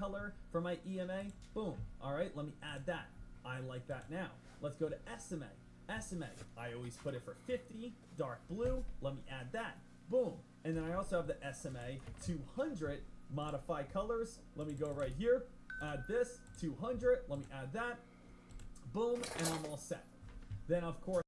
color for my EMA. Boom. All right, let me add that. I like that now. Let's go to SMA. SMA, I always put it for 50, dark blue. Let me add that. Boom. And then I also have the SMA 200 modify colors. Let me go right here. Add this 200. Let me add that. Boom, and I'm all set. Then of course,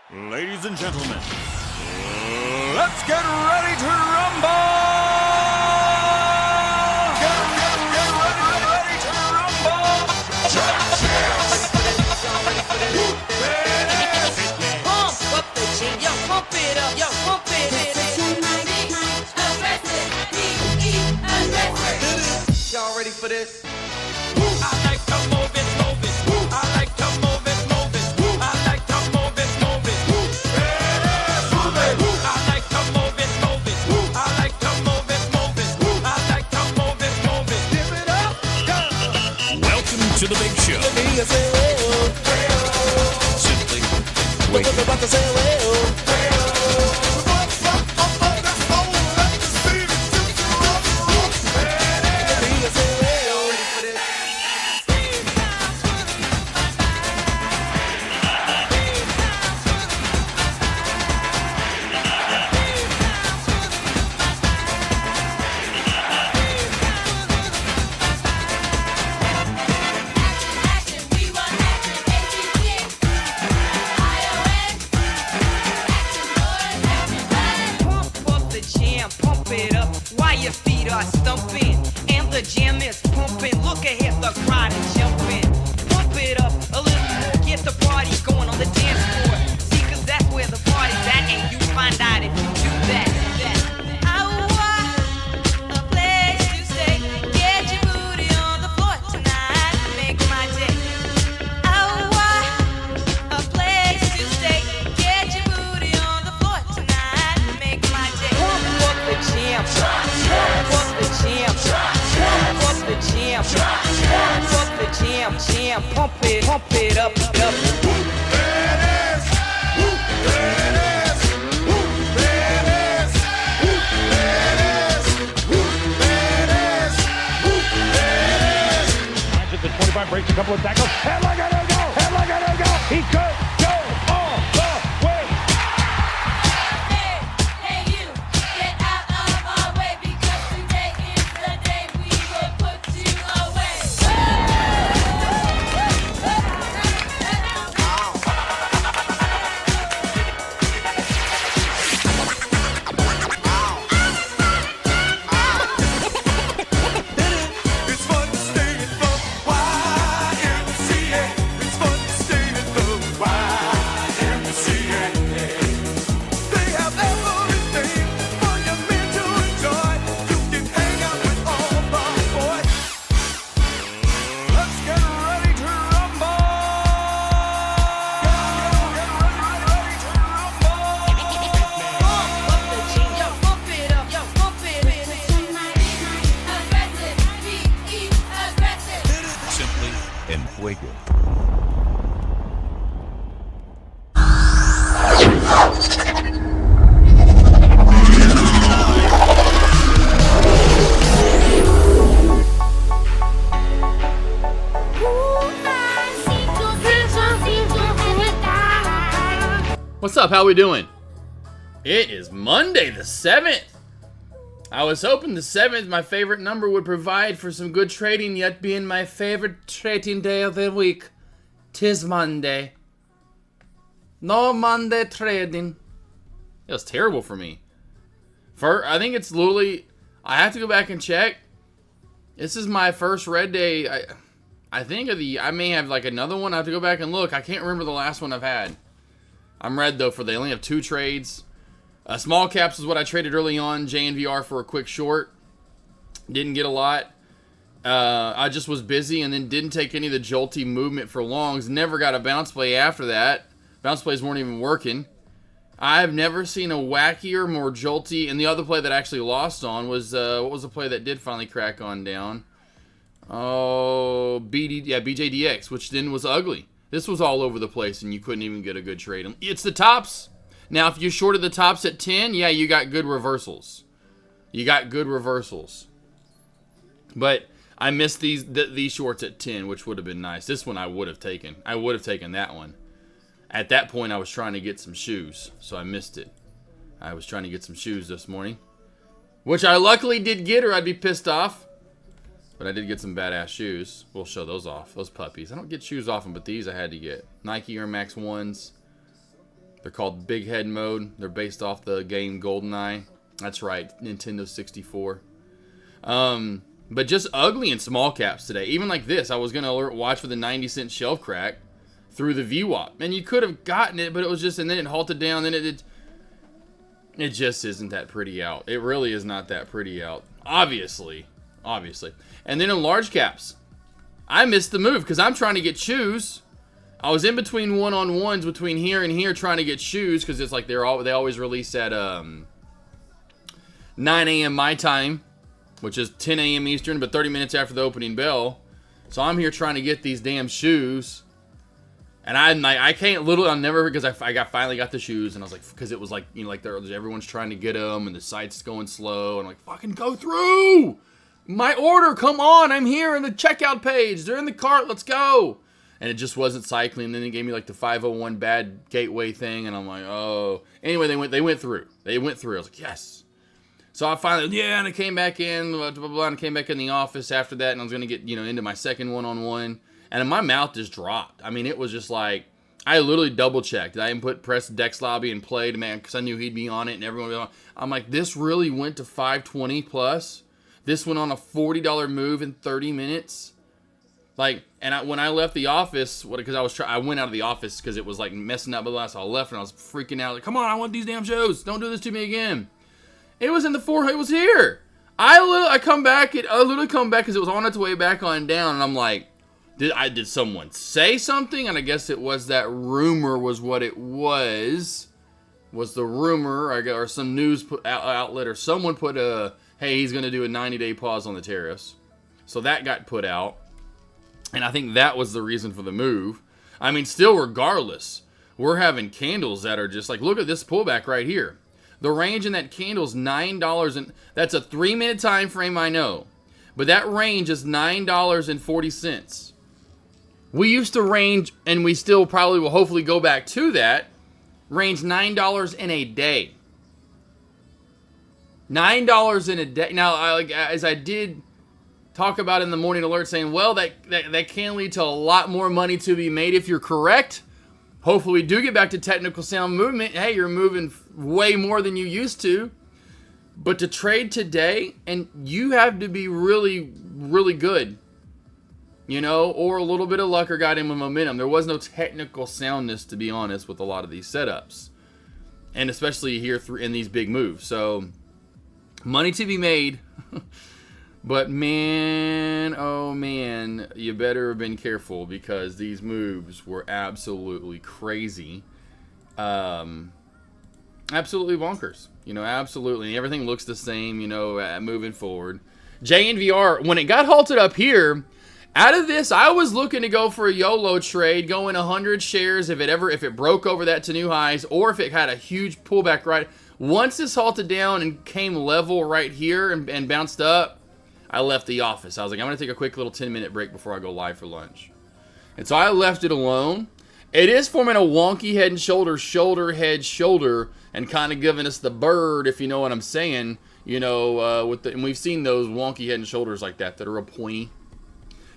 Ladies and gentlemen, let's get ready to rumble! Get ready to rumble! Pump up the jam, yo, pump it up, yo, pump it. Y'all ready for this? I like to move it, move it. I like to move it, move it. I like to move it, move it. I like to move it, move it. I like to move it, move it. I like to move it, move it. Give it up, go. Welcome to the big show. Simply wait. Pump it up while your feet are stumping and the jam is pumping. Look ahead, the crowd is jumping. Pump it up a little more, get the party going on the dance floor. See, 'cause that's where the party's at, and you find out if you do that. I want a place to stay. Get your booty on the floor tonight, make my day. I want a place to stay. Get your booty on the floor tonight, make my day. Pump up the jam, pump up the jam, pump up the jam, pump up the jam, pump it up, up. At the 25, breaks a couple of tackles. Headlock and a go! Headlock and a go! He could go all the way! Hey you, get out of our way, because today is the day we will put you away. It's fun to stay in the YMCA. It's fun to stay in the YMCA. They have everything for your men to enjoy. You can hang out with all the boys. Let's get ready to rumble. Get ready to rumble. Pump up the jam, yo, pump it up, yo, pump it. Aggressive, be aggressive. Simply en fuego. What's up? How we doing? It is Monday the 7th. I was hoping the 7th, my favorite number, would provide for some good trading, yet being my favorite trading day of the week. 'Tis Monday. No Monday trading. It was terrible for me. I think it's literally, I have to go back and check. This is my first red day. I think I may have like another one. I have to go back and look. I can't remember the last one I've had. I'm red though, they only have 2 trades. Small caps is what I traded early on. JNVR for a quick short. Didn't get a lot. I just was busy and then didn't take any of the jolty movement for longs. Never got a bounce play after that. Bounce plays weren't even working. I've never seen a wackier, more jolty. And the other play that I actually lost on was, what was the play that did finally crack on down? Oh, BJDX, which then was ugly. This was all over the place, and you couldn't even get a good trade. It's the tops. Now, if you shorted the tops at 10, yeah, you got good reversals. But I missed these shorts at 10, which would have been nice. This one I would have taken. I would have taken that one. At that point, I was trying to get some shoes, so I missed it. I was trying to get some shoes this morning, which I luckily did get, or I'd be pissed off. But I did get some badass shoes. We'll show those off. Those puppies. I don't get shoes often, but these I had to get. Nike Air Max 1s. They're called Big Head Mode. They're based off the game GoldenEye. That's right, Nintendo 64. But just ugly in small caps today. Even like this, I was going to watch for the 90-cent shelf crack through the VWAP. And you could have gotten it, but it was just, and then it halted down. Then it just isn't that pretty out. It really is not that pretty out. Obviously. And then in large caps, I missed the move because I'm trying to get shoes. I was in between one-on-ones between here and here trying to get shoes because it's like they always release at 9 a.m. my time, which is 10 a.m. Eastern, but 30 minutes after the opening bell. So I'm here trying to get these damn shoes. And I can't I'll never, because I finally got the shoes, and I was like, because it was like, you know, like everyone's trying to get them, and the site's going slow, and I'm like, fucking go through! My order, come on, I'm here in the checkout page, they're in the cart, let's go! And it just wasn't cycling, and then they gave me like the 501 bad gateway thing, and I'm like, oh. Anyway, they went through. I was like, yes. So I finally, and I came back in, blah, blah, blah, and I came back in the office after that, and I was going to get, into my second one-on-one. And my mouth just dropped. I mean, it was just like, I literally double-checked. I even pressed Dex Lobby and played, man, because I knew he'd be on it, and everyone would be on. I'm like, this really went to 520 plus? This went on a $40 move in 30 minutes? Like, and when I left the office, because I went out of the office because it was like messing up, but so I left and I was freaking out. Like, come on, I want these damn shows. Don't do this to me again. It was in the it was here. I literally come back because it was on its way back on down, and I'm like, did someone say something? And I guess it was that rumor was what it was the rumor, or some news outlet or someone put hey, he's going to do a 90-day pause on the tariffs. So that got put out, and I think that was the reason for the move. I mean, still regardless, we're having candles that are just like, look at this pullback right here. The range in that candle's $9, and that's a 3-minute time frame, I know. But that range is $9.40. We used to range, and we still probably will hopefully go back to that, range $9 in a day. $9 in a day. Now, as I did talk about in the morning alert, saying, well, that can lead to a lot more money to be made if you're correct. Hopefully we do get back to technical sound movement. Hey, you're moving way more than you used to. But to trade today, and you have to be really, really good. Or a little bit of luck or got in with momentum. There was no technical soundness, to be honest, with a lot of these setups. And especially here in these big moves. So, money to be made. But man, oh man, you better have been careful because these moves were absolutely crazy. Absolutely bonkers. Absolutely. And everything looks the same, moving forward. JNVR, when it got halted up here, out of this, I was looking to go for a YOLO trade, going 100 shares if it broke over that to new highs, or if it had a huge pullback right. Once this halted down and came level right here and bounced up, I left the office. I was like, I'm going to take a quick little 10-minute break before I go live for lunch. And so I left it alone. It is forming a wonky head and shoulder, head, shoulder, and kind of giving us the bird, if you know what I'm saying. And we've seen those wonky head and shoulders like that are a pointy.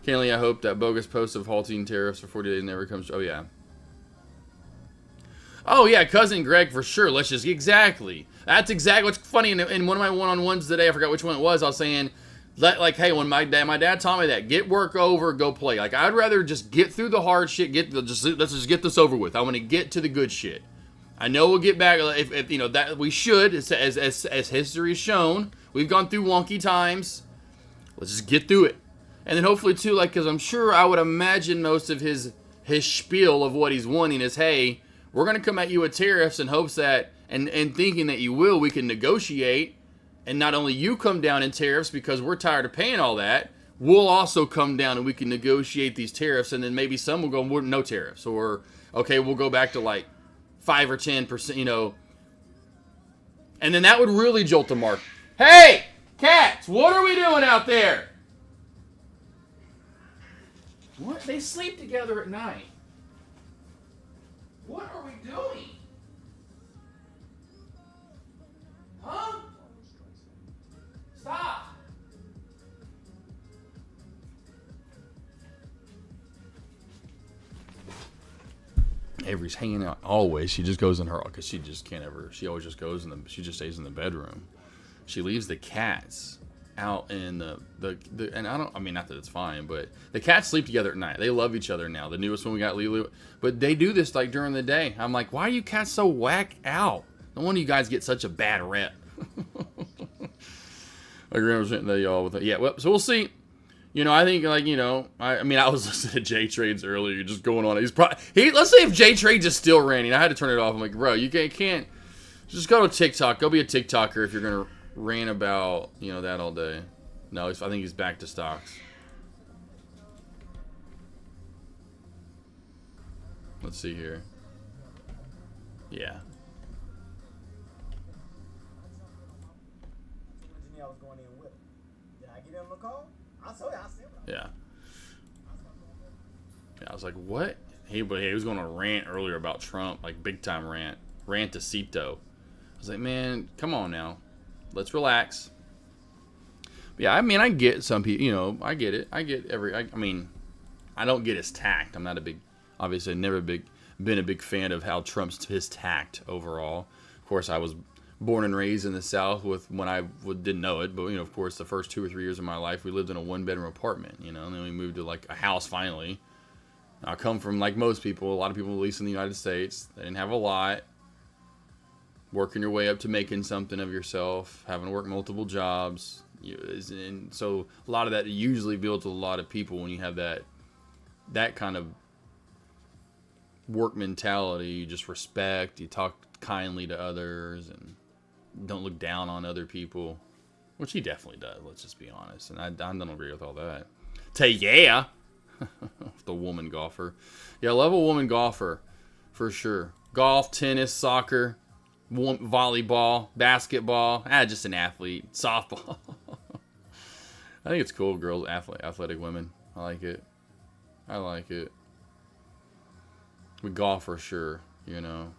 Kenley, I hope that bogus post of halting tariffs for 40 days never comes. Oh, yeah. Oh, yeah, Cousin Greg, for sure. Exactly. That's exactly what's funny. In one of my one-on-ones today, I forgot which one it was, I was saying, hey, when my dad taught me that, get work over, go play. Like, I'd rather just get through the hard shit, let's just get this over with. I want to get to the good shit. I know we'll get back, if that we should, as history has shown. We've gone through wonky times. Let's just get through it. And then hopefully too, like, because I'm sure I would imagine most of his spiel of what he's wanting is, hey, we're going to come at you with tariffs in hopes that, and thinking that you will, we can negotiate. And not only you come down in tariffs because we're tired of paying all that, we'll also come down and we can negotiate these tariffs. And then maybe some will go, no tariffs. Or, okay, we'll go back to like 5 or 10%, you know. And then that would really jolt the market. Hey, cats, what are we doing out there? What? They sleep together at night. What are we doing? Huh? Stop. Avery's hanging out always. She just goes in her, because she just can't ever, she always just goes in the, she just stays in the bedroom. She leaves the cats out in the and I mean, not that it's fine, but the cats sleep together at night. They love each other now. The newest one we got, Lulu, but they do this like during the day. I'm like, why are you cats so whack out? No wonder you guys get such a bad rep. Like, yeah, well, so we'll see. You know, I think, like, you know, I mean, I was listening to J Trades earlier, just going on. He's probably, let's say if J Trades is still ranting, I had to turn it off. I'm like, bro, you can't just go to TikTok. Go be a TikToker if you're gonna rant about, you know, that all day. No, I think he's back to stocks. Let's see here. Yeah. I was going in with him. Did I get him a call? I saw you. I see him. Yeah. Yeah, I was like, what? He was going to rant earlier about Trump, like big time rant to Cito. I was like, man, come on now, let's relax. But yeah, I mean, I get some people, you know, I get it. I mean, I don't get his tact. I'm not a big, obviously, never been a big fan of how Trump's his tact overall. Of course, I was born and raised in the South when I didn't know it, but, you know, of course, the first 2 or 3 years of my life, we lived in a 1-bedroom apartment, you know, and then we moved to like a house finally. I come from, like most people, a lot of people, at least in the United States, they didn't have a lot. Working your way up to making something of yourself, having to work multiple jobs. And so a lot of that usually builds with a lot of people when you have that kind of work mentality. You just respect, you talk kindly to others, and don't look down on other people, which he definitely does, let's just be honest. And I don't agree with all that. Yeah. The woman golfer. Yeah, I love a woman golfer for sure. Golf, tennis, soccer, volleyball, basketball. Just an athlete. Softball. I think it's cool, girls, athletic women. I like it. We golf for sure, you know.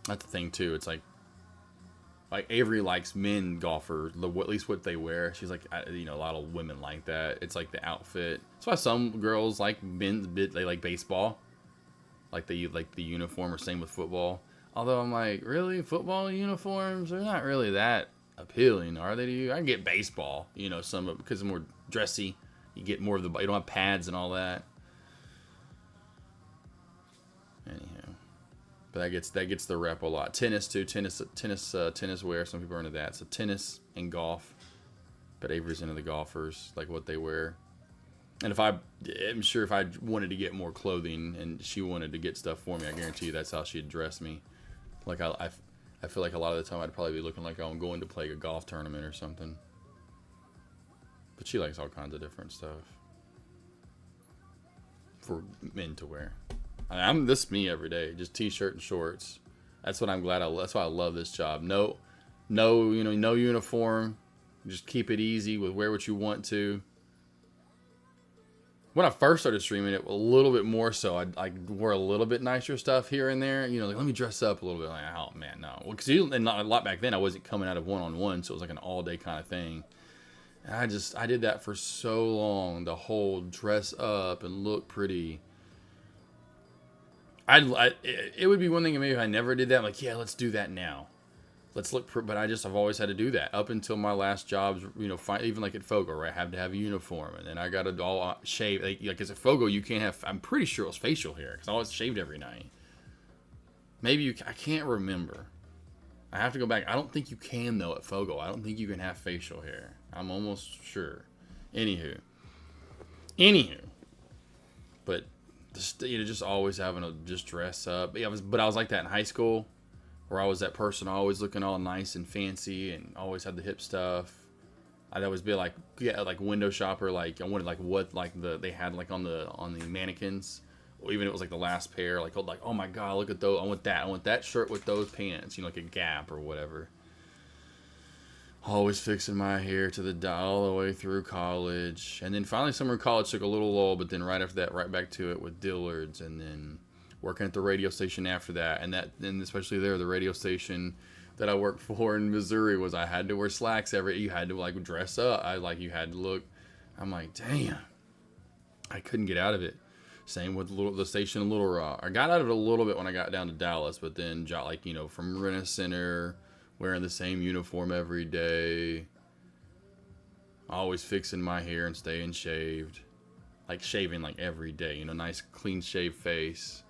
That's the thing too. It's like Avery likes men golfers, at least what they wear. She's like, you know, a lot of women like that. It's like the outfit. That's why some girls like men. They like baseball, like the uniform, or same with football. Although I'm like, really, football uniforms? They're not really that appealing, are they to you? I can get baseball, you know, because it's more dressy. You get more of you don't have pads and all that. Anyhow. But that gets the rep a lot. Tennis too. Tennis wear. Some people are into that. So tennis and golf. But Avery's into the golfers, like what they wear. And I'm sure if I wanted to get more clothing and she wanted to get stuff for me, I guarantee you that's how she'd dress me. Like I feel like a lot of the time I'd probably be looking like I'm going to play a golf tournament or something. But she likes all kinds of different stuff for men to wear. I'm me every day, just t-shirt and shorts. That's what I'm glad. That's why I love this job. No uniform. Just keep it easy. Wear what you want to. When I first started streaming it, a little bit more so. I wore a little bit nicer stuff here and there. You know, like, let me dress up a little bit. Like, oh man, no. Well, because a lot back then, I wasn't coming out of one-on-one, so it was like an all-day kind of thing. And I did that for so long. The whole dress up and look pretty. It would be one thing maybe if I never did that. I'm like, yeah, let's do that now. Let's look. But I've always had to do that up until my last jobs. You know, even like at Fogo, right? I have to have a uniform, and then I got it all shaved. Like as a Fogo, you can't have. I'm pretty sure it was facial hair because I always shaved every night. Maybe I can't remember. I have to go back. I don't think you can, though, at Fogo. I don't think you can have facial hair. I'm almost sure. Anywho. But just always having to just dress up. Yeah, but I was like that in high school, where I was that person always looking all nice and fancy and always had the hip stuff. I'd always be like, like window shopper. Like I wanted like what like they had like on the mannequins. Or even if it was like the last pair. Like oh my god, look at those. I want that. I want that shirt with those pants. Like a Gap or whatever. Always fixing my hair all the way through college. And then finally summer of college took a little lull, but then right after that, right back to it with Dillard's, and then working at the radio station after that. And especially there, the radio station that I worked for in Missouri was I had to wear slacks you had to like dress up. You had to look. I'm like, damn. I couldn't get out of it. Same with the station in Little Rock. I got out of it a little bit when I got down to Dallas, but then from Rent a Center, wearing the same uniform every day, always fixing my hair and staying shaved, like shaving like every day, nice clean shaved face,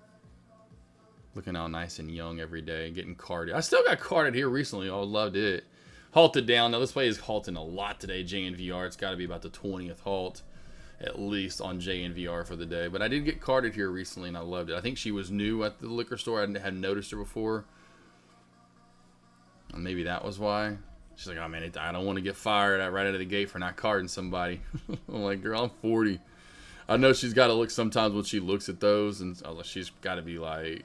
looking all nice and young every day, getting carded. I still got carded here recently. I loved it. Halted down. Now this way is halting a lot today. JNVR. It's got to be about the 20th halt at least on JNVR for the day. But I did get carded here recently and I loved it. I think she was new at the liquor store. I hadn't noticed her before. And maybe that was why. She's like, oh man, I don't want to get fired right out of the gate for not carding somebody. I'm like, girl, I'm 40. I know she's got to look sometimes when she looks at those, and she's got to be like,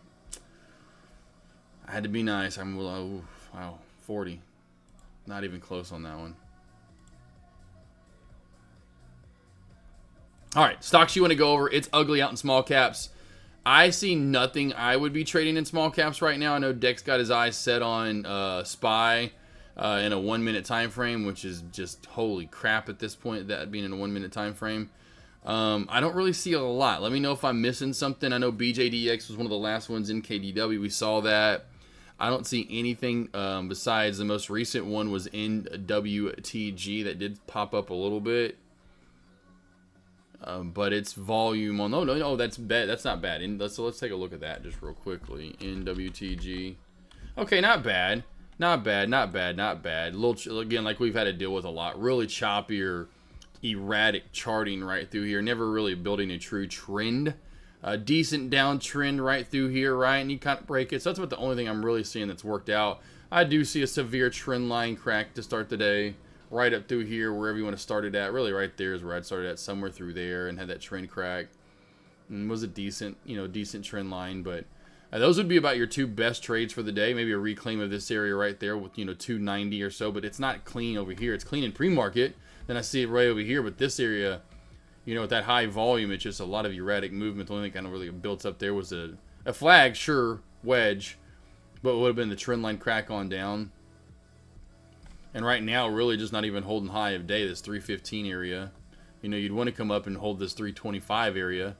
I had to be nice. I'm like, oh, wow, 40. Not even close on that one. All right, stocks you want to go over. It's ugly out in small caps. I see nothing I would be trading in small caps right now. I know Dex got his eyes set on SPY in a 1 minute time frame, which is just holy crap at this point, that being in a 1 minute time frame. I don't really see a lot. Let me know if I'm missing something. I know BJDX was one of the last ones in KDW. We saw that. I don't see anything besides the most recent one was in WTG that did pop up a little bit. But it's volume on. No, that's bad. That's not bad. Let's take a look at that just real quickly. In WTG, okay, not bad. A little again, like we've had to deal with a lot. Really choppier, erratic charting right through here. Never really building a true trend. A decent downtrend right through here, right? And you kind of break it. So that's about the only thing I'm really seeing that's worked out. I do see a severe trend line crack to start the day. Right up through here, wherever you want to start it at. Really right there is where I'd started at, somewhere through there, and had that trend crack. And was a decent trend line. But those would be about your two best trades for the day. Maybe a reclaim of this area right there with, 290 or so. But it's not clean over here. It's clean in pre-market. Then I see it right over here. But this area, with that high volume, it's just a lot of erratic movement. The only thing kind of really built up there was a flag, sure, wedge. But it would have been the trend line crack on down. And right now, really just not even holding high of day, this 315 area. You'd want to come up and hold this 325 area.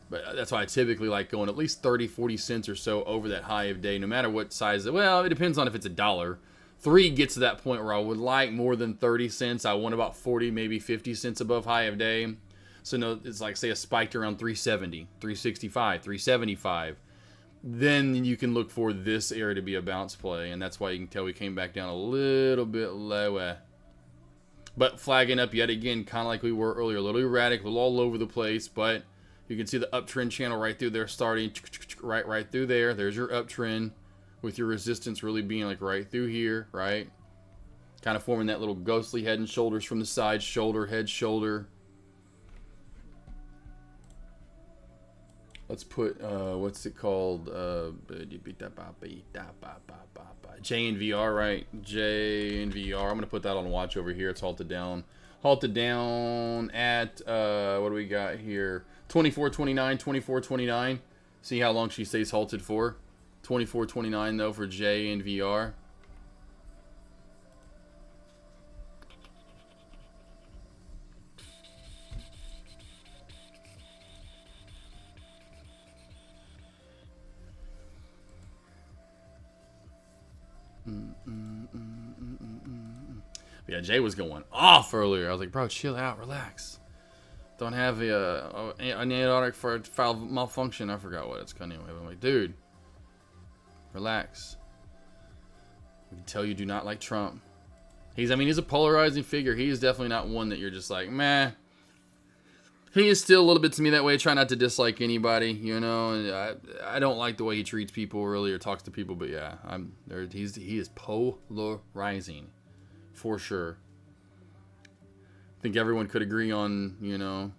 But that's why I typically like going at least 30, 40 cents or so over that high of day, no matter what size. Well, it depends on if it's $1. 3 gets to that point where I would like more than 30 cents. I want about 40, maybe 50 cents above high of day. So no, it's like, say, a spiked around 370, 365, 375. Then you can look for this area to be a bounce play, and that's why you can tell we came back down a little bit lower. But flagging up yet again, kind of like we were earlier, a little erratic, a little all over the place, but you can see the uptrend channel right through there starting right through there. There's your uptrend with your resistance really being like right through here, right? Kind of forming that little ghostly head and shoulders from the side, shoulder, head, shoulder. Let's put, what's it called? JNVR, right? JNVR. I'm going to put that on watch over here. It's halted down. Halted down at, what do we got here? 24.29, 24.29. See how long she stays halted for? 24.29 though for JNVR. Yeah, Jay was going off earlier. I was like, bro, chill out, relax. Don't have an antibiotic for file malfunction. I forgot what it's called anyway. I'm like, dude, relax. We can tell you do not like Trump. He's a polarizing figure. He is definitely not one that you're just like, meh. He is still a little bit to me that way. Try not to dislike anybody, you know. And I don't like the way he treats people really or talks to people, but yeah, he is polarizing for sure. I think everyone could agree on, you know,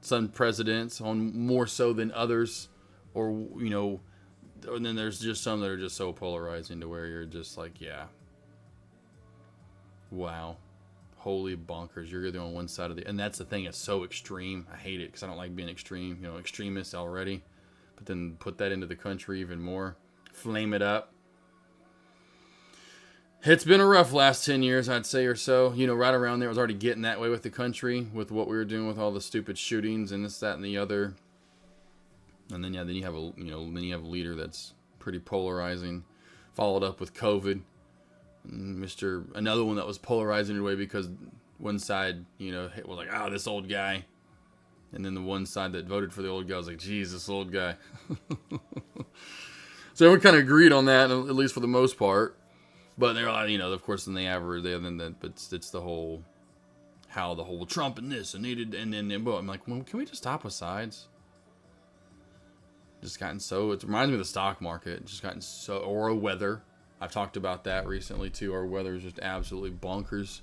some presidents on more so than others, or you know, and then there's just some that are just so polarizing to where you're just like, yeah, wow. Holy bonkers, you're either on one side of the... And that's the thing, it's so extreme. I hate it because I don't like being extreme. You know, extremists already. But then put that into the country even more. Flame it up. It's been a rough last 10 years, I'd say, or so. You know, right around there, it was already getting that way with the country. With what we were doing with all the stupid shootings and this, that, and the other. And then, yeah, then you have a leader that's pretty polarizing. Followed up with COVID. Another one that was polarizing in a way because one side, you know, was like, oh, this old guy. And then the one side that voted for the old guy was like, geez, this old guy. So everyone kind of agreed on that, at least for the most part. But they're, you know, of course, then they average, but it's the whole, how the whole Trump and this and needed, and then, but I'm like, well, can we just stop with sides? Just gotten so, it reminds me of the stock market. Just gotten so, or weather. I've talked about that recently too. Our weather is just absolutely bonkers.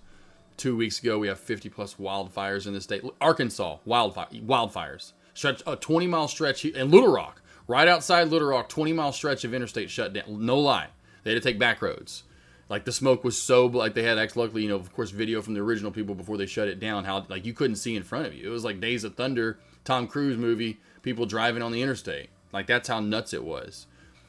2 weeks ago, we have 50 plus wildfires in the state. Arkansas, wildfires. Stretch, a 20-mile stretch in Little Rock, right outside Little Rock, 20-mile stretch of interstate shut down. No lie. They had to take back roads. Like the smoke was so, like they had luckily, you know, of course, video from the original people before they shut it down, how like you couldn't see in front of you. It was like Days of Thunder, Tom Cruise movie, people driving on the interstate. Like that's how nuts it was.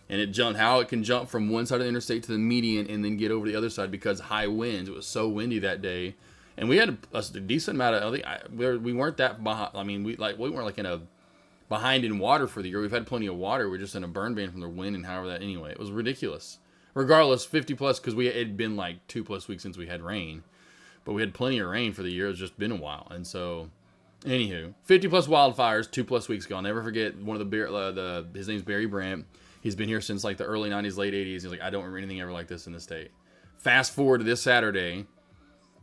And it jumped, how it can jump from one side of the interstate to the median and then get over the other side because high winds. It was so windy that day, and we had a decent amount of. We weren't that behind. I mean, we weren't like in a behind in water for the year. We've had plenty of water. We're just in a burn ban from the wind and however that. Anyway, it was ridiculous. Regardless, 50 plus because it had been like 2+ weeks since we had rain, but we had plenty of rain for the year. It's just been a while, and so. Anywho, 50 plus wildfires 2+ weeks ago. I'll never forget one of his name's Barry Brandt. He's been here since like the early 90s, late 80s. He's like, I don't remember anything ever like this in the state. Fast forward to this Saturday,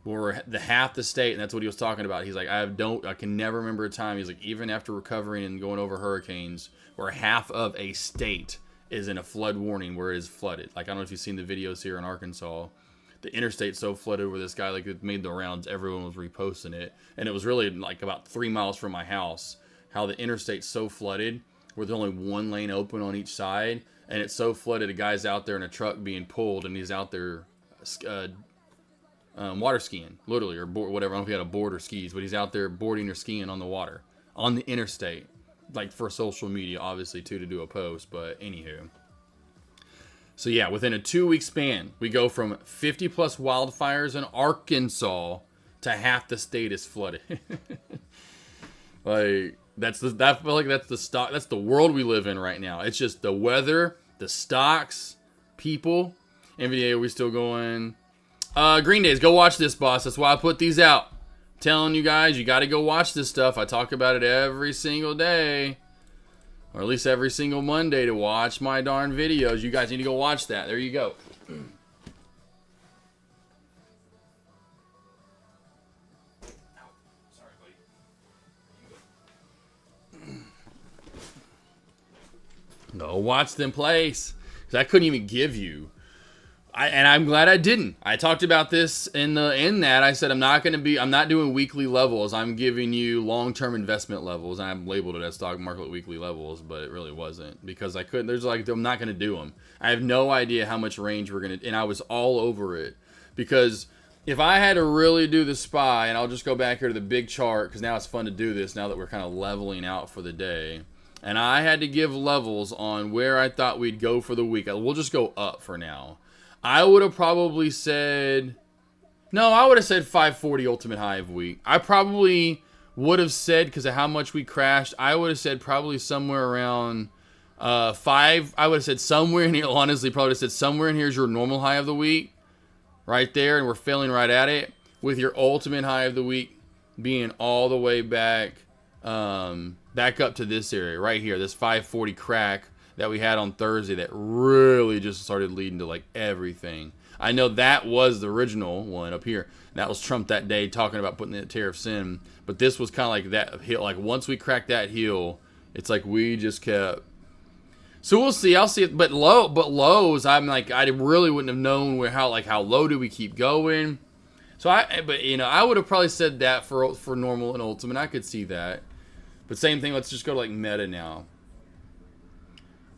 we're half the state, and that's what he was talking about. He's like, I can never remember a time. He's like, even after recovering and going over hurricanes, where half of a state is in a flood warning where it is flooded. Like, I don't know if you've seen the videos here in Arkansas. The interstate's so flooded where this guy, like, it made the rounds. Everyone was reposting it. And it was really like about 3 miles from my house, how the interstate's so flooded where there's only one lane open on each side, and it's so flooded, a guy's out there in a truck being pulled, and he's out there water skiing, literally, or whatever. I don't know if he had a board or skis, but he's out there boarding or skiing on the water, on the interstate, like for social media, obviously, too, to do a post, but anywho. So yeah, within a 2-week span, we go from 50 plus wildfires in Arkansas to half the state is flooded. Like, I feel like that's the world we live in right now. It's just the weather, the stocks, people. NBA, are we still going? Green Days, go watch this, boss. That's why I put these out. I'm telling you guys, you got to go watch this stuff. I talk about it every single day. Or at least every single Monday to watch my darn videos. You guys need to go watch that. There you go. Go watch them plays. Because I couldn't even give you. And I'm glad I didn't. I talked about this in that. I said I'm not doing weekly levels. I'm giving you long-term investment levels. And I've labeled it as stock market weekly levels, but it really wasn't. Because I couldn't, I'm not going to do them. I have no idea how much range we're going to, and I was all over it. Because if I had to really do the SPY, and I'll just go back here to the big chart, because now it's fun to do this now that we're kind of leveling out for the day. And I had to give levels on where I thought we'd go for the week. We'll just go up for now. I would have probably said... No, I would have said 540 ultimate high of week. I probably would have said, because of how much we crashed, I would have said probably somewhere around 5. I would have said somewhere in here, honestly, probably would have said somewhere in here is your normal high of the week. Right there, and we're failing right at it. With your ultimate high of the week being all the way back... back up to this area right here, this 540 crack that we had on Thursday that really just started leading to like everything. I know that was the original one up here. That was Trump that day talking about putting the tariffs in. But this was kind of like that hill. Like once we cracked that hill, it's like we just kept. So we'll see. I'll see it. But lows, I'm like, I really wouldn't have known how low do we keep going. So I would have probably said that for normal and ultimate. I could see that. But same thing. Let's just go to like meta now.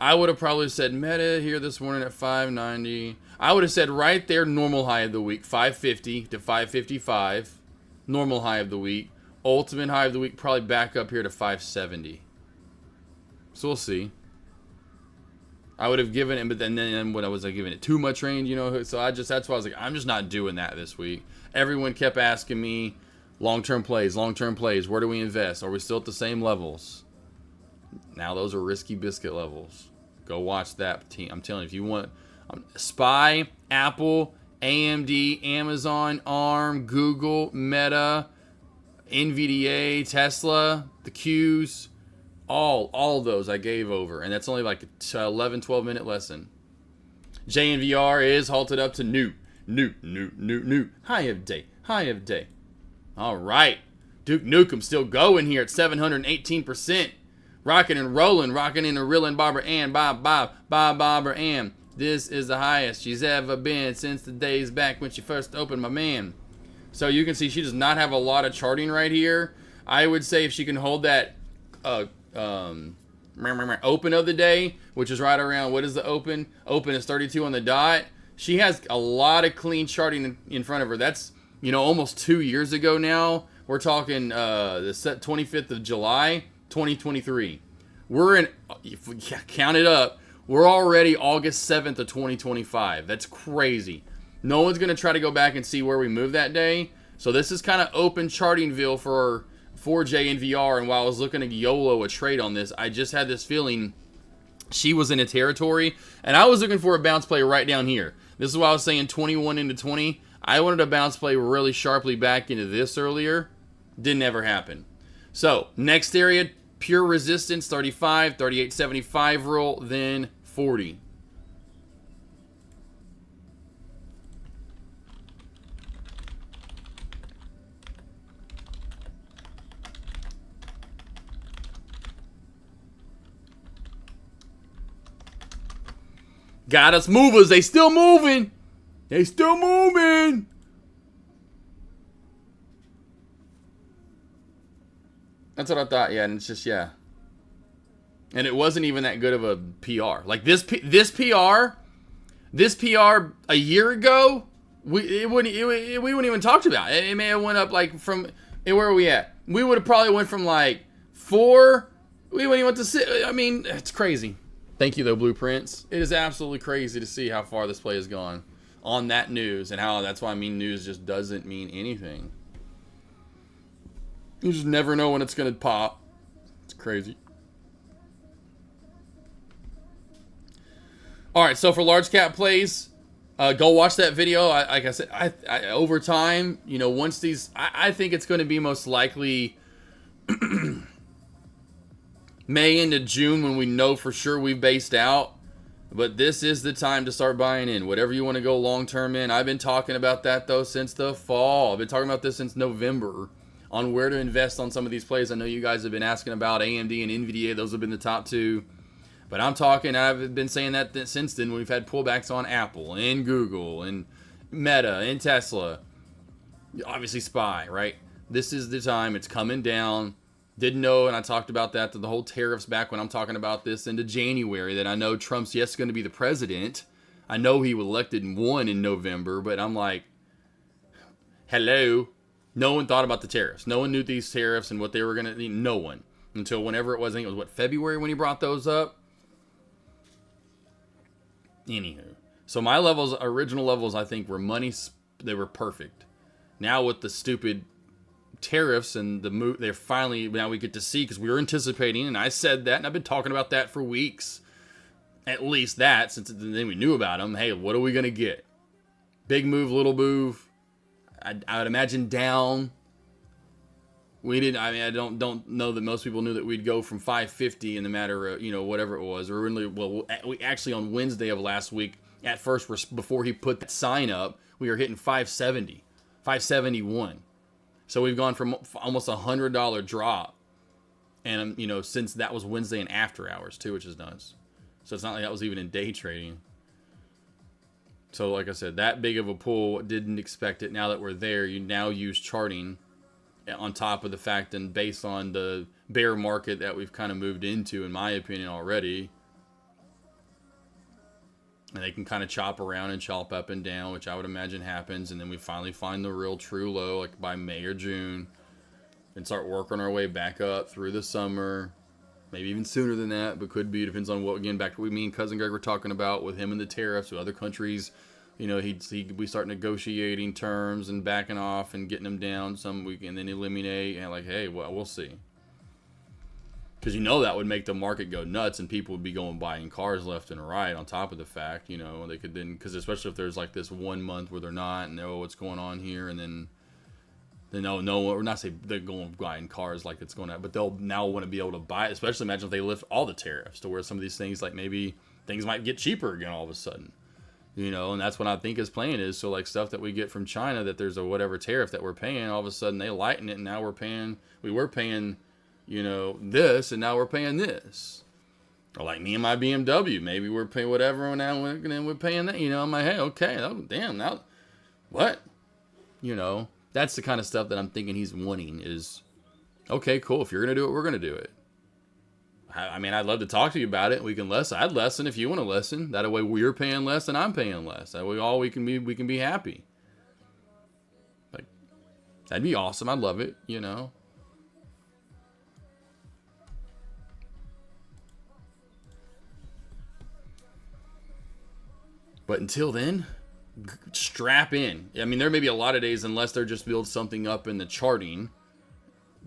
I would have probably said meta here this morning at 590. I would have said right there normal high of the week 550 to 555. Normal high of the week. Ultimate high of the week probably back up here to 570. So we'll see. I would have given it, but then when I was giving it too much range, so that's why I was like, I'm just not doing that this week. Everyone kept asking me long-term plays, where do we invest? Are we still at the same levels? Now those are risky biscuit levels. Go watch that team. I'm telling you, if you want SPY, Apple, AMD, Amazon, ARM, Google, Meta, NVDA, Tesla, the Qs, all of those I gave over. And that's only like a 11, 12 minute lesson. JNVR is halted up to new. High of day. All right. Duke Nukem still going here at 718%. Rocking and rolling, rocking and reeling Barbara Ann, Barbara Ann. This is the highest she's ever been since the days back when she first opened my man. So you can see she does not have a lot of charting right here. I would say if she can hold that open of the day, which is right around, what is the open? Open is 32 on the dot. She has a lot of clean charting in front of her. That's, almost 2 years ago now. We're talking the 25th of July. 2023. We're in, if we count it up, we're already August 7th of 2025. That's crazy. No one's going to try to go back and see where we moved that day. So this is kind of open chartingville for JNVR. And while I was looking to YOLO a trade on this, I just had this feeling she was in a territory. And I was looking for a bounce play right down here. This is why I was saying 21 into 20. I wanted a bounce play really sharply back into this earlier. Didn't ever happen. So next area, pure resistance, 35, 38.75 roll, then 40. Got us movers. They still moving. That's what I thought, yeah, and it's just, yeah. And it wasn't even that good of a PR. Like, this PR a year ago, we wouldn't even talked about. It may have went up, like, from, where are we at? We would have probably went from, like, 4, we wouldn't even went to 6. I mean, it's crazy. Thank you, though, Blueprints. It is absolutely crazy to see how far this play has gone on that news, and how that's why news just doesn't mean anything. You just never know when it's going to pop. It's crazy. All right, so for large cap plays, go watch that video. Like I said, I over time, once these, I think it's going to be most likely May into June when we know for sure we've based out. But this is the time to start buying in. Whatever you want to go long term in. I've been talking about that, though, since the fall. I've been talking about this since November on where to invest on some of these plays. I know you guys have been asking about AMD and NVDA. Those have been the top two. But I'm talking, I've been saying that since then. We've had pullbacks on Apple and Google and Meta and Tesla. Obviously SPY, right? This is the time. It's coming down. Didn't know, and I talked about that, the whole tariffs back when I'm talking about this into January, that I know Trump's, yes, going to be the president. I know he was elected and won in November, but I'm like, hello. No one thought about the tariffs. No one knew these tariffs and what they were going to, no one. Until whenever it was, I think it was, February when he brought those up? Anywho. So my levels, original levels, I think were money, they were perfect. Now with the stupid tariffs and the move, they're finally, now we get to see, because we were anticipating, and I said that, and I've been talking about that for weeks. At least that, since then we knew about them. Hey, what are we going to get? Big move, little move. I would imagine down. We didn't, I mean, I don't know that most people knew that we'd go from 550 in the matter of, whatever it was. Or really, well, we actually on Wednesday of last week, At first, before he put that sign up, we were hitting 570, 571. So we've gone from almost $100 drop. And, you know, since that was Wednesday and after hours too, which is nuts. So it's not like that was even in day trading. So like I said, that big of a pull, didn't expect it. Now that we're there, you now use charting on top of the fact and based on the bear market that we've kind of moved into, in my opinion, already. And they can kind of chop around and chop up and down, which I would imagine happens. And then we finally find the real true low, like by May or June. And start working our way back up through the summer. Maybe even sooner than that, but could be. Depends on what, again, back to what me and Cousin Greg were talking about with him and the tariffs with other countries. You know, we start negotiating terms and backing off and getting them down some week and then eliminate. And like, hey, well, we'll see. Because you know that would make the market go nuts and people would be going buying cars left and right on top of the fact, you know, they could then, because especially if there's like this 1 month where they're not and oh, what's going on here, and then no, we're not saying they're going buying cars like it's going out, but they'll now want to be able to buy it, especially imagine if they lift all the tariffs to where some of these things, like maybe things might get cheaper again all of a sudden, you know, and that's what I think his plan is. So like stuff that we get from China that there's a whatever tariff that we're paying, all of a sudden they lighten it and now we were paying, you know, this, and now we're paying this. Or like me and my BMW, maybe we're paying whatever, and now we're paying that. You know, I'm like, hey, okay, oh, damn, now, what? You know, that's the kind of stuff that I'm thinking he's wanting is, okay, cool, if you're going to do it, we're going to do it. I mean, I'd love to talk to you about it. We can lessen. I'd lessen if you want to lessen. That way we're paying less and I'm paying less. That way we can be happy. Like, that'd be awesome. I'd love it, you know. But until then, strap in. I mean, there may be a lot of days, unless they're just build something up in the charting,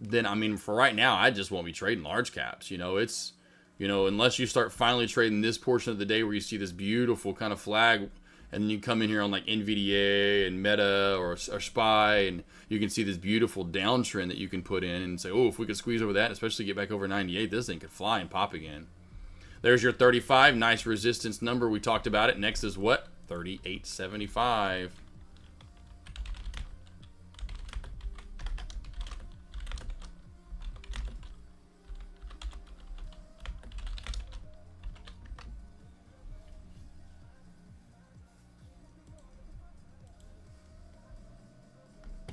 then, I mean, for right now, I just won't be trading large caps. You know, it's, you know, unless you start finally trading this portion of the day where you see this beautiful kind of flag, and then you come in here on like NVDA and Meta or SPY, and you can see this beautiful downtrend that you can put in and say, oh, if we could squeeze over that, especially get back over 98, this thing could fly and pop again. There's your 35. Nice resistance number. We talked about it. Next is what? 38.75.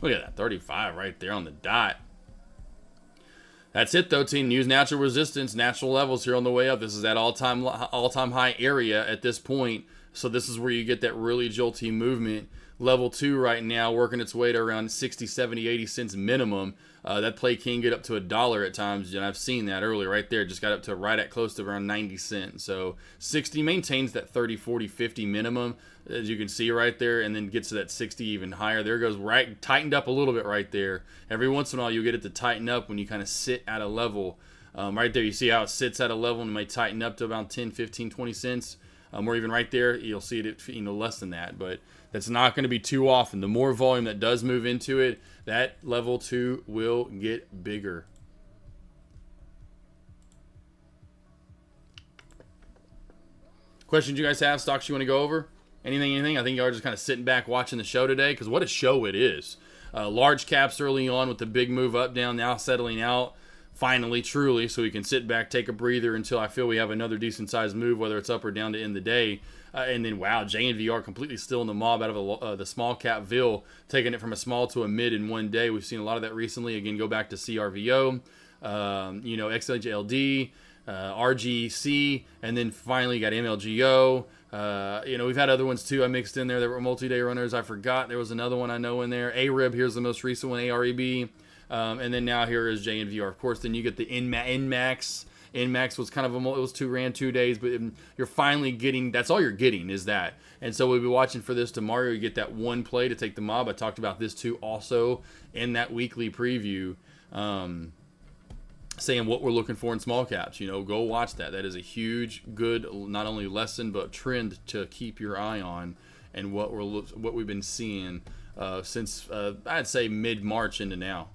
Look at that. 35 right there on the dot. That's it, though, team. Use natural resistance, natural levels here on the way up. This is that all-time high area at this point. So this is where you get that really jolty movement. Level 2 right now working its way to around 60, 70, 80 cents minimum. That play can get up to $1 at times, and I've seen that earlier right there. Just got up to right at close to around 90 cents. So 60 maintains that 30, 40, 50 minimum, as you can see right there, and then gets to that 60 even higher. There goes right, tightened up a little bit right there. Every once in a while you get it to tighten up when you kind of sit at a level. Right there you see how it sits at a level and it might tighten up to about 10, 15, 20 cents. Or even right there, you'll see it, you know, less than that. But that's not going to be too often. The more volume that does move into it, that level 2 will get bigger. Questions you guys have? Stocks you want to go over? Anything? I think y'all are just kind of sitting back watching the show today, because what a show it is. Large caps early on with the big move up, down, now settling out. Finally, truly, so we can sit back, take a breather until I feel we have another decent-sized move, whether it's up or down to end the day. And then, wow, JNVR completely still in the mob out of the small cap VIL, taking it from a small to a mid in one day. We've seen a lot of that recently. Again, go back to CRVO, you know, XLJLD, RGC, and then finally got MLGO. You know, we've had other ones too I mixed in there that were multi-day runners. I forgot there was another one I know in there. ARIB, here's the most recent one, AREB. And then now here is JNVR. Of course, then you get the NMAX. NMAX was kind of it was ran 2 days, but you're finally getting, that's all you're getting is that. And so we'll be watching for this tomorrow. You get that one play to take the mob. I talked about this too also in that weekly preview, saying what we're looking for in small caps. You know, go watch that. That is a huge, good, not only lesson, but trend to keep your eye on, and what we've been seeing since, I'd say, mid-March into now.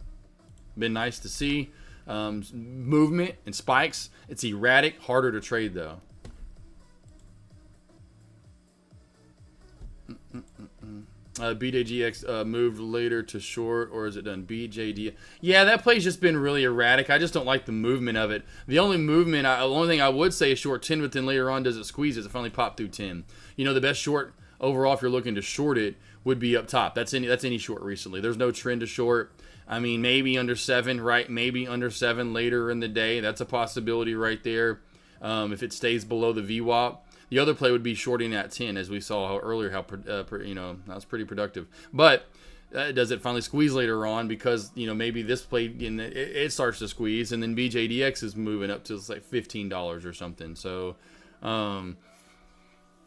Been nice to see movement and spikes. It's erratic, harder to trade though. BJGX moved later to short, or is it done BJD? Yeah, that play's just been really erratic. I just don't like the movement of it. The only thing I would say is short 10, but then later on does it squeeze? Does it finally pop through 10? You know, the best short overall, if you're looking to short it, would be up top. That's any short recently. There's no trend to short. I mean, maybe under 7, right? Maybe under 7 later in the day. That's a possibility right there. If it stays below the VWAP. The other play would be shorting at 10, as we saw earlier. That was pretty productive. But does it finally squeeze later on? Because maybe this play it starts to squeeze, and then BJDX is moving up to like $15 or something. So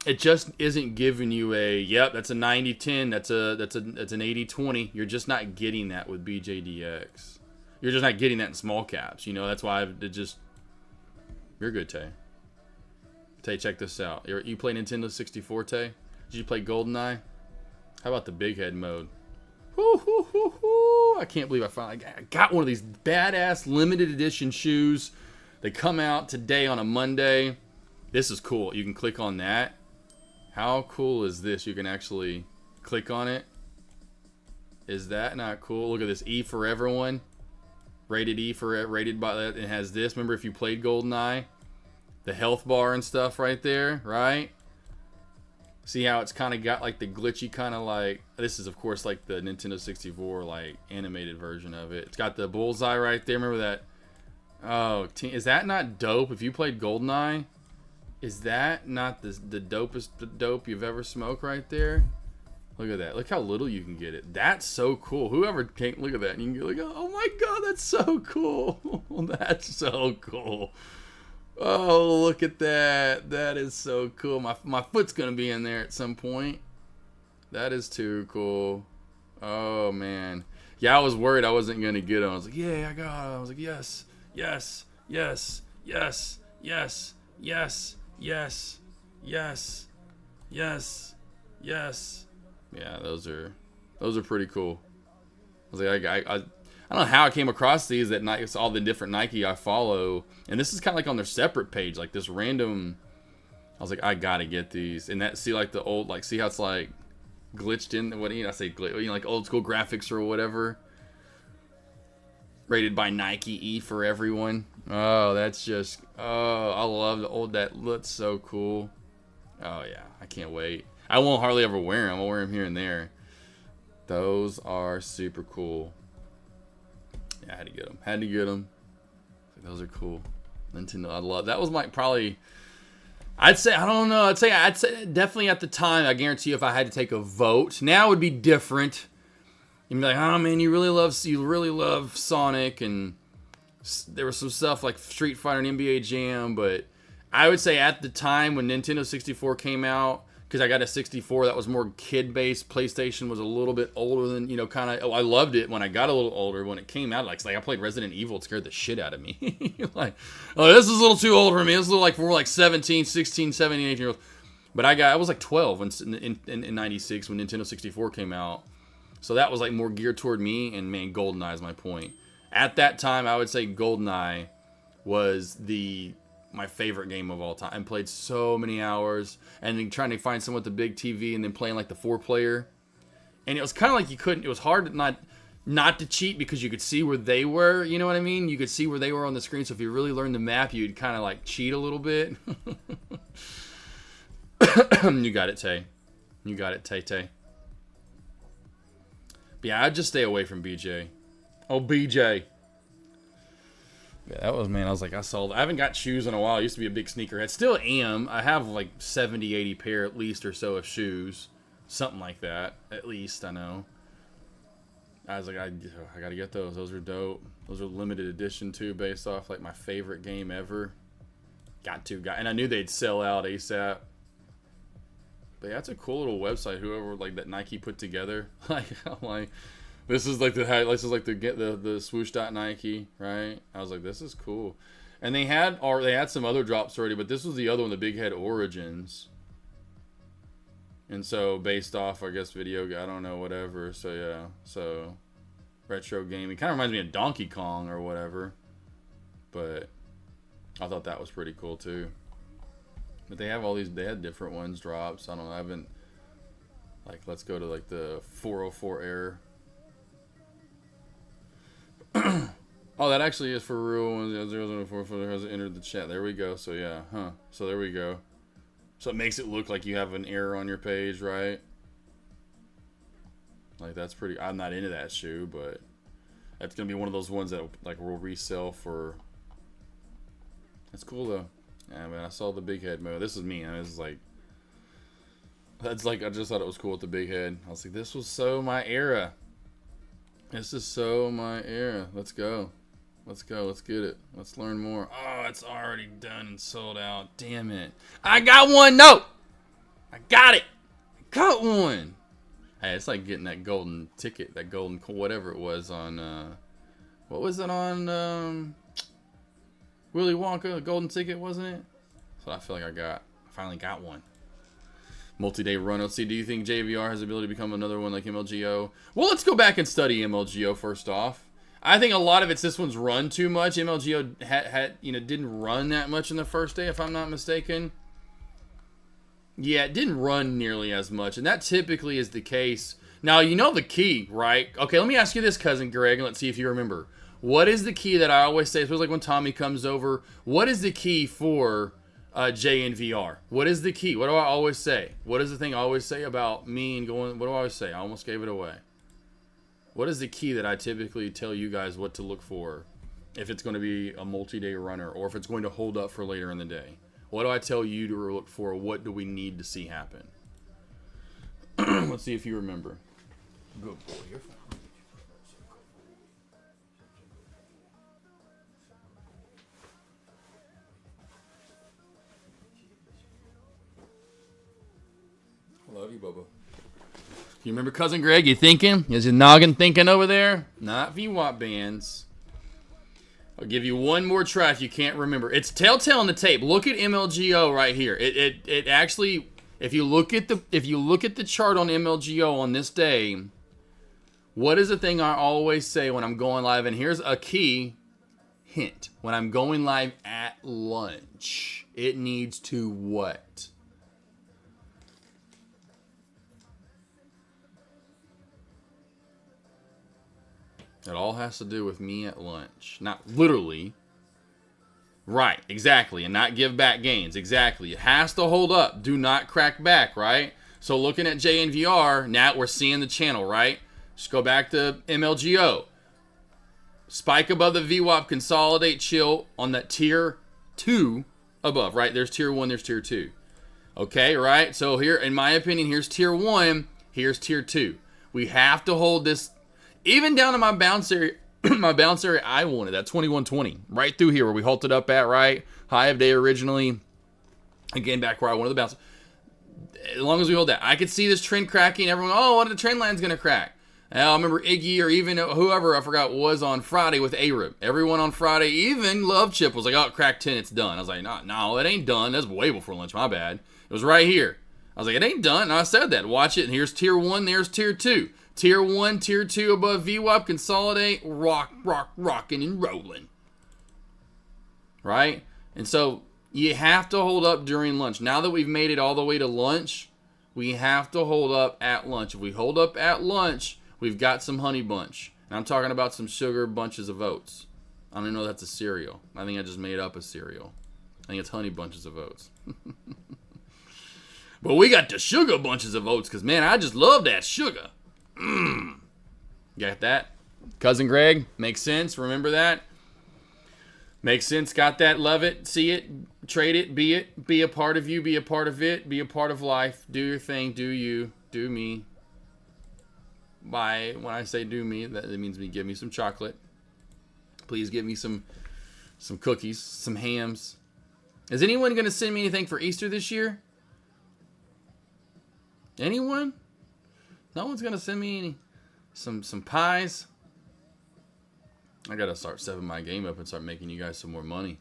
it just isn't giving you that's a 90-10. That's an 80-20. You're just not getting that with BJDX. You're just not getting that in small caps. That's why you're good, Tay. Tay, check this out. You play Nintendo 64, Tay? Did you play GoldenEye? How about the big head mode? I can't believe I finally got one of these badass limited edition shoes. They come out today on a Monday. This is cool. You can click on that. How cool is this? You can actually click on it. Is that not cool? Look at this E for everyone. Rated E for rated by that. It has this. Remember if you played GoldenEye? The health bar and stuff right there, right? See how it's kind of got like the glitchy kind of like, this is of course like the Nintendo 64 like animated version of it. It's got the bullseye right there. Remember that? Oh, is that not dope? If you played GoldenEye, is that not the dopest dope you've ever smoked right there? Look at that. Look how little you can get it. That's so cool. Whoever can't look at that and you can get like, oh my god, that's so cool. That's so cool. Oh, look at that. That is so cool. My foot's going to be in there at some point. That is too cool. Oh, man. Yeah, I was worried I wasn't going to get them. I was like, yeah, I got them. I was like, yes, yes, yes, yes, yes, yes, yes, yes, yes, yes. Yeah, those are pretty cool. I was like, I don't know how I came across these. That it's all the different Nike I follow, and this is kind of like on their separate page, like this random. I was like, I gotta get these, and see like the old, like see how it's like glitched in. What do I say? Like old school graphics or whatever. Rated by Nike E for everyone. Oh, that's just I love the old. That looks so cool. Oh yeah, I can't wait. I won't hardly ever wear them. I'll wear them here and there. Those are super cool. Yeah, I had to get them. Those are cool. Nintendo, I love. That was probably. I'd say I don't know. I'd say definitely at the time. I guarantee you, if I had to take a vote, now it would be different. You'd be like, oh man, you really love Sonic, and there was some stuff like Street Fighter and NBA Jam. But I would say at the time when Nintendo 64 came out, because I got a 64 that was more kid-based. PlayStation was a little bit older than, kind of. Oh, I loved it when I got a little older. When it came out, like I played Resident Evil, it scared the shit out of me. Like, oh, this is a little too old for me. This is a little like for like 17, 16, 17, 18-year-olds. But I was like 12 in 96 when Nintendo 64 came out. So that was like more geared toward me, and man, GoldenEye is my point. At that time, I would say GoldenEye was my favorite game of all time. I played so many hours, and then trying to find someone with a big TV, and then playing like the 4-player. And it was kind of like it was hard not to cheat because you could see where they were, you know what I mean? You could see where they were on the screen, so if you really learned the map, you'd kind of like cheat a little bit. You got it, Tay. You got it, Tay. But yeah, I'd just stay away from BJ. Oh, BJ. Yeah, that was, man, I was like, I haven't got shoes in a while. I used to be a big sneakerhead. Still am. I have like 70, 80 pair at least or so of shoes. Something like that. At least, I know. I was like, I gotta get those. Those are dope. Those are limited edition too, based off like my favorite game ever. And I knew they'd sell out ASAP. But yeah, that's a cool little website. Whoever like that Nike put together. Like, I'm like, this is like the swoosh.Nike, right? I was like, this is cool. And they had some other drops already, but this was the other one, the Big Head Origins. And so based off, I guess, video, I don't know, whatever. So yeah, so retro gaming kind of reminds me of Donkey Kong or whatever. But I thought that was pretty cool too. But they have they had different ones drops. I don't know. Like, let's go to like the 404 error. Oh, that actually is for real. 0044 has entered the chat. There we go. So yeah, So there we go. So it makes it look like you have an error on your page, right? Like, that's pretty. I'm not into that shoe, but that's gonna be one of those ones that like will resell for. That's cool though. Yeah, man. I saw the big head mode. This is me. I mean, this is like. That's like, I just thought it was cool with the big head. I was like, this was so my era. This is so my era. Let's go. Let's go. Let's get it. Let's learn more. Oh, it's already done and sold out. Damn it. I got one. No. I got it. I got one. Hey, it's like getting that golden ticket, that golden, whatever it was on, what was it on, Willy Wonka, the golden ticket, wasn't it? That's what I feel like I got. I finally got one. Multi-day run. Let's see, do you think JVR has the ability to become another one like MLGO? Well, let's go back and study MLGO first off. I think a lot of it's this one's run too much. MLGO didn't run that much in the first day, if I'm not mistaken. Yeah, it didn't run nearly as much, and that typically is the case. Now, you know the key, right? Okay, let me ask you this, Cousin Greg, and let's see if you remember. What is the key that I always say, especially like when Tommy comes over, what is the key for JNVR? What is the key? What do I always say? What is the thing I always say about me and going, what do I always say? I almost gave it away. What is the key that I typically tell you guys what to look for if it's going to be a multi-day runner or if it's going to hold up for later in the day? What do I tell you to look for? What do we need to see happen? Let's see if you remember. Good boy. You're fine. Love you, Bubba. You remember Cousin Greg? You thinking? Is your noggin thinking over there? Not VWAP bands. I'll give you one more try if you can't remember. It's telltale in the tape. Look at MLGO right here. It actually, if you look at the chart on MLGO on this day, what is the thing I always say when I'm going live? And here's a key hint. When I'm going live at lunch, it needs to what? It all has to do with me at lunch. Not literally. Right, exactly. And not give back gains. Exactly. It has to hold up. Do not crack back, right? So looking at JNVR, now we're seeing the channel, right? Just go back to MLGO. Spike above the VWAP, consolidate, chill on that tier 2 above, right? There's tier 1, there's tier 2. Okay, right? So here, in my opinion, here's tier 1, here's tier 2. We have to hold this. Even down to my bounce area, I wanted that 2120 right through here where we halted up at, right? High of day originally. Again, back where I wanted the bounce. As long as we hold that, I could see this trend cracking. Everyone, oh, what the trend line's gonna crack? And I remember Iggy or even whoever I forgot was on Friday with A-Rib. Everyone on Friday, even Love Chip was like, oh, crack 10, it's done. I was like, no, it ain't done. That's way before lunch. My bad. It was right here. I was like, it ain't done. And I said that. Watch it. And here's tier 1. There's tier 2. Tier 1, tier 2 above VWAP, consolidate, rocking and rolling. Right? And so you have to hold up during lunch. Now that we've made it all the way to lunch, we have to hold up at lunch. If we hold up at lunch, we've got some honey bunch. And I'm talking about some sugar bunches of oats. I don't even know that's a cereal. I think I just made up a cereal. I think it's honey bunches of oats. But we got the sugar bunches of oats because, man, I just love that sugar. Got that? Cousin Greg, makes sense. Remember that? Makes sense. Got that? Love it. See it. Trade it. Be it. Be a part of you. Be a part of it. Be a part of life. Do your thing. Do you. Do me. When I say do me, that means give me some chocolate. Please give me some cookies, some hams. Is anyone going to send me anything for Easter this year? Anyone? No one's gonna send me any, some pies. I gotta start stepping my game up and start making you guys some more money.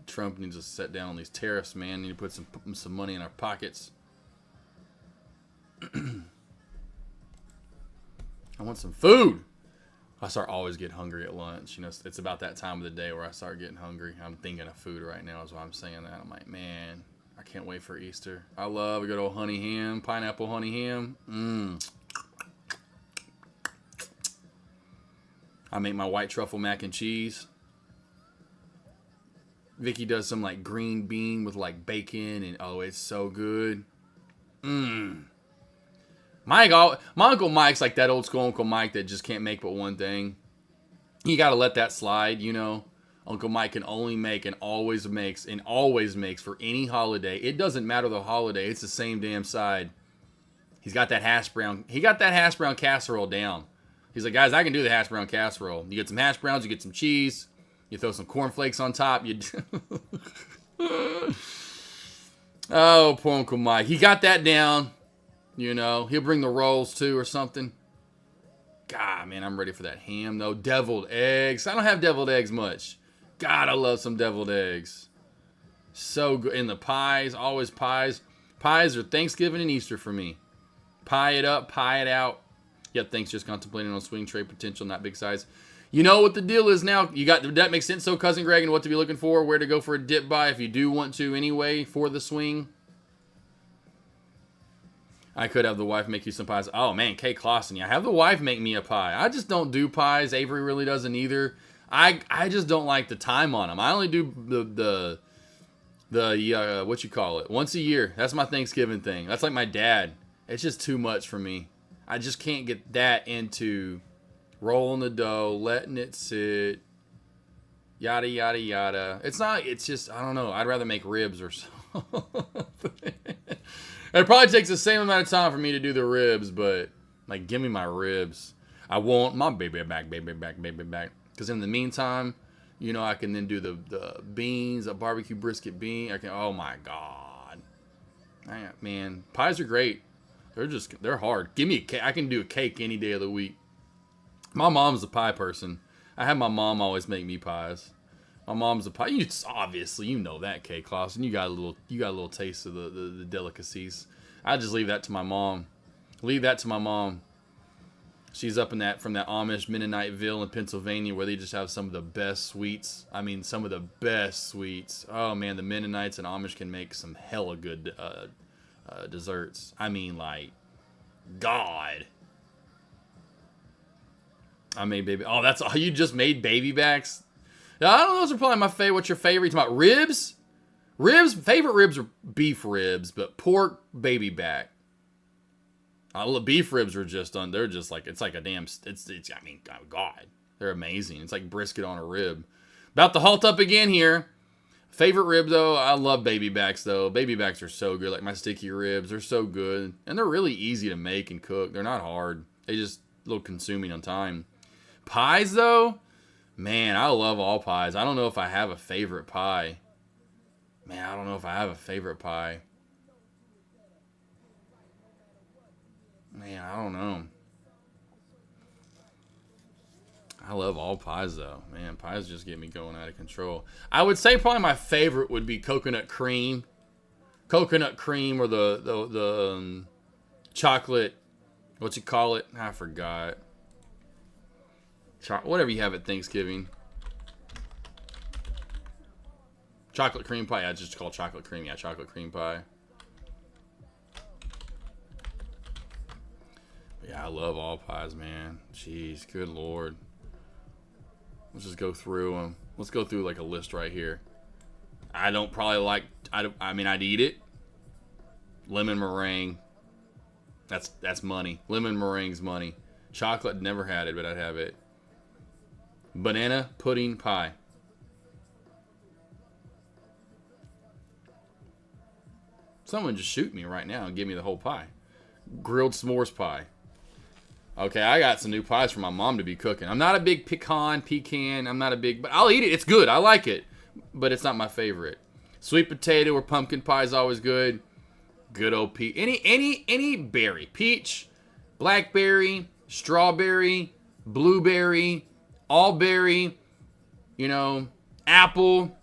Trump needs to set down on these tariffs, man. Need to put some money in our pockets. I want some food. I start always get hungry at lunch. You know, it's about that time of the day where I start getting hungry. I'm thinking of food right now, is why I'm saying that. I'm like, man, I can't wait for Easter. I love a good old honey ham, pineapple honey ham. I make my white truffle mac and cheese. Vicky does some like green bean with like bacon, and oh, it's so good. My Uncle Mike's like that old school Uncle Mike that just can't make but one thing. You gotta let that slide, you know. Uncle Mike can only make and always makes for any holiday. It doesn't matter the holiday. It's the same damn side. He's got that hash brown. He got that hash brown casserole down. He's like, guys, I can do the hash brown casserole. You get some hash browns, you get some cheese, you throw some cornflakes on top. Oh, poor Uncle Mike. He got that down. You know, he'll bring the rolls too or something. God, man, I'm ready for that ham though. Deviled eggs. I don't have deviled eggs much. God, I love some deviled eggs. So good. And the pies, always pies. Pies are Thanksgiving and Easter for me. Pie it up, pie it out. Yep, thanks. Just contemplating on swing trade potential, not big size. You know what the deal is now. You got that makes sense. So, Cousin Greg, and what to be looking for, where to go for a dip buy if you do want to anyway for the swing. I could have the wife make you some pies. Oh man, Kay Clausen, yeah, have the wife make me a pie. I just don't do pies. Avery really doesn't either. I just don't like the time on them. I only do the what you call it, once a year. That's my Thanksgiving thing. That's like my dad. It's just too much for me. I just can't get that into rolling the dough, letting it sit, yada yada yada. It's just I don't know. I'd rather make ribs or something. It probably takes the same amount of time for me to do the ribs, but like, give me my ribs. I want my baby back, baby back, baby back. Because in the meantime, you know, I can then do the beans, a barbecue brisket bean. Oh my God, man, pies are great. They're hard. Give me a cake. I can do a cake any day of the week. My mom's a pie person. I have my mom always make me pies. My mom's a pie. Obviously, you know that, Kay Clausen. You got a little taste of the delicacies. I just leave that to my mom. She's up in from that Amish Mennoniteville in Pennsylvania, where they just have some of the best sweets. I mean, some of the best sweets. Oh man, the Mennonites and Amish can make some hella good desserts. I mean, like, God. I made baby. Oh, that's all you just made baby backs. I don't know. Those are probably my favorite. What's your favorite? You talking about ribs? Favorite ribs are beef ribs, but pork baby back. Beef ribs are just done. They're just like, it's like a damn. It's. I mean, God, they're amazing. It's like brisket on a rib. About to halt up again here. Favorite rib though, I love baby backs though. Baby backs are so good. Like my sticky ribs, they're so good, and they're really easy to make and cook. They're not hard. They just a little consuming on time. Pies though. Man, I love all pies. I don't know if I have a favorite pie. Man, I don't know if I have a favorite pie. Man, I don't know. I love all pies, though. Man, pies just get me going out of control. I would say probably my favorite would be coconut cream. Coconut cream or the chocolate, what you call it? I forgot. Whatever you have at Thanksgiving. Chocolate cream pie. Yeah, just called chocolate cream. Yeah, chocolate cream pie. Yeah, I love all pies, man. Jeez, good Lord. Let's just go through them. Let's go through like a list right here. I don't probably like. I mean, I'd eat it. Lemon meringue. That's money. Lemon meringue's money. Chocolate, never had it, but I'd have it. Banana pudding pie. Someone just shoot me right now and give me the whole pie. Grilled s'mores pie. Okay, I got some new pies for my mom to be cooking. I'm not a big pecan. But I'll eat it. It's good. I like it. But it's not my favorite. Sweet potato or pumpkin pie is always good. Good old peach. Any berry. Peach, blackberry, strawberry, blueberry, all berry, apple.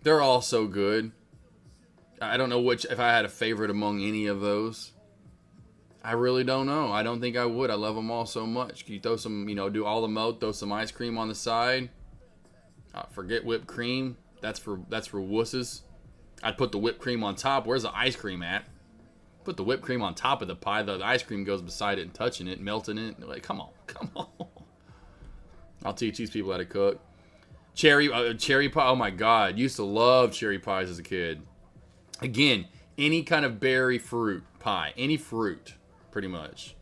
They're all so good. I don't know if I had a favorite among any of those. I really don't know. I don't think I would. I love them all so much. Can you throw some, do all the mode, throw some ice cream on the side. Forget whipped cream. That's for wusses. I'd put the whipped cream on top. Where's the ice cream at? Put the whipped cream on top of the pie. The ice cream goes beside it and touching it, melting it. Like, come on, come on. I'll teach these people how to cook. Cherry pie. Oh my God, used to love cherry pies as a kid. Again, any kind of berry fruit pie, any fruit, pretty much.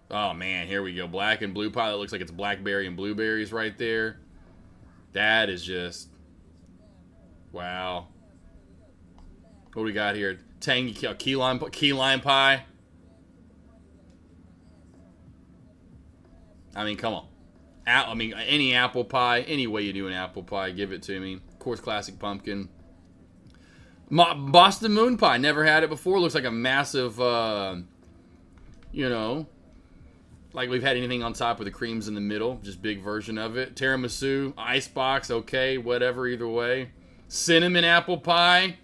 Oh man, here we go. Black and blue pie. That looks like it's blackberry and blueberries right there. That is just, wow. What do we got here? Tangy key lime pie. I mean, come on. Any apple pie, any way you do an apple pie, give it to me. Of course, classic pumpkin. Boston moon pie. Never had it before. Looks like a massive, you know, like we've had anything on top with the creams in the middle. Just big version of it. Tiramisu, icebox, okay, whatever, either way. Cinnamon apple pie.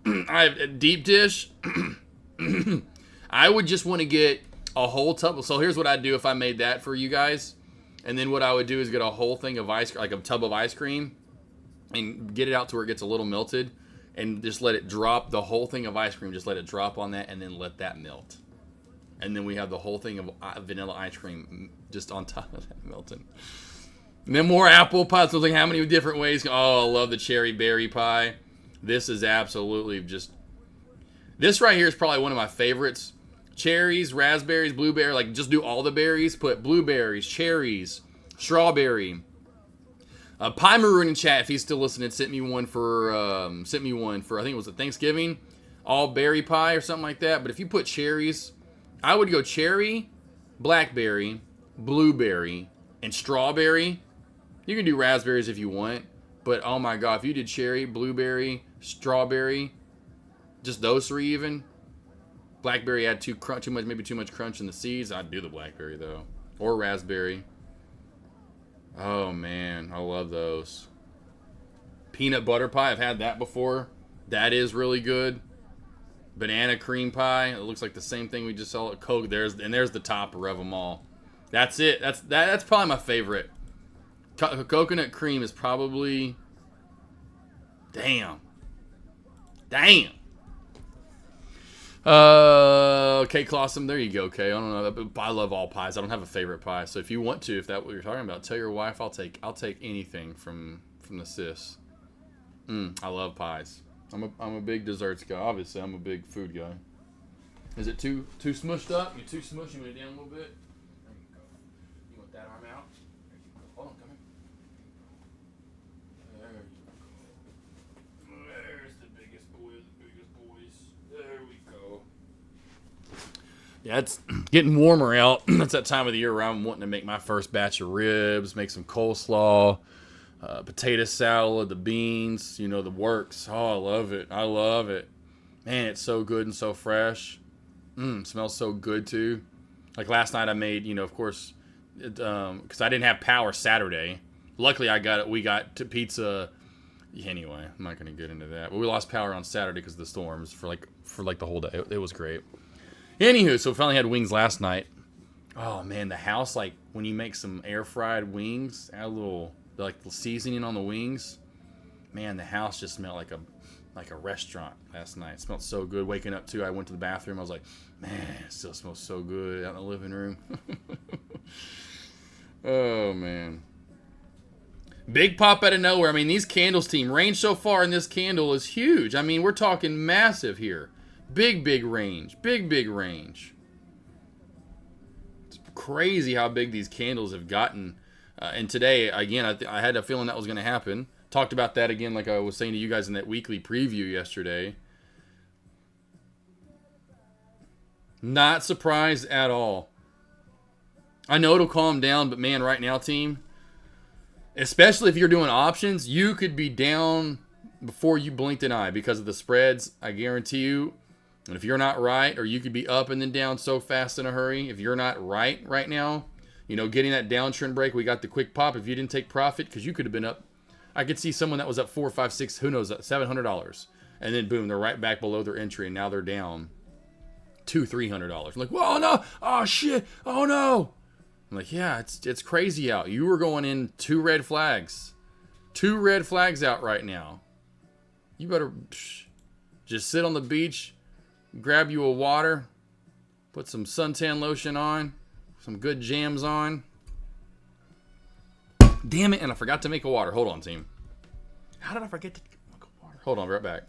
I have a deep dish. I would just want to get a whole tub. So here's what I'd do if I made that for you guys. And then what I would do is get a whole thing of ice, like a tub of ice cream, and get it out to where it gets a little melted, and just let it drop, the whole thing of ice cream, just let it drop on that, and then let that melt. And then we have the whole thing of vanilla ice cream just on top of that melting. And then more apple pie. So like how many different ways? Oh, I love the cherry berry pie. This is absolutely just... This right here is probably one of my favorites. Cherries, raspberries, blueberry. Like, just do all the berries. Put blueberries, cherries, strawberry. Pie Maroon in chat, if he's still listening, sent me one for, I think it was a Thanksgiving. All berry pie or something like that. But if you put cherries, I would go cherry, blackberry, blueberry, and strawberry. You can do raspberries if you want. But, oh my God, if you did cherry, blueberry, strawberry, just those three even. Blackberry had too much crunch in the seeds. I'd do the blackberry, though. Or raspberry. Oh, man. I love those. Peanut butter pie. I've had that before. That is really good. Banana cream pie. It looks like the same thing we just saw at Coke. There's the topper of them all. That's it. That's probably my favorite. Coconut cream is probably... Damn. Kay Clawsome, there you go, Kay. I don't know. I love all pies. I don't have a favorite pie. So if you want to, if that's what you're talking about, tell your wife I'll take anything from the sis. I love pies. I'm a big desserts guy. Obviously, I'm a big food guy. Is it too smushed up? You're too smushed. You want it down a little bit? There you go. You want that arm out? There you go. Hold on, come here. There you go. There's the biggest boys. There we go. Yeah, it's getting warmer out. That's that time of the year where I'm wanting to make my first batch of ribs, make some coleslaw, potato salad, the beans, the works. Oh, I love it. Man, it's so good and so fresh. Smells so good too. Like last night I made, of course, because I didn't have power Saturday. Luckily we got to pizza. Anyway, I'm not going to get into that. But we lost power on Saturday because of the storms for the whole day. It was great. Anywho, so we finally had wings last night. Oh man, the house, like when you make some air fried wings, add a little seasoning on the wings. Man, the house just smelled like a restaurant last night. It smelled so good. Waking up too, I went to the bathroom. I was like, man, it still smells so good out in the living room. Oh man. Big pop out of nowhere. I mean, these candles, team, range so far in this candle is huge. I mean, we're talking massive here. Big range. Big range. It's crazy how big these candles have gotten. And today, again, I had a feeling that was going to happen. Talked about that again, like I was saying to you guys in that weekly preview yesterday. Not surprised at all. I know it'll calm down, but man, right now, team, especially if you're doing options, you could be down before you blinked an eye because of the spreads, I guarantee you. And if you're not right, or you could be up and then down so fast in a hurry, if you're not right now, getting that downtrend break, we got the quick pop. If you didn't take profit, because you could have been up, I could see someone that was up $4, $5, $6, who knows, $700. And then boom, they're right back below their entry, and now they're down $200, $300. I'm like, whoa, no, oh shit, oh no. I'm like, yeah, it's crazy out. You were going in 2 red flags. 2 red flags out right now. You better just sit on the beach, grab you a water, put some suntan lotion on, some good jams on. Damn it, and I forgot to make a water. Hold on, team. How did I forget to make a water? Hold on, right back.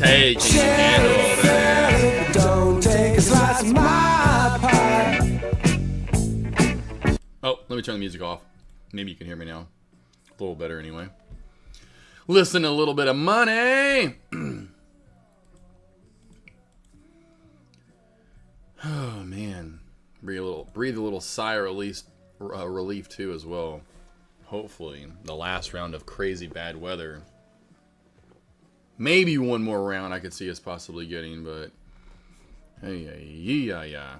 Hey, can you handle that? Don't take a slice of my pie. Oh, let me turn the music off. Maybe you can hear me now. A little better anyway. Listen, a little bit of money. Oh man, breathe a little sigh of relief too as well. Hopefully, the last round of crazy bad weather. Maybe one more round I could see us possibly getting, but yeah.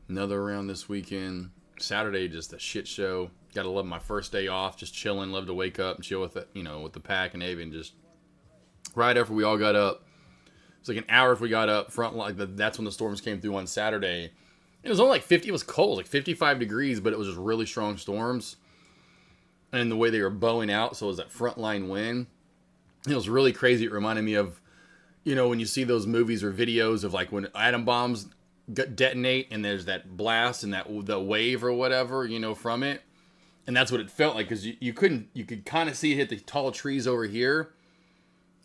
Another round this weekend. Saturday, just a shit show. Gotta love my first day off, just chilling. Love to wake up and chill with the, with the pack and Avi, and just right after we all got up. It's like an hour if we got up front. That's when the storms came through on Saturday. It was only like 50. It was cold, like 55 degrees, but it was just really strong storms. And the way they were bowing out, so it was that front line wind. It was really crazy. It reminded me of, when you see those movies or videos of like when atom bombs detonate and there's that blast and the wave or whatever, from it. And that's what it felt like, because you could kind of see it hit the tall trees over here.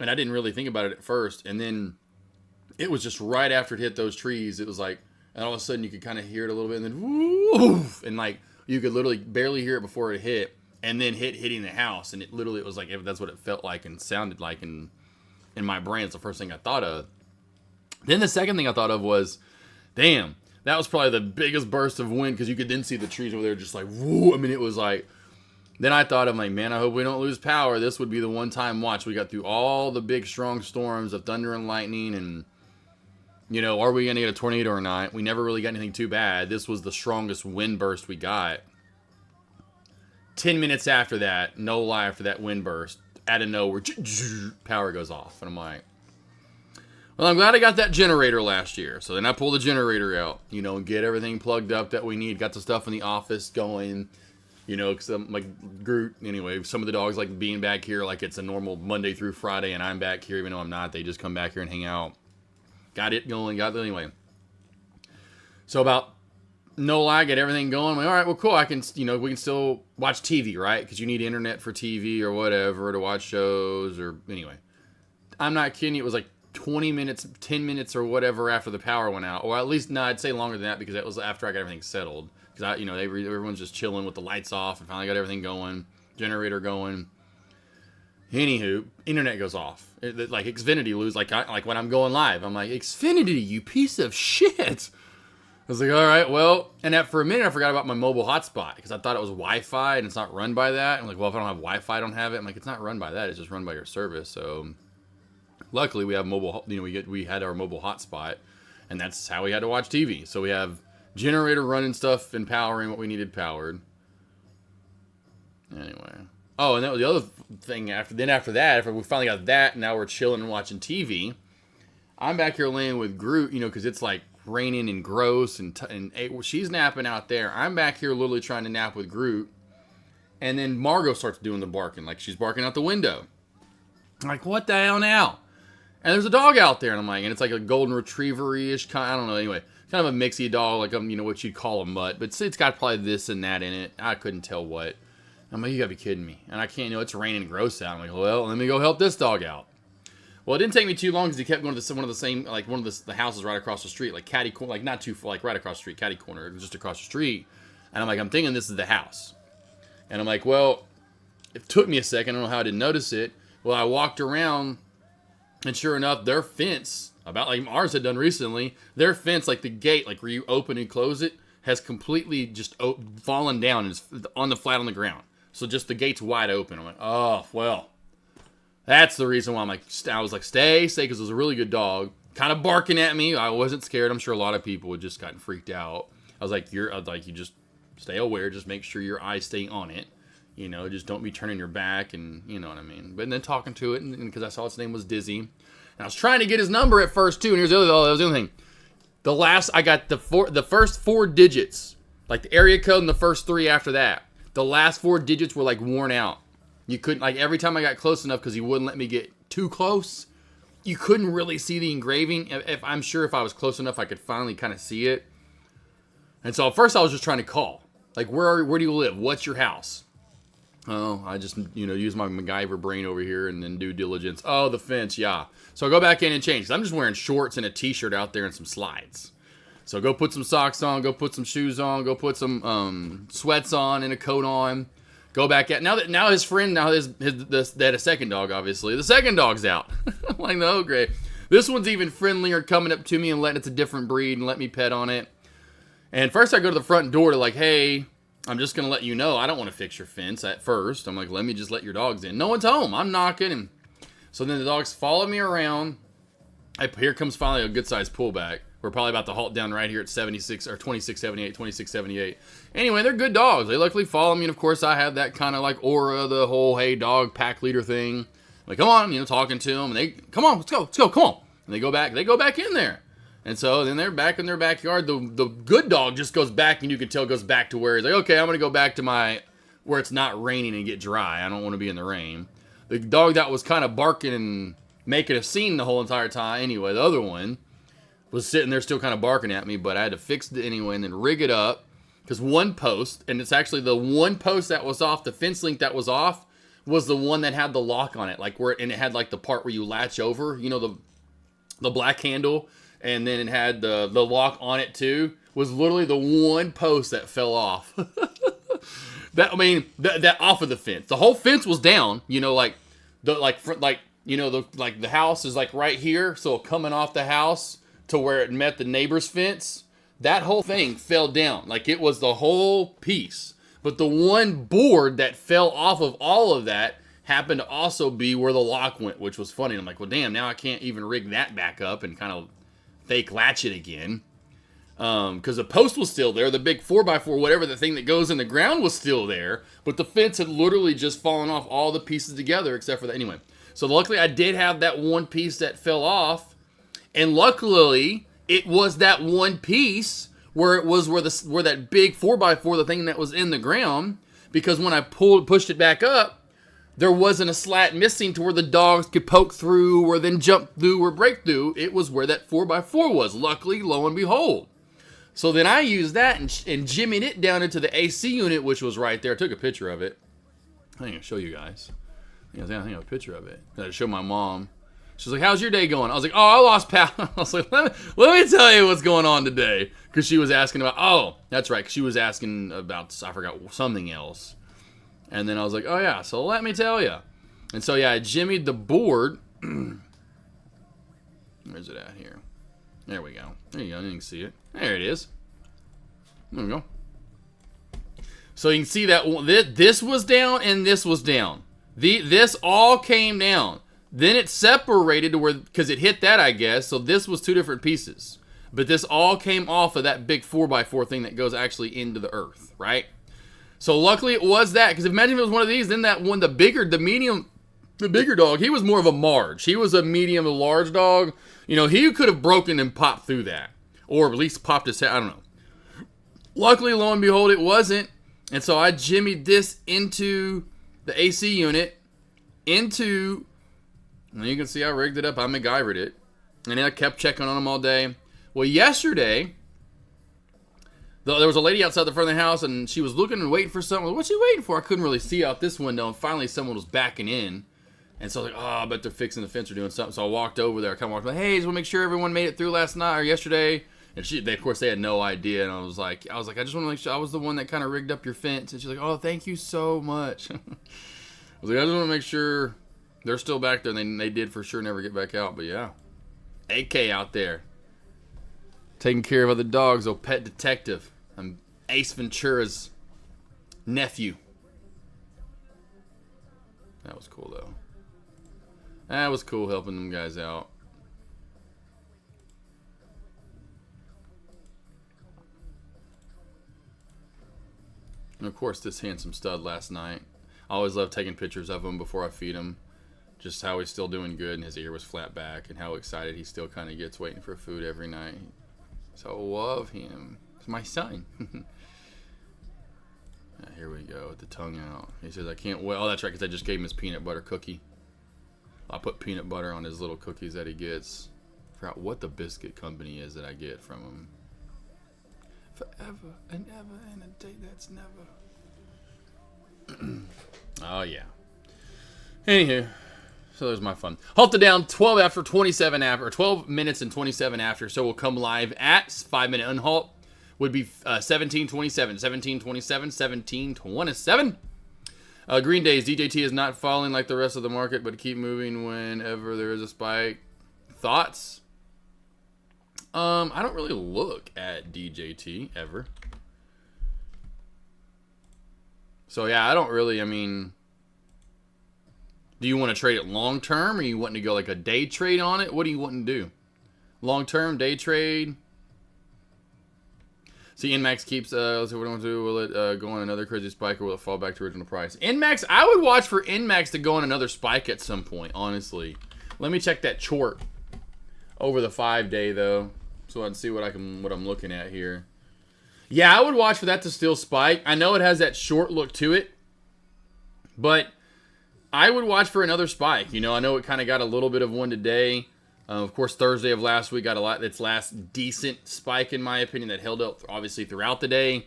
And I didn't really think about it at first. And then it was just right after it hit those trees. It was like, and all of a sudden you could kind of hear it a little bit, and then woof, and like you could literally barely hear it before it hit, and then hitting the house. And it was like, that's what it felt like and sounded like in my brain. It's the first thing I thought of. Then the second thing I thought of was, damn, that was probably the biggest burst of wind, because you could then see the trees over there just like, woo. I mean, it was like, Then I thought, I'm like, man, I hope we don't lose power. This would be the one-time watch. We got through all the big, strong storms of thunder and lightning and, you know, are we going to get a tornado or not? We never really got anything too bad. This was the strongest wind burst we got. 10 minutes after that, no lie, after that wind burst, out of nowhere, power goes off. And I'm like, well, I'm glad I got that generator last year. So then I pull the generator out, you know, and get everything plugged up that we need. Got the stuff in the office going. You know, because like Groot, anyway, some of the dogs like being back here like it's a normal Monday through Friday, and I'm back here even though I'm not. They just come back here and hang out. Got it going, anyway. So about, no lie, get everything going. I'm like, all right, well, cool. I can, you know, we can still watch TV, right? Because you need internet for TV or whatever to watch shows or, anyway. I'm not kidding you. It was like 20 minutes, 10 minutes or whatever after the power went out. Or at least, no, I'd say longer than that because that was after I got everything settled. Because, you know, everyone's just chilling with the lights off and finally got everything going. Generator going. Anywho, internet goes off. Like, Xfinity lose. Like when I'm going live, I'm like, Xfinity, you piece of shit. I was like, all right, well. And for a minute, I forgot about my mobile hotspot. Because I thought it was Wi-Fi and it's not run by that. I'm like, well, if I don't have Wi-Fi, I don't have it. I'm like, it's not run by that. It's just run by your service. So, luckily, we have mobile, you know, we had our mobile hotspot. And that's how we had to watch TV. So, we have generator running stuff and powering what we needed powered. Anyway. Oh, and that was the other thing after that, after we finally got that, now we're chilling and watching TV. I'm back here laying with Groot, you know, because it's like raining and gross and she's napping out there. I'm back here literally trying to nap with Groot. And then Margot starts doing the barking, like she's barking out the window. I'm like, what the hell now? And there's a dog out there, and I'm like, and it's like a golden retriever-ish kind, I don't know, anyway. Kind of a mixy dog, like you know what you'd call a mutt, but it's got probably this and that in it. I couldn't tell what. I'm like, you gotta be kidding me. And I can't, you know, it's raining gross out. I'm like, well, let me go help this dog out. Well, it didn't take me too long because he kept going to one of the houses right across the street, like catty corner, like not too far, like right across the street, catty corner, just across the street. And I'm like, I'm thinking this is the house. And I'm like, well, it took me a second. I don't know how I didn't notice it. Well, I walked around, and sure enough, their fence, about like ours had done recently, their fence, like the gate, like where you open and close it, has completely just fallen down and is on the flat on the ground. So just the gate's wide open. I'm like, oh, well, that's the reason why I was like, stay, because it was a really good dog. Kind of barking at me. I wasn't scared. I'm sure a lot of people would just gotten freaked out. I was like, you just stay aware. Just make sure your eyes stay on it. You know, just don't be turning your back and, you know what I mean. But then talking to it, and because I saw its name was Dizzy. And I was trying to get his number at first, too. And here's the other thing. I got the first 4 digits, like the area code and the first 3 after that. The last 4 digits were like worn out. You couldn't, like every time I got close enough because he wouldn't let me get too close, you couldn't really see the engraving. I'm sure if I was close enough, I could finally kind of see it. And so at first I was just trying to call. Like, where do you live? What's your house? Oh, I just, you know, use my MacGyver brain over here and then due diligence. Oh, the fence, yeah. So I go back in and change. 'Cause I'm just wearing shorts and a t-shirt out there and some slides. So go put some socks on, go put some shoes on, go put some sweats on and a coat on. Go back at now his friend they had a second dog, obviously. The second dog's out. I'm like, no, great. This one's even friendlier, coming up to me and letting it's a different breed and let me pet on it. And first I go to the front door to like, hey, I'm just gonna let you know I don't want to fix your fence at first. I'm like, let me just let your dogs in. No one's home. I'm knocking, and so then the dogs follow me around. Here comes finally a good sized pullback. We're probably about to halt down right here at 76 or 2678, 2678. Anyway, they're good dogs. They luckily follow me, and of course I have that kind of like aura, the whole hey dog pack leader thing. Like, come on, you know, talking to them, and they come on, let's go, come on. And they go back in there. And so then they're back in their backyard. The good dog just goes back, and you can tell goes back to where he's like, okay, I'm gonna go back to where it's not raining and get dry. I don't want to be in the rain. The dog that was kind of barking and making a scene the whole entire time. Anyway, the other one was sitting there still kind of barking at me, but I had to fix it anyway and then rig it up. Because one post, and it's actually the one post that was off, the fence link that was off, was the one that had the lock on it. And it had like the part where you latch over, you know, the black handle, and then it had the lock on it too, was literally the one post that fell off. That off of the fence. The whole fence was down, you know, the house is like right here, so coming off the house to where it met the neighbor's fence, that whole thing fell down. Like, it was the whole piece. But the one board that fell off of all of that happened to also be where the lock went, which was funny. I'm like, well, damn, now I can't even rig that back up and kind of fake latch it again. Because the post was still there. The big 4x4, whatever the thing that goes in the ground was still there. But the fence had literally just fallen off all the pieces together except for that. Anyway, so luckily I did have that one piece that fell off. And luckily, it was that one piece where it was where that big 4x4, the thing that was in the ground. Because when I pushed it back up, there wasn't a slat missing to where the dogs could poke through or then jump through or break through. It was where that 4x4 was. Luckily, lo and behold. So then I used that and jimmied it down into the AC unit, which was right there. I took a picture of it. I think I'll show you guys. I think I have a picture of it. I showed my mom. She's like, how's your day going? I was like, oh, I lost power. I was like, let me tell you what's going on today. Because she was asking about, oh, that's right. She was asking about, I forgot, something else. And then I was like, oh, yeah, so let me tell you. And so, yeah, I jimmied the board. Where's it at here? There we go. There you go. You can see it. There it is. There we go. So you can see that this was down and this was down. This all came down. Then it separated to where, because it hit that, I guess. So this was two different pieces. But this all came off of that big 4x4 thing that goes actually into the earth, right? So luckily it was that, because imagine if it was one of these, then that one, the bigger dog, he was more of a Marge. He was a medium to large dog. You know, he could have broken and popped through that. Or at least popped his head, I don't know. Luckily, lo and behold, it wasn't. And so I jimmied this into the AC unit, and you can see I rigged it up. I MacGyvered it. And then I kept checking on them all day. Well, yesterday, there was a lady outside the front of the house, and she was looking and waiting for someone. What's she waiting for? I couldn't really see out this window, and finally someone was backing in. And so I was like, oh, I bet they're fixing the fence or doing something. So I walked over there. I kind of walked like, hey, just want to make sure everyone made it through last night or yesterday. And of course, they had no idea. And I was like, I just want to make sure I was the one that kind of rigged up your fence. And she's like, oh, thank you so much. I was like, I just want to make sure they're still back there. And they did for sure never get back out. But yeah, AK out there taking care of other dogs. Oh, pet detective. I'm Ace Ventura's nephew. That was cool though. That was cool helping them guys out. And of course, this handsome stud last night. I always love taking pictures of him before I feed him. Just how he's still doing good, and his ear was flat back, and how excited he still kind of gets waiting for food every night. So I love him. He's my son. Here we go with the tongue out. He says, I can't wait. Oh, that's right, because I just gave him his peanut butter cookie. I put peanut butter on his little cookies that he gets. I forgot what the biscuit company is that I get from him. Forever and ever and a day that's never. Oh, yeah. Anywho, so there's my fun. Halted down 12 after 27 after, or 12 minutes and 27 after. So we'll come live at 5-minute unhalt. Would be 17:27, 17:27, 17:27. Green Days, DJT is not falling like the rest of the market, but keep moving whenever there is a spike. Thoughts? I don't really look at DJT ever. So yeah, I don't really, I mean, do you want to trade it long term, or you wanting to go like a day trade on it? What do you want to do? Long term, day trade? See, Inmax keeps, let's see what I want to do. Will it go on another crazy spike, or will it fall back to original price? Inmax, I would watch for Inmax to go on another spike at some point, honestly. Let me check that chart over the 5-day, though, so I can see what I'm looking at here. Yeah, I would watch for that to still spike. I know it has that short look to it, but I would watch for another spike. You know, I know it kind of got a little bit of one today. Of course, Thursday of last week got its last decent spike, in my opinion, that held up, obviously, throughout the day.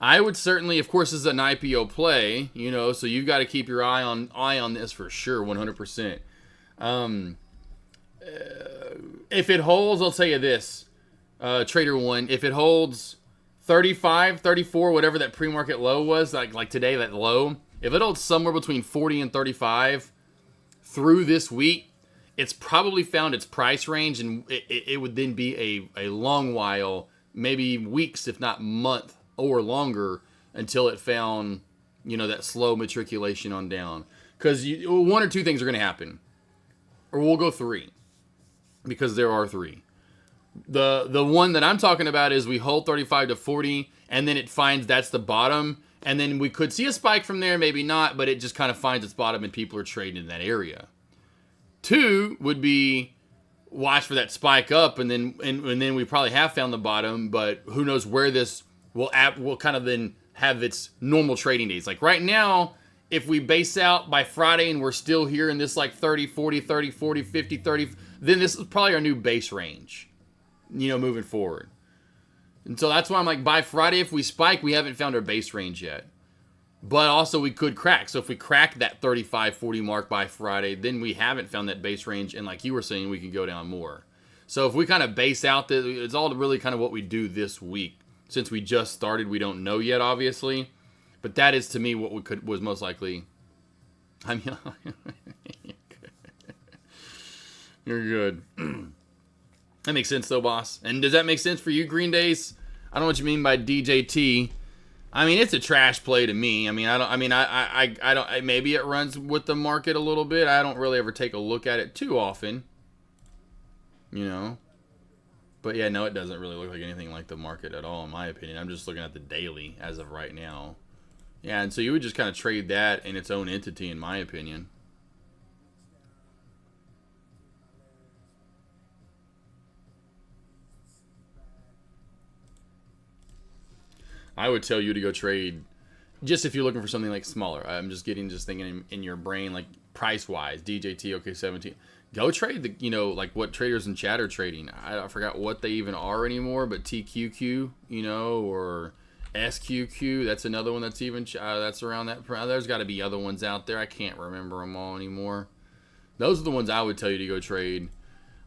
I would certainly, of course, this is an IPO play, you know, so you've got to keep your eye on this for sure, 100%. If it holds, I'll tell you this, Trader One, if it holds 35, 34, whatever that pre-market low was, like today, that low, if it holds somewhere between 40 and 35 through this week, it's probably found its price range, and it would then be a long while, maybe weeks, if not month or longer, until it found, that slow matriculation on down. Because one or two things are going to happen. Or we'll go three. Because there are three. The one that I'm talking about is we hold 35 to 40, and then it finds that's the bottom. And then we could see a spike from there, maybe not, but it just kind of finds its bottom and people are trading in that area. Two would be watch for that spike up, and then we probably have found the bottom, but who knows where this will kind of then have its normal trading days. Like right now, if we base out by Friday and we're still here in this like 30, 40, 30, 40, 50, 30, then this is probably our new base range, moving forward. And so that's why I'm like, by Friday, if we spike, we haven't found our base range yet. But also we could crack. So if we crack that 35, 40 mark by Friday, then we haven't found that base range. And like you were saying, we can go down more. So if we kind of base out, it's all really kind of what we do this week. Since we just started, we don't know yet, obviously. But that is, to me, what was most likely. I mean, you're good. That makes sense, though, boss. And does that make sense for you, Green Days? I don't know what you mean by DJT. I mean, it's a trash play to me. I mean, I don't. Maybe it runs with the market a little bit. I don't really ever take a look at it too often. But yeah, no, it doesn't really look like anything like the market at all, in my opinion. I'm just looking at the daily as of right now. Yeah, and so you would just kind of trade that in its own entity, in my opinion. I would tell you to go trade, just if you're looking for something like smaller. I'm just thinking in your brain, like price-wise, DJT, OK17. Go trade the, like what traders in chat are trading. I forgot what they even are anymore, but TQQ, or SQQ. That's another one that's even, that's around that. There's got to be other ones out there. I can't remember them all anymore. Those are the ones I would tell you to go trade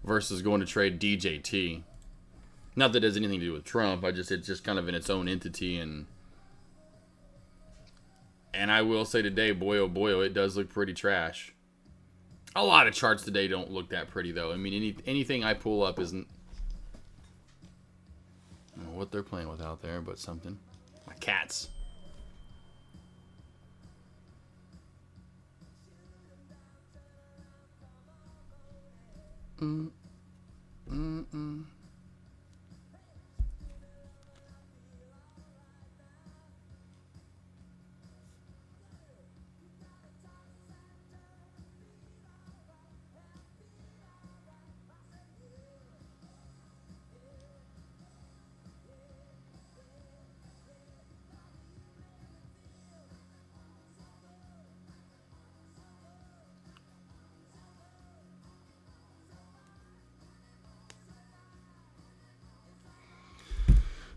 versus going to trade DJT. Not that it has anything to do with Trump. It's just kind of in its own entity, and I will say today, boy oh boy, it does look pretty trash. A lot of charts today don't look that pretty though. I mean, anything I pull up isn't. I don't know what they're playing with out there, but something. My cats.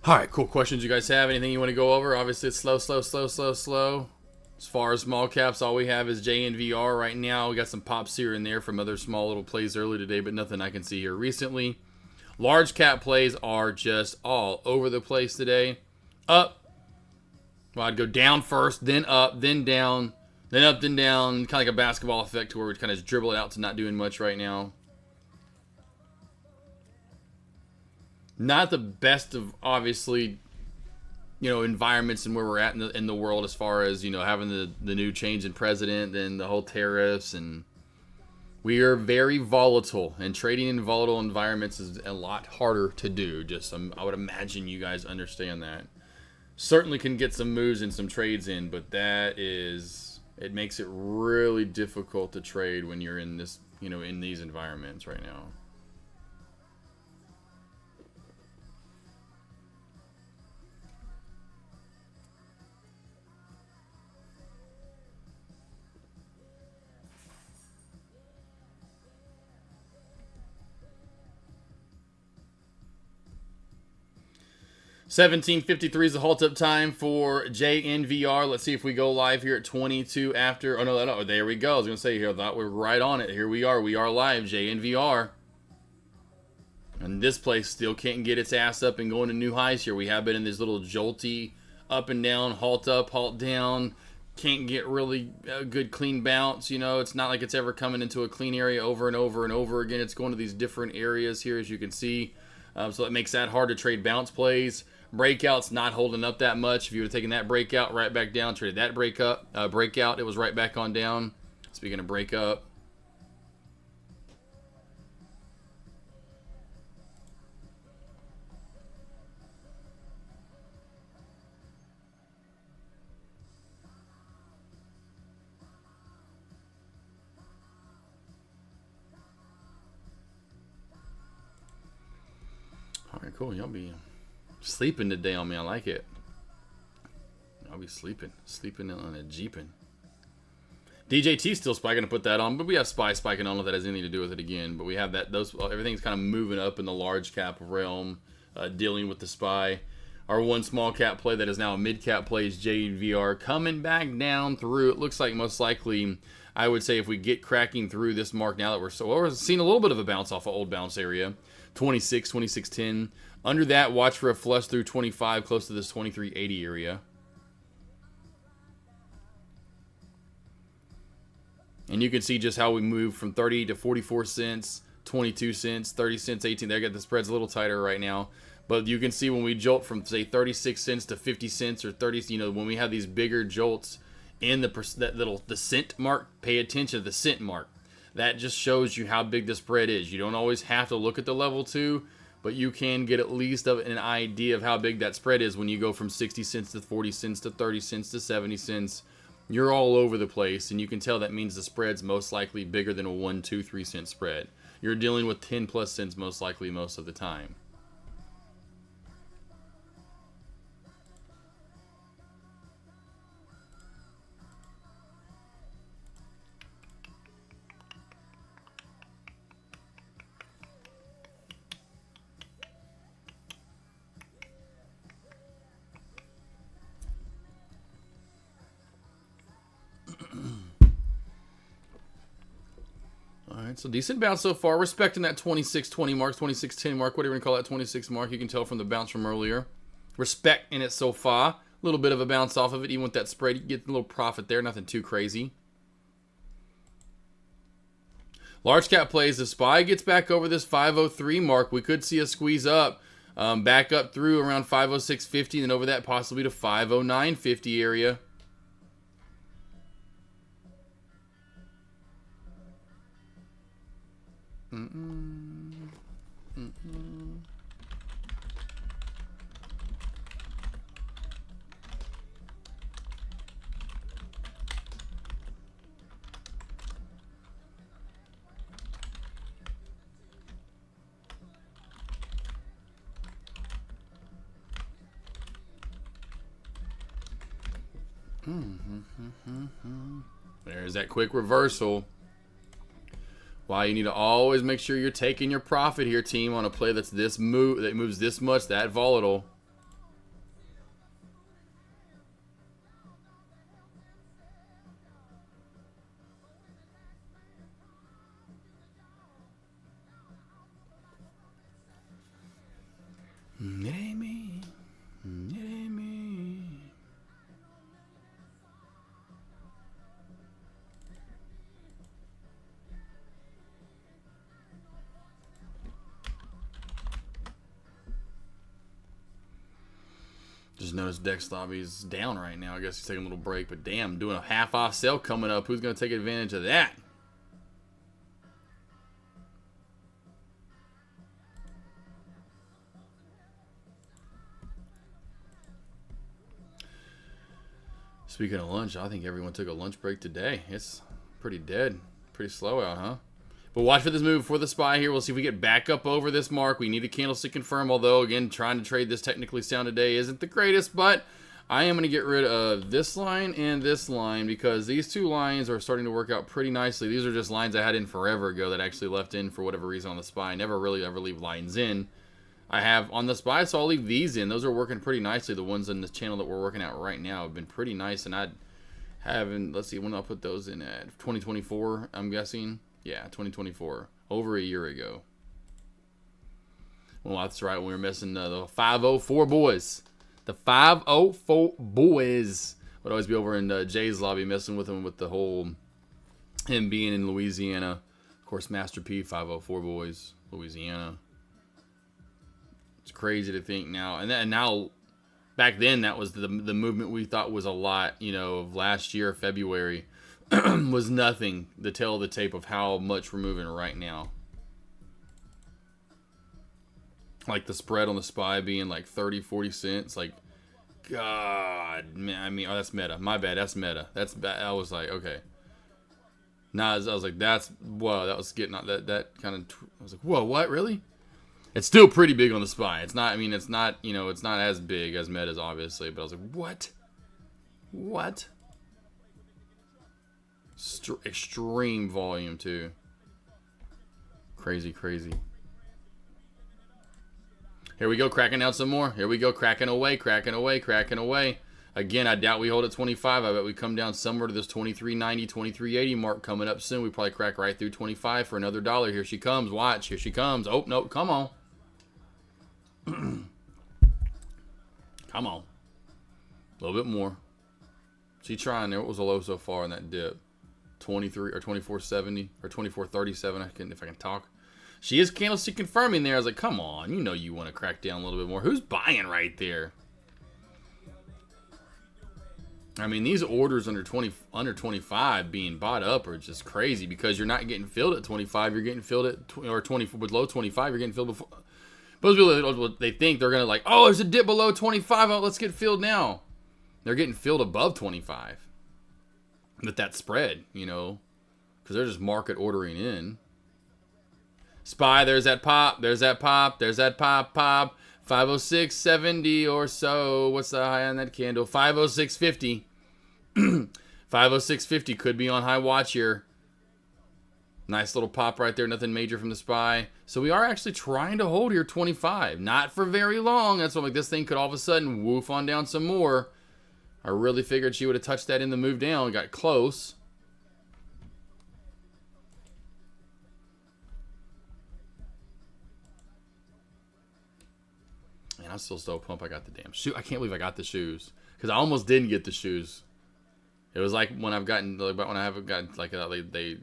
All right, cool. Questions you guys have? Anything you want to go over? Obviously, it's slow. As far as small caps, all we have is JNVR right now. We got some pops here and there from other small little plays early today, but nothing I can see here recently. Large cap plays are just all over the place today. Up. Well, I'd go down first, then up, then down, then up, then down. Kind of like a basketball effect to where we kind of dribble it out to not doing much right now. Not the best of, obviously, environments and where we're at in the world as far as, having the new change in president and the whole tariffs. And we are very volatile. And trading in volatile environments is a lot harder to do. I would imagine you guys understand that. Certainly can get some moves and some trades in, but it makes it really difficult to trade when you're in this, in these environments right now. $17.53 is the halt up time for JNVR. Let's see if we go live here at 22 after. Oh, no, there we go. I was going to say here, I thought we were right on it. Here we are. We are live, JNVR. And this place still can't get its ass up and going to new highs here. We have been in this little jolty up and down, halt up, halt down. Can't get really a good clean bounce. It's not like it's ever coming into a clean area over and over and over again. It's going to these different areas here, as you can see. So it makes that hard to trade bounce plays. Breakout's not holding up that much. If you would have taken that breakout right back down, traded that breakout, it was right back on down. Speaking of break up. All right, cool. Y'all be sleeping today on me. I like it. I'll be sleeping on a jeeping. DJT still spiking to put that on, but we have SPY spiking on if that has anything to do with it again. But we have that. Everything's kind of moving up in the large cap realm, dealing with the SPY. Our one small cap play that is now a mid cap play is JVR coming back down through. It looks like most likely, I would say, if we get cracking through this mark now that we're seeing a little bit of a bounce off of old bounce area, 26, 26.10. Under that, watch for a flush through 25, close to this 23.80 area. And you can see just how we move from 30 to 44 cents, 22 cents, 30 cents, 18. There, the spread's a little tighter right now. But you can see when we jolt from, say, 36 cents to 50 cents or 30, when we have these bigger jolts in the cent mark, pay attention to the cent mark. That just shows you how big the spread is. You don't always have to look at the level 2, but you can get at least an idea of how big that spread is when you go from 60 cents to 40 cents to 30 cents to 70 cents. You're all over the place, and you can tell that means the spread's most likely bigger than a 1, 2, 3 cent spread. You're dealing with 10 plus cents most likely most of the time. Alright, so decent bounce so far. Respecting that 26.20 mark, 26.10 mark, whatever you want to call that 26 mark. You can tell from the bounce from earlier. Respect in it so far. A little bit of a bounce off of it. Even with that spread, you get a little profit there. Nothing too crazy. Large cap plays. The SPY gets back over this 503 mark. We could see a squeeze up. Back up through around 506.50. Then over that possibly to 509.50 area. There's that quick reversal. Why you need to always make sure you're taking your profit here, team, on a play that moves this much, that volatile. It ain't me. It ain't me. Just noticed Dex Lobby's down right now. I guess he's taking a little break, but damn, doing a half-off sale coming up. Who's going to take advantage of that? Speaking of lunch, I think everyone took a lunch break today. It's pretty dead. Pretty slow out, huh? But watch for this move for the SPY here. We'll see if we get back up over this mark. We need a candlestick confirm, although, again, trying to trade this technically sound today isn't the greatest, but I am going to get rid of this line and this line because these two lines are starting to work out pretty nicely. These are just lines I had in forever ago that actually left in for whatever reason on the SPY. I never really ever leave lines in. I have on the SPY, so I'll leave these in. Those are working pretty nicely. The ones in this channel that we're working at right now have been pretty nice, and I haven't, let's see, when I'll put those in at 2024, I'm guessing. Yeah, 2024. Over a year ago. Well, that's right. We were missing the 504 boys. The 504 boys would always be over in Jay's lobby, messing with him with the whole him being in Louisiana. Of course, Master P, 504 boys, Louisiana. It's crazy to think now. And now Back then, that was the movement we thought was a lot, you know, of last year, February, was nothing. The tail of the tape of how much we're moving right now. Like the spread on the SPY being like 30, 40 cents. Like, God, man. I mean, oh, that's meta. My bad. That's meta. That's bad. I was like, okay. Nah, I was like, that's, whoa, that was getting that kind of, I was like, whoa, what, really? It's still pretty big on the SPY. It's not, I mean, it's not, you know, it's not as big as Meta's, obviously, but I was like, what? What? Extreme volume, too. Crazy, crazy. Here we go, cracking out some more. Here we go, cracking away, cracking away, cracking away. Again, I doubt we hold at 25. I bet we come down somewhere to this 23.90, 23.80 mark coming up soon. We probably crack right through 25 for another dollar. Here she comes. Watch. Here she comes. Oh, no. Come on. Come on. A little bit more. She trying there. What was the low so far in that dip? 23 or 24.70 or 24.37. If I can talk. She is candlestick confirming there. I was like, come on. You know you want to crack down a little bit more. Who's buying right there? I mean, these orders under 25 being bought up are just crazy because you're not getting filled at 25. You're getting filled at or 24 below 25. You're getting filled before. Most people, they think they're gonna like, oh, there's a dip below 25. Oh, let's get filled now. They're getting filled above 25 with that spread, you know, because they're just market ordering in. SPY, there's that pop. There's that pop. There's that pop. Pop. 506.70 or so. What's the high on that candle? 506.50. 506.50 could be on high watch here. Nice little pop right there. Nothing major from the SPY. So we are actually trying to hold here 25. Not for very long. That's why like this thing could all of a sudden woof on down some more. I really figured she would have touched that in the move down. Got close. Man, I'm still so pumped I got the damn shoe. I can't believe I got the shoes. Because I almost didn't get the shoes. It was like when I've gotten, like when I haven't gotten, like they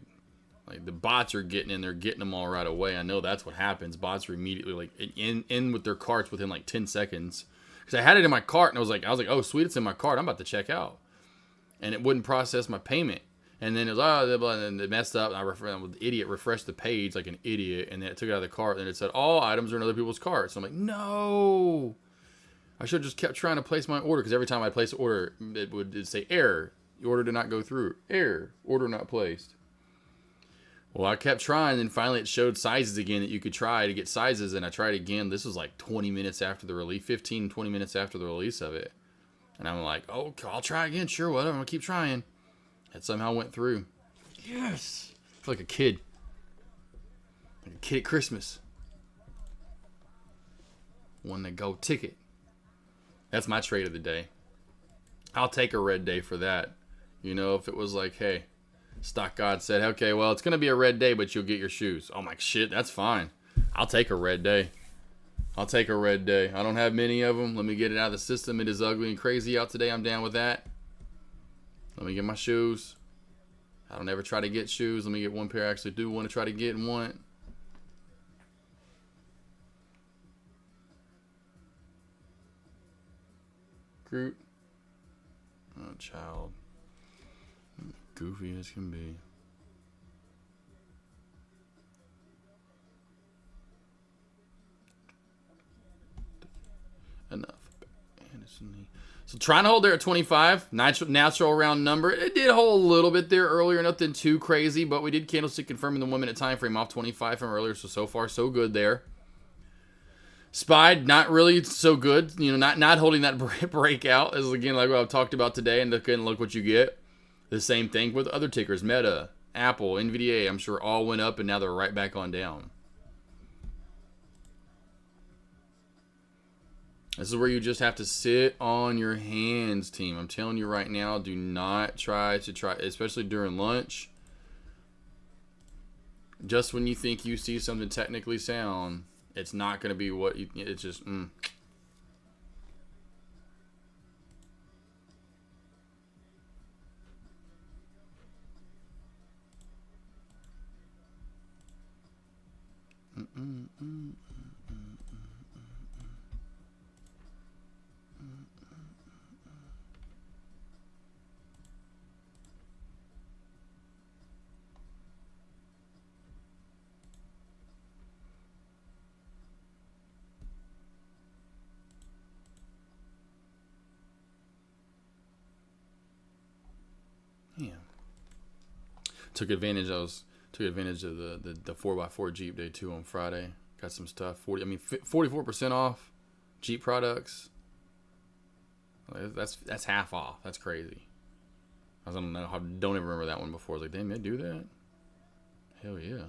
like the bots are getting in, they're getting them all right away. I know that's what happens. Bots are immediately like in with their carts within like 10 seconds. Because I had it in my cart and I was like, oh sweet, it's in my cart. I'm about to check out, and it wouldn't process my payment. And then it was and it messed up. And the idiot refreshed the page like an idiot, and then it took it out of the cart. And it said all items are in other people's carts. So I'm like, no. I should have just kept trying to place my order because every time I place an order, it would say error. The order did not go through. Error. Order not placed. Well, I kept trying, and finally it showed sizes again that you could try to get sizes, and I tried again. This was like 20 minutes after the release, 15, 20 minutes after the release of it. And I'm like, oh, I'll try again. Sure, whatever. I'm going to keep trying. It somehow went through. Yes. I feel like a kid. Like a kid at Christmas. Won the gold ticket. That's my trade of the day. I'll take a red day for that. You know, if it was like, hey, Stock God said, okay, well, it's going to be a red day, but you'll get your shoes. Oh, my shit, that's fine. I'll take a red day. I'll take a red day. I don't have many of them. Let me get it out of the system. It is ugly and crazy out today. I'm down with that. Let me get my shoes. I don't ever try to get shoes. Let me get one pair I actually do want to try to get and want. Groot. Oh, child. Goofy as can be. Enough. So trying to hold there at 25. Natural round number. It did hold a little bit there earlier. Nothing too crazy, but we did candlestick confirming the 1 minute time frame off 25 from earlier. So far, so good there. SPY, not really so good. You know, not holding that breakout as again like what I've talked about today. And look what you get. The same thing with other tickers. Meta, Apple, NVDA. I'm sure all went up and now they're right back on down. This is where you just have to sit on your hands, team. I'm telling you right now, do not try, especially during lunch. Just when you think you see something technically sound, it's not going to be what you, it's just, Took advantage of the 4x4 Jeep day 2 on Friday. Got some stuff. 44% off Jeep products. That's half off. That's crazy. I don't even remember that one before. I was like, damn, they do that? Hell yeah.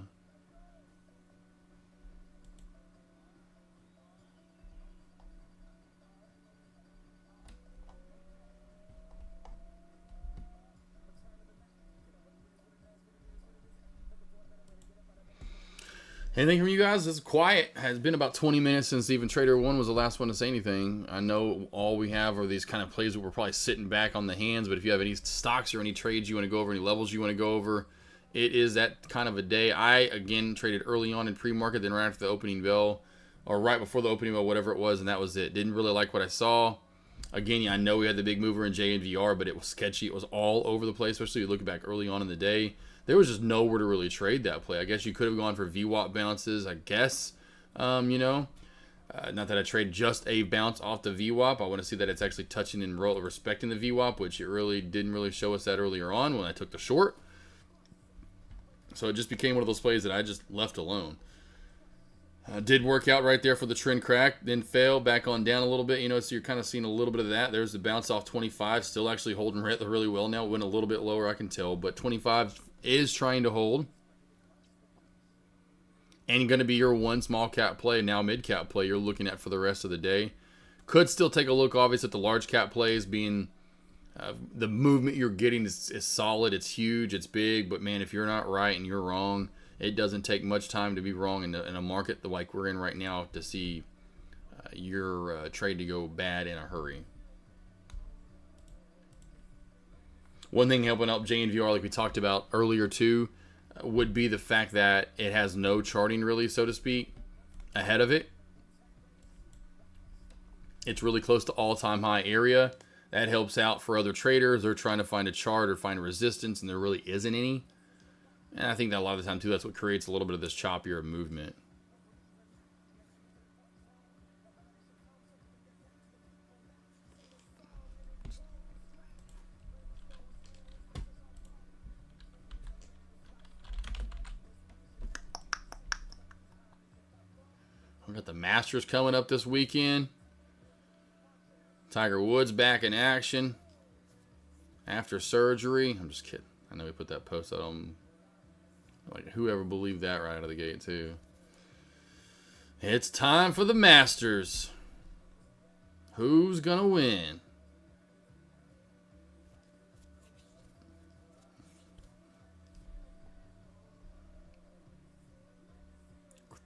Anything from you guys? It's quiet. Has been about 20 minutes since even Trader 1 was the last one to say anything. I know all we have are these kind of plays where we're probably sitting back on the hands, but if you have any stocks or any trades you want to go over, any levels you want to go over, it is that kind of a day. I, again, traded early on in pre-market, then right after the opening bell, or right before the opening bell, whatever it was, and that was it. Didn't really like what I saw. Again, I know we had the big mover in JNVR, but it was sketchy. It was all over the place, especially you look back early on in the day. There was just nowhere to really trade that play. I guess you could have gone for VWAP bounces, I guess. Not that I trade just a bounce off the VWAP. I want to see that it's actually touching and respecting the VWAP, which it really didn't really show us that earlier on when I took the short. So it just became one of those plays that I just left alone. Did work out right there for the trend crack, then fell back on down a little bit, so you're kind of seeing a little bit of that. There's the bounce off 25, still actually holding really well now. It went a little bit lower, I can tell, but 25 is trying to hold. And going to be your one small cap play, now mid cap play you're looking at for the rest of the day. Could still take a look, obviously, at the large cap plays being the movement you're getting is solid, it's huge, it's big, but man, if you're not right and you're wrong, it doesn't take much time to be wrong in a market like we're in right now to see your trade to go bad in a hurry. One thing helping out JNVR, like we talked about earlier too, would be the fact that it has no charting really, so to speak, ahead of it. It's really close to all-time high area. That helps out for other traders. They're trying to find a chart or find resistance, and there really isn't any. And I think that a lot of the time, too, that's what creates a little bit of this choppier movement. We got the Masters coming up this weekend. Tiger Woods back in action after surgery. I'm just kidding. I know we put that post out on, like, whoever believed that right out of the gate, too. It's time for the Masters. Who's going to win?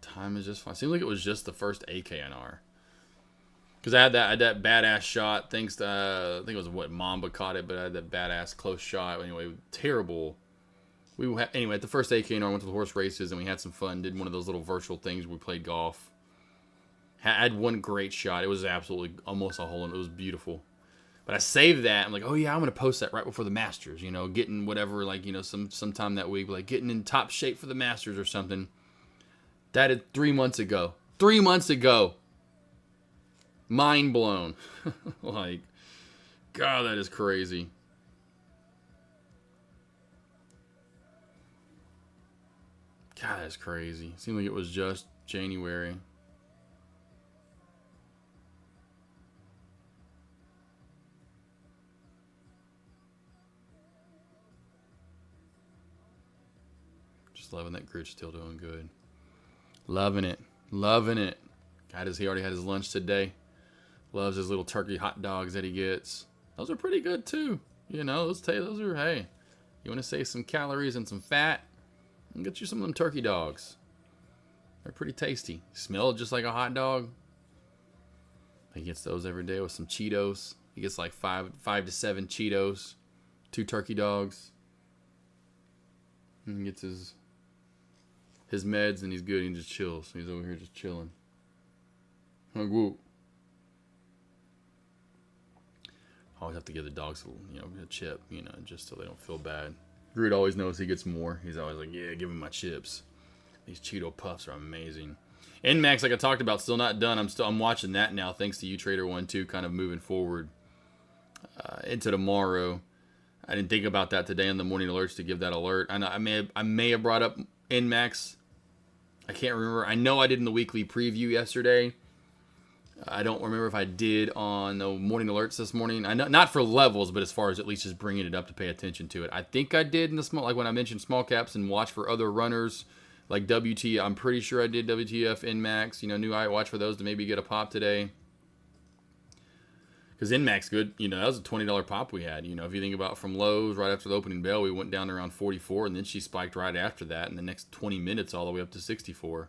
Time is just fine. Seemed like it was just the first AKNR. Because I had that badass shot. Thanks to, I think it was what Mamba caught it, but I had that badass close shot. Anyway, terrible. Anyway, at the first AKNR, went to the horse races and we had some fun. Did one of those little virtual things where we played golf. Had one great shot. It was absolutely almost a hole in it. It was beautiful. But I saved that. I'm like, oh yeah, I'm going to post that right before the Masters. Getting whatever, like, sometime that week. Like, getting in top shape for the Masters or something. That is 3 months ago. 3 months ago. Mind blown. Like, God, that is crazy. God, that's crazy. Seemed like it was just January. Just loving that Gritch still doing good. Loving it. Loving it. He already had his lunch today. Loves his little turkey hot dogs that he gets. Those are pretty good too. Those are, hey, you want to save some calories and some fat? And get you some of them turkey dogs. They're pretty tasty. Smell just like a hot dog. He gets those every day with some Cheetos. He gets like 5 to 7 Cheetos, 2 turkey dogs. And he gets his meds and he's good. He just chills. He's over here just chilling. Like, whoop. Always have to give the dogs a chip, just so they don't feel bad. Groot always knows he gets more. He's always like, yeah, give him my chips. These Cheeto Puffs are amazing. NMAX, like I talked about, still not done. I'm watching that now, thanks to you, Trader 1 too, kind of moving forward into tomorrow. I didn't think about that today in the morning alerts to give that alert. I know I may have brought up NMAX. I can't remember. I know I did in the weekly preview yesterday. I don't remember if I did on the morning alerts this morning. I know not for levels, but as far as at least just bringing it up to pay attention to it. I think I did in the small, like when I mentioned small caps and watch for other runners like WT. I'm pretty sure I did WTF, NMAX. Knew I watch for those to maybe get a pop today. Because NMAX good, that was a $20 pop we had. If you think about from lows right after the opening bell, we went down to around 44, and then she spiked right after that in the next 20 minutes all the way up to 64.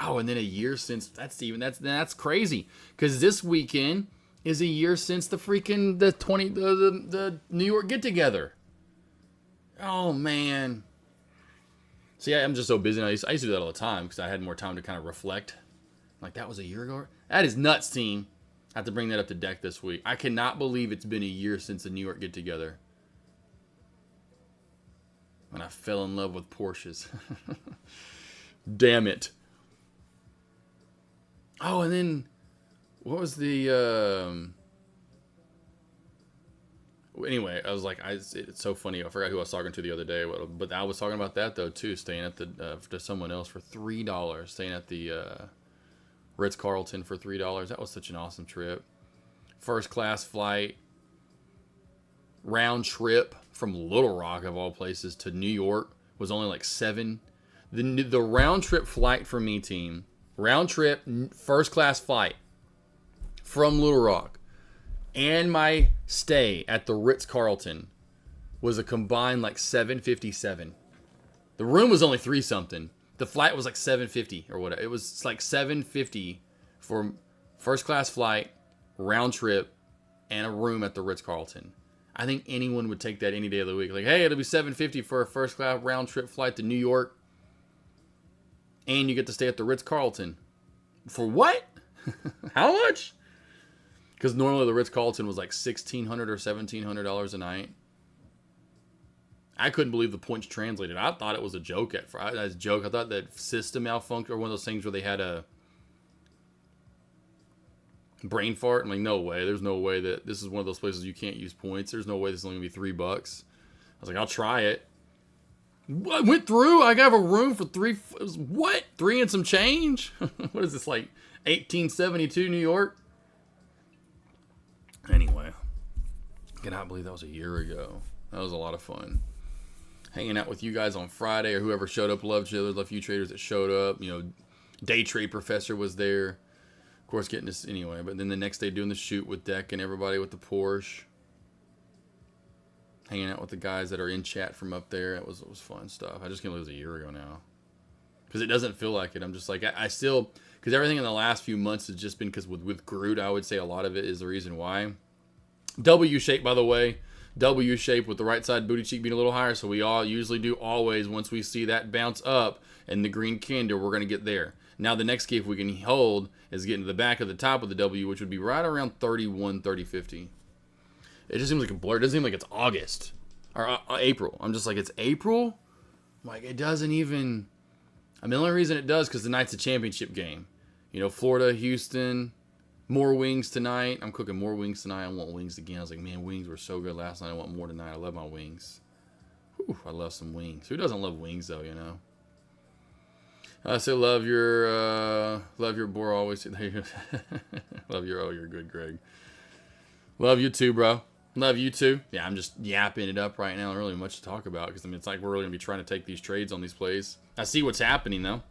Oh, and then a year since, that's crazy. Because this weekend is a year since the New York get together. Oh man. See, I'm just so busy. I used to do that all the time because I had more time to kind of reflect. Like, that was a year ago? That is nuts, team. I have to bring that up to deck this week. I cannot believe it's been a year since the New York get together. When I fell in love with Porsches. Damn it. Oh, and then what was the anyway, I was like, it's so funny. I forgot who I was talking to the other day, but I was talking about that though too, staying at the to someone else for $3, staying at the Ritz-Carlton for $3. That was such an awesome trip. First class flight, round trip from Little Rock of all places to New York was only like $7. The round trip flight for me, team. Round trip, first class flight from Little Rock and my stay at the Ritz-Carlton was a combined like $757. The room was only $3 something. The flight was like $750 or whatever. It was like $750 for first class flight, round trip, and a room at the Ritz-Carlton. I think anyone would take that any day of the week. Like, hey, it'll be $750 for a first class round trip flight to New York. And you get to stay at the Ritz-Carlton. For what? How much? Because normally the Ritz-Carlton was like $1,600 or $1,700 a night. I couldn't believe the points translated. I thought it was a joke as a joke. I thought that system malfunction or one of those things where they had a brain fart. I'm like, no way. There's no way that this is one of those places you can't use points. There's no way this is only going to be $3. I was like, I'll try it. I went through. I got a room for $3. It was what? $3 and some change? What is this, like 1872 New York? Anyway, I cannot believe that was a year ago. That was a lot of fun. Hanging out with you guys on Friday or whoever showed up. Love a few traders that showed up. Day trade professor was there. Of course, getting this anyway. But then the next day doing the shoot with Deck and everybody with the Porsche. Hanging out with the guys that are in chat from up there. It was fun stuff. I just can't believe it was a year ago now. Because it doesn't feel like it. I'm just like, I still, because everything in the last few months has just been because with Groot, I would say a lot of it is the reason why. W shape, by the way. W shape with the right side booty cheek being a little higher. So we all usually do always, once we see that bounce up and the green candle, we're going to get there. Now the next key, if we can hold, is getting to the back of the top of the W, which would be right around 31, 30, 50. It just seems like a blur. It doesn't seem like it's August or April. I'm just like, it's April? Like, it doesn't even... I mean, the only reason it does because tonight's a championship game. Florida, Houston, more wings tonight. I'm cooking more wings tonight. I want wings again. I was like, man, wings were so good last night. I want more tonight. I love my wings. Whew, I love some wings. Who doesn't love wings, though, I say love your boy always. Love your, you're good, Greg. Love you too, bro. Love you too. Yeah, I'm just yapping it up right now. Not really much to talk about because it's like we're really gonna be trying to take these trades on these plays. I see what's happening though.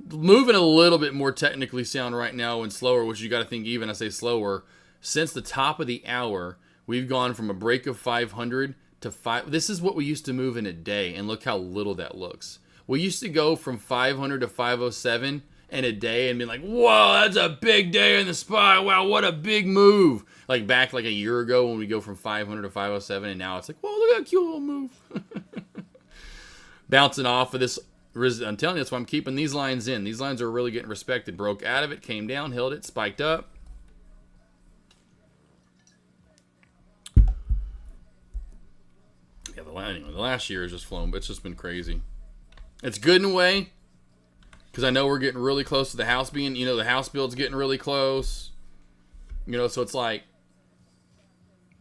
Moving a little bit more technically sound right now and slower, which you got to think even. I say slower. Since the top of the hour, we've gone from a break of 500 to 5. This is what we used to move in a day, and look how little that looks. We used to go from 500 to 507 in a day and be like, whoa, that's a big day in the spot. Wow, what a big move. Like back like a year ago when we go from 500 to 507, and now it's like, whoa, look at that cute little move. Bouncing off of this. I'm telling you, that's why I'm keeping these lines in. These lines are really getting respected. Broke out of it, came down, held it, spiked up. Yeah, the last year has just flown, but it's just been crazy. It's good in a way, because I know we're getting really close to the house being, the house build's getting really close. You know, so it's like,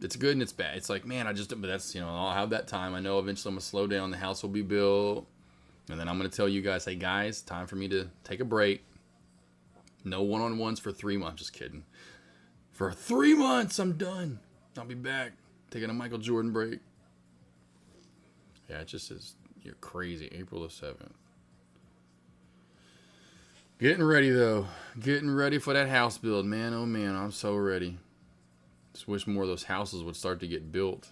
it's good and it's bad. It's like, man, but that's, you know, I'll have that time. I know eventually I'm going to slow down. The house will be built. And then I'm going to tell you guys, hey, guys, time for me to take a break. No one-on-ones for 3 months. I'm just kidding. For 3 months, I'm done. I'll be back. Taking a Michael Jordan break. Yeah, it just is, you're crazy. April the 7th. Getting ready, though. Getting ready for that house build. Man, oh man, I'm so ready. Just wish more of those houses would start to get built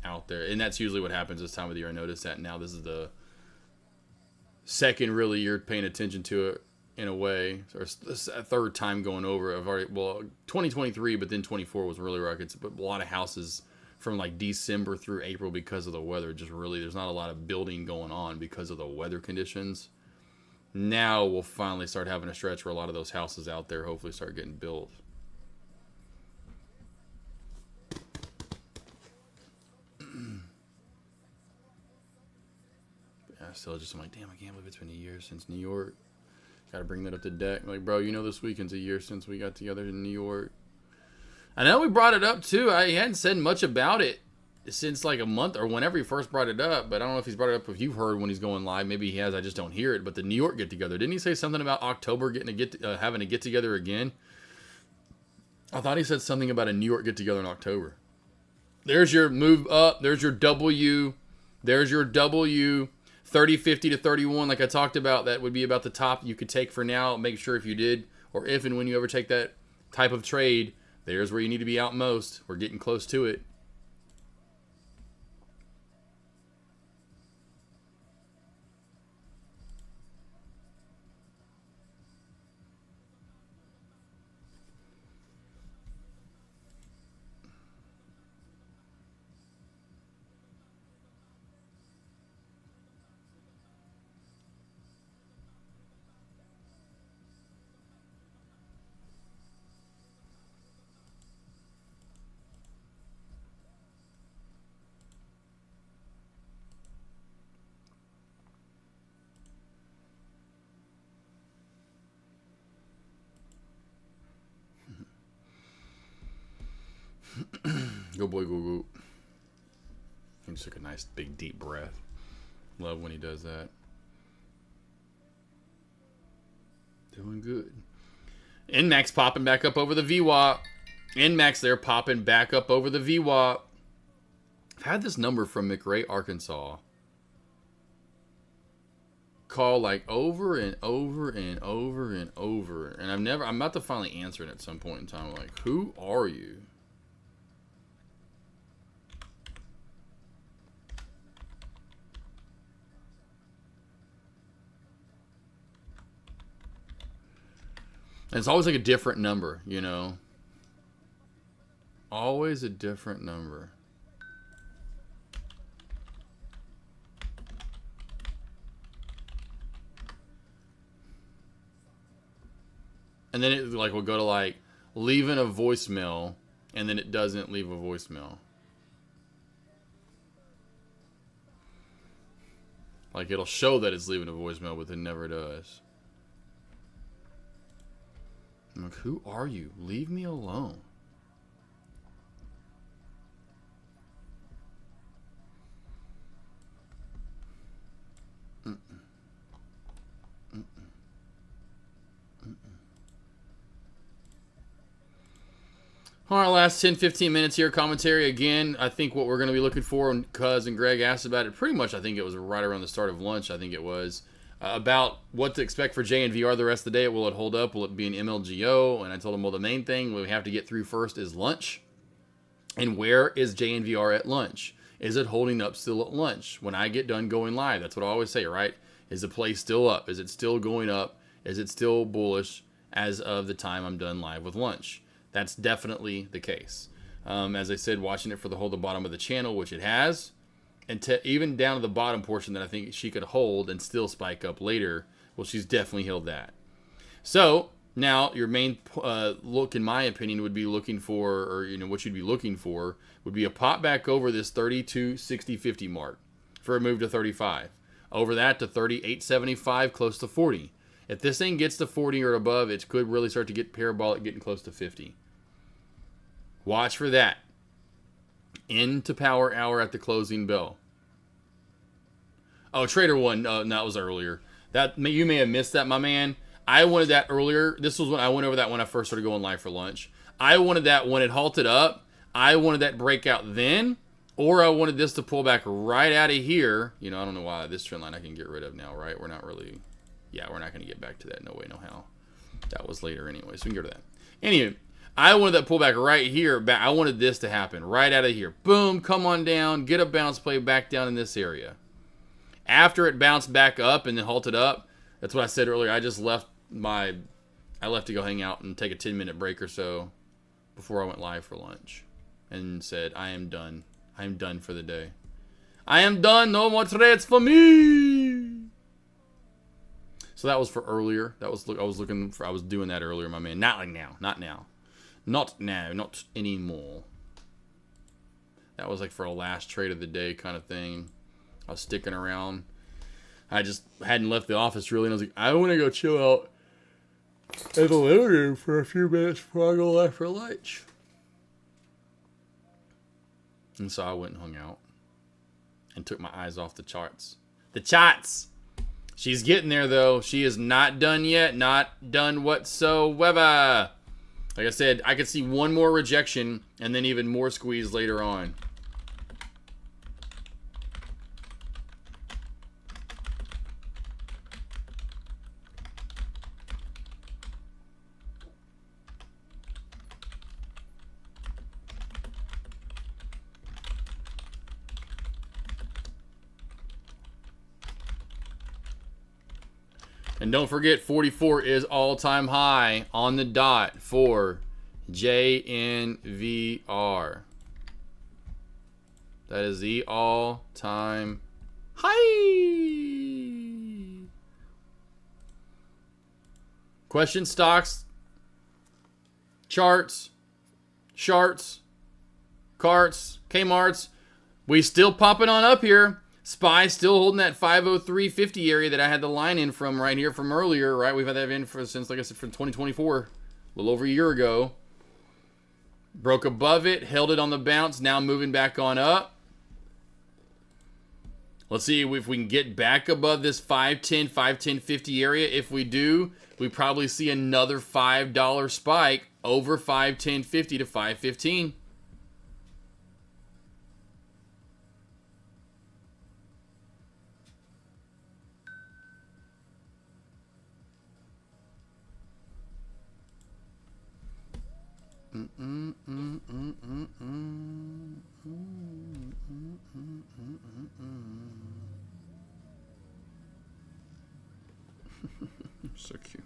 out there. And that's usually what happens this time of the year. I notice that now. This is the second really you're paying attention to it in a way. Or a third time going over. I've already, well, 2023, but then 24 was really where I could put a lot of houses from like December through April because of the weather. Just really, there's not a lot of building going on because of the weather conditions. Now we'll finally start having a stretch where a lot of those houses out there hopefully start getting built. Yeah, still just, I'm like, damn, I can't believe it's been a year since New York. Got to bring that up to deck. Like, bro, you know this weekend's a year since we got together in New York. I know we brought it up too. I hadn't said much about it since like a month or whenever he first brought it up, but I don't know if he's brought it up if you've heard when he's going live. Maybe he has, I just don't hear it. But the New York get together, didn't he say something about October having a get together again? I thought he said something about a New York get together in October. There's your move up. There's your W. There's your W. 30, 50 to 31, like I talked about, that would be about the top you could take for now. Make sure if you did, or if and when you ever take that type of trade, there's where you need to be out most. We're getting close to it. Go boy, go go. He just took a nice big deep breath. Love when he does that. Doing good. NMAX popping back up over the VWAP. NMAX there popping back up over the VWAP. I've had this number from McRae, Arkansas. Call like over and over and over and over. And I'm about to finally answer it at some point in time. Like, who are you? And it's always like a different number, you know? Always a different number. And then it like will go to like leaving a voicemail, and then it doesn't leave a voicemail. Like it'll show that it's leaving a voicemail, but it never does. I'm like, who are you? Leave me alone. All right, last 10-15 minutes here. Commentary again. I think what we're going to be looking for, and Cuz and Greg asked about it pretty much, I think it was right around the start of lunch, I think it was, about what to expect for JNVR the rest of the day. Will it hold up? Will it be an MLGO? And I told him, well, the main thing we have to get through first is lunch. And where is JNVR at lunch? Is it holding up still at lunch? When I get done going live, that's what I always say, right? Is the play still up? Is it still going up? Is it still bullish as of the time I'm done live with lunch? That's definitely the case. As I said, watching it for the whole the bottom of the channel, which it has, and even down to the bottom portion that I think she could hold and still spike up later. Well, she's definitely held that. So now your main look, in my opinion, would be looking for, or you know what you'd be looking for, would be a pop back over this 32, 60, 50 mark for a move to 35. Over that to 38.75, close to 40. If this thing gets to 40 or above, it could really start to get parabolic, getting close to 50. Watch for that. Into power hour at the closing bell. Oh, Trader 1. No, that was earlier. That you may have missed that, my man. I wanted that earlier. This was when I went over that when I first started going live for lunch. I wanted that when it halted up. I wanted that breakout then. Or I wanted this to pull back right out of here. You know, I don't know why this trend line I can get rid of now, right? We're not really... Yeah, we're not going to get back to that. No way, no how. That was later anyway, so we can go to that. Anyway, I wanted that pullback right here. I wanted this to happen right out of here. Boom, come on down, get a bounce play back down in this area. After it bounced back up and then halted up, that's what I said earlier. I just left to go hang out and take a 10-minute break or so before I went live for lunch and said, I am done. I am done for the day. I am done. No more trades for me. So that was for earlier. I was doing that earlier, my man. Not like now. Not now. Not now. Not anymore. That was like for a last trade of the day kind of thing. I was sticking around. I just hadn't left the office really, and I was like, I want to go chill out in the living room for a few minutes before I go live for lunch. And so I went and hung out and took my eyes off the charts. The charts! She's getting there, though. She is not done yet. Not done whatsoever. Like I said, I could see one more rejection and then even more squeeze later on. And don't forget, 44 is all-time high on the dot for JNVR. That is the all-time high. Question stocks, charts, charts, carts, Kmarts. We still popping on up here. SPY still holding that 503.50 area that I had the line in from right here from earlier, right? We've had that in since, like I said, from 2024, a little over a year ago. Broke above it, held it on the bounce, now moving back on up. Let's see if we can get back above this 510, 510.50 area. If we do, we probably see another $5 spike over 510.50 to 515. So cute.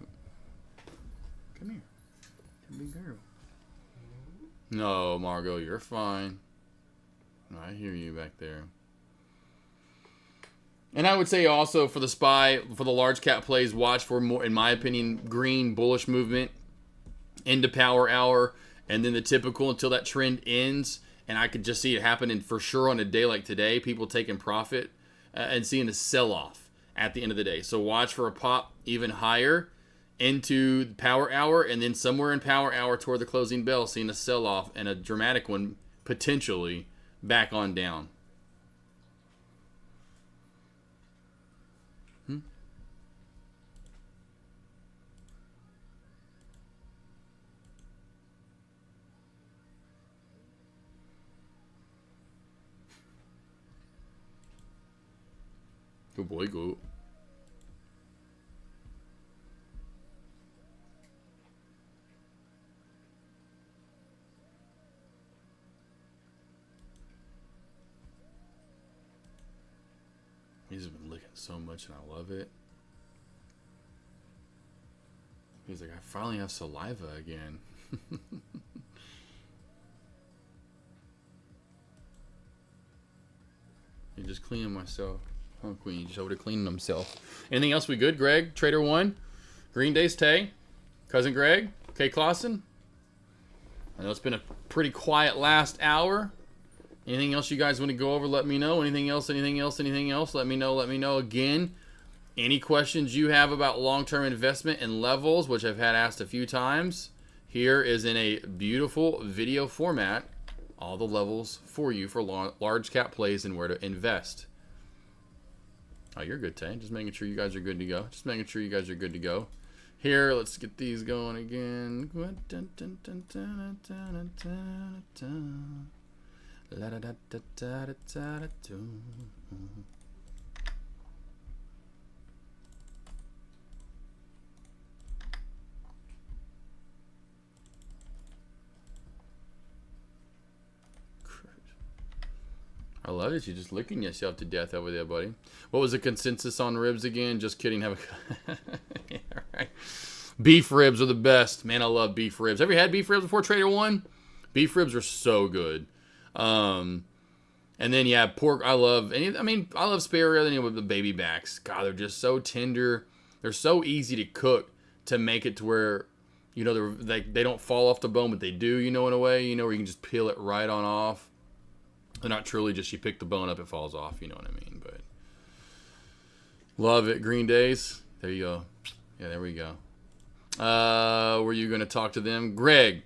Come here. Come big girl. No, Margot, you're fine. I hear you back there. And I would say also for the SPY, for the large cap plays, watch for more, in my opinion, green bullish movement into power hour. And then the typical until that trend ends. And I could just see it happening for sure on a day like today. People taking profit and seeing a sell-off at the end of the day. So watch for a pop even higher into the power hour. And then somewhere in power hour toward the closing bell, seeing a sell-off and a dramatic one potentially back on down. Good boy, go. He's been licking so much and I love it. He's like, I finally have saliva again. I'm just cleaning myself. Oh, Queen, just over to cleaning himself. Anything else we good, Greg? Trader 1? Green Days Tay? Cousin Greg? K. Clausen? I know it's been a pretty quiet last hour. Anything else you guys want to go over, let me know. Anything else, let me know. Let me know again. Any questions you have about long-term investment and levels, which I've had asked a few times, here is in a beautiful video format, all the levels for you for large cap plays and where to invest. Oh, you're good, Tay. Just making sure you guys are good to go. Just making sure you guys are good to go. Here, let's get these going again. I love it. You're just licking yourself to death over there, buddy. What was the consensus on ribs again? Just kidding. Have a yeah, right. Beef ribs are the best. Man, I love beef ribs. Have you had beef ribs before, Trader One? Beef ribs are so good. And then yeah, pork. I love I love spare ribs with the baby backs. God, they're just so tender. They're so easy to cook to make it to where, you know, they don't fall off the bone, but they do. You know, in a way, you know, where you can just peel it right on off. They're not truly just you pick the bone up, it falls off. You know what I mean? But love it. Green Days. There you go. Yeah, there we go. Were you going to talk to them, Greg?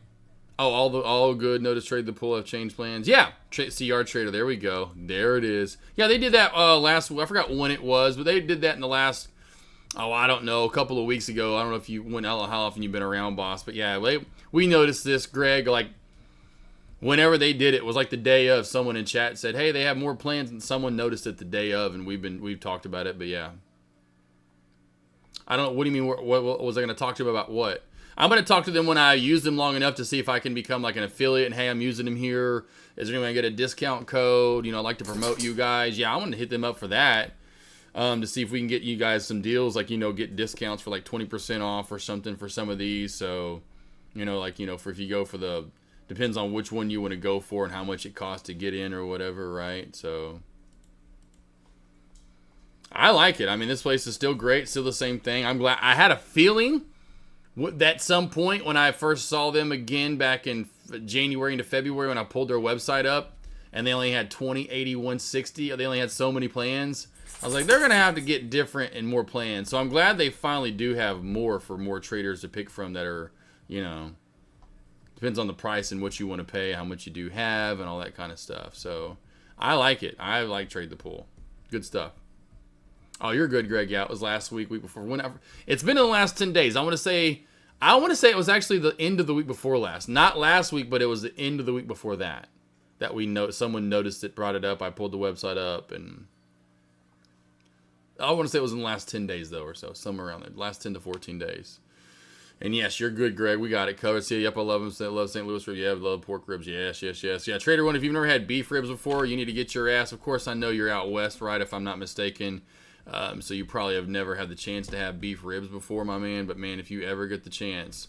Oh, all good. Notice trade the pool have changed plans. Yeah, CR Trader. There we go. There it is. Yeah, they did that last. I forgot when it was, but they did that in the last. Oh, I don't know. A couple of weeks ago. I don't know if you went. I don't know how often you've been around, boss. But yeah, we noticed this, Greg. Like whenever they did it, was like the day of. Someone in chat said, "Hey, they have more plans," and someone noticed it the day of, and we've talked about it. But yeah, I don't know. What do you mean? What was I going to talk to them about? What? I'm going to talk to them when I use them long enough to see if I can become like an affiliate. And hey, I'm using them here. Is there anyone get a discount code? You know, I'd like to promote you guys. Yeah, I want to hit them up for that. To see if we can get you guys some deals, like, you know, get discounts for like 20% off or something for some of these. So, you know, like, you know, for if you go for the, depends on which one you want to go for and how much it costs to get in or whatever, right? So I like it. I mean, this place is still great, still the same thing. I'm glad. I had a feeling at some point when I first saw them again back in January into February when I pulled their website up and they only had 20, 80, 160. They only had so many plans. I was like, they're going to have to get different and more plans. So I'm glad they finally do have more for more traders to pick from that are, you know, depends on the price and what you want to pay, how much you do have, and all that kind of stuff. So I like it. I like Trade the Pool. Good stuff. Oh, you're good, Greg. Yeah, it was last week before. Whenever. It's been in the last 10 days. I want to say it was actually the end of the week before last. Not last week, but it was the end of the week before that. That someone noticed it, brought it up. I pulled the website up, and I want to say it was in the last 10 days, though, or so. Somewhere around there. Last 10 to 14 days. And yes, you're good, Greg. We got it covered. See, yep, I love them. Love St. Louis ribs. Yeah, love pork ribs. Yes. Yeah, Trader One, if you've never had beef ribs before, you need to get your ass. Of course, I know you're out west, right, if I'm not mistaken. So you probably have never had the chance to have beef ribs before, my man. But, man, if you ever get the chance,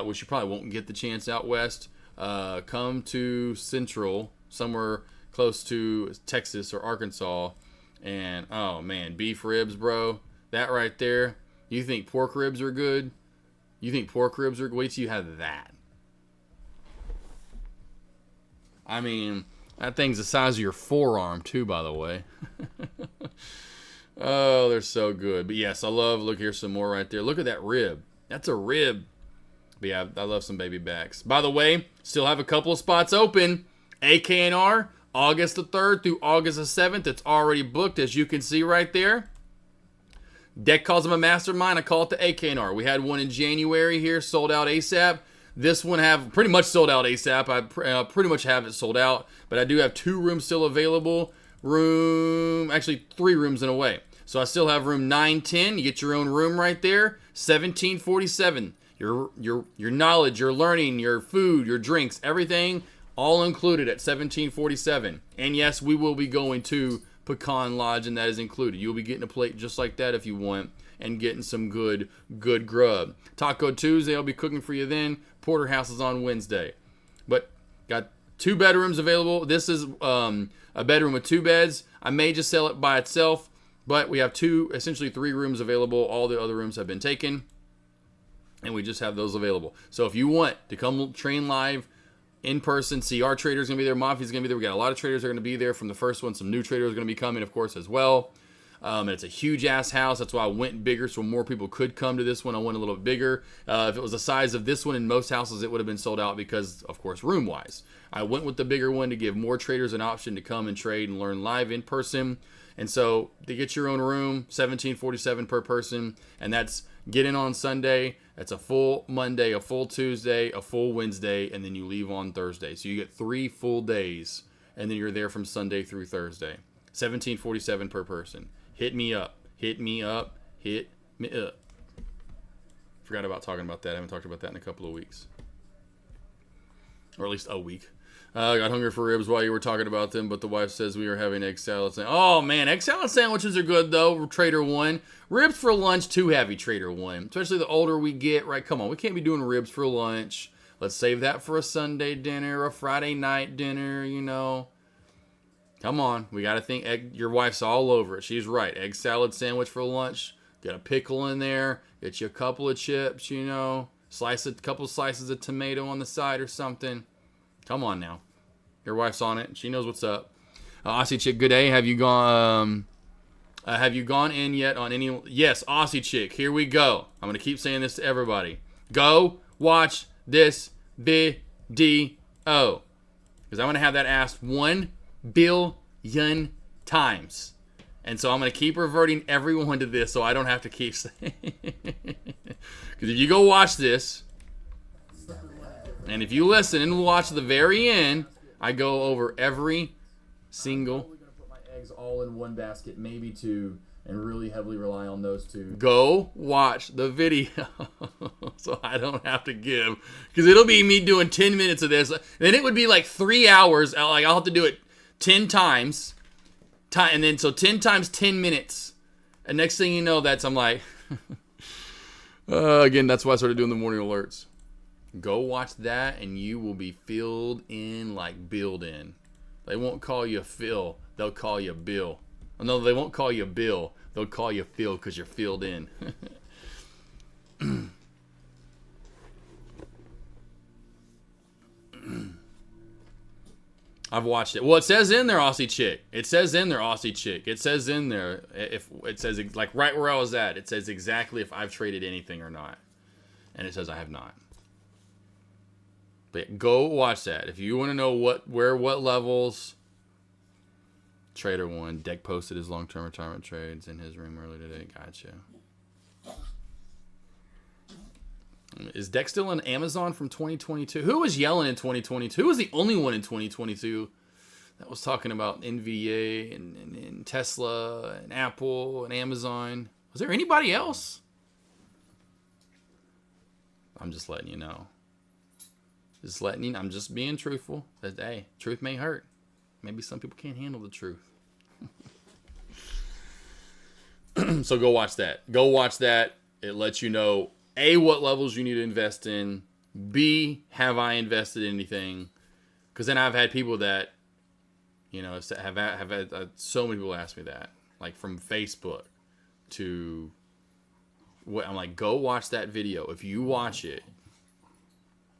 which you probably won't get the chance out west, come to Central, somewhere close to Texas or Arkansas. And, oh, man, beef ribs, bro. That right there. You think pork ribs are good? You think pork ribs are good? Wait till you have that. I mean, that thing's the size of your forearm, too, by the way. Oh, they're so good. But yes, look, here's some more right there. Look at that rib. That's a rib. But yeah, I love some baby backs. By the way, still have a couple of spots open. AKNR, August the 3rd through August the 7th. It's already booked, as you can see right there. Deck calls them a mastermind. I call it the AKNR. We had one in January here, sold out ASAP. This one have pretty much sold out ASAP. I pretty much have it sold out. But I do have 2 rooms still available. Actually 3 rooms in a way. So I still have room 910. You get your own room right there. 1747. Your knowledge, your learning, your food, your drinks, everything all included at 1747. And yes, we will be going to Pecan Lodge, and that is included. You'll be getting a plate just like that if you want, and getting some good grub. Taco Tuesday, I'll be cooking for you then. Porterhouse is on Wednesday. But got 2 bedrooms available. This is a bedroom with 2 beds. I may just sell it by itself, but we have essentially 3 rooms available. All the other rooms have been taken, and we just have those available. So if you want to come train live in person, CR Trader's going to be there. Mafia's going to be there. We got a lot of traders that are going to be there from the first one. Some new traders are going to be coming, of course, as well. And it's a huge ass house. That's why I went bigger so more people could come to this one. I went a little bit bigger. If it was the size of this one in most houses, it would have been sold out because, of course, room wise. I went with the bigger one to give more traders an option to come and trade and learn live in person. And so to get your own room, $17.47 per person, and that's get in on Sunday. That's a full Monday, a full Tuesday, a full Wednesday, and then you leave on Thursday. So you get 3 full days, and then you're there from Sunday through Thursday. $17.47 per person. Hit me up. Hit me up. Hit me up. Forgot about talking about that. I haven't talked about that in a couple of weeks. Or at least a week. I got hungry for ribs while you were talking about them, but the wife says we are having egg salad. Oh, man. Egg salad sandwiches are good, though. Trader 1. Ribs for lunch, too heavy, Trader 1. Especially the older we get, right? Come on. We can't be doing ribs for lunch. Let's save that for a Sunday dinner, a Friday night dinner, you know. Come on. We got to think. Your wife's all over it. She's right. Egg salad sandwich for lunch. Get a pickle in there. Get you a couple of chips, you know. Slice a couple slices of tomato on the side or something. Come on now. Your wife's on it. She knows what's up. Aussie Chick, good day. Have you gone in yet on any... Yes, Aussie Chick. Here we go. I'm going to keep saying this to everybody. Go watch this video. Because I'm going to have that asked 1 billion times. And so I'm going to keep reverting everyone to this so I don't have to keep saying it. Because if you go watch this... And if you listen and watch the very end, I go over every single... I'm probably going to put my eggs all in one basket, maybe 2, and really heavily rely on those 2. Go watch the video so I don't have to give. Because it'll be me doing 10 minutes of this. Then it would be like 3 hours. Like I'll have to do it 10 times. And then so 10 times 10 minutes. And next thing you know, I'm like... again, that's why I started doing the morning alerts. Go watch that, and you will be filled in like build in. They won't call you Phil. They'll call you Bill. Oh, no, they won't call you Bill. They'll call you Phil because you're filled in. I've watched it. Well, it says in there, Aussie Chick. It says in there, Aussie Chick. It says in there, if it says like right where I was at, it says exactly if I've traded anything or not. And it says I have not. But go watch that. If you want to know what levels. Trader 1. Deck posted his long-term retirement trades in his room earlier today. Gotcha. Is Deck still on Amazon from 2022? Who was yelling in 2022? Who was the only one in 2022 that was talking about NVIDIA and Tesla and Apple and Amazon? Was there anybody else? I'm just letting you know. I'm just being truthful. That, hey, truth may hurt. Maybe some people can't handle the truth. So go watch that. Go watch that. It lets you know, A, what levels you need to invest in. B, have I invested in anything? Because then I've had people that, you know, have had so many people ask me that. Like from Facebook to what I'm like, go watch that video. If you watch it,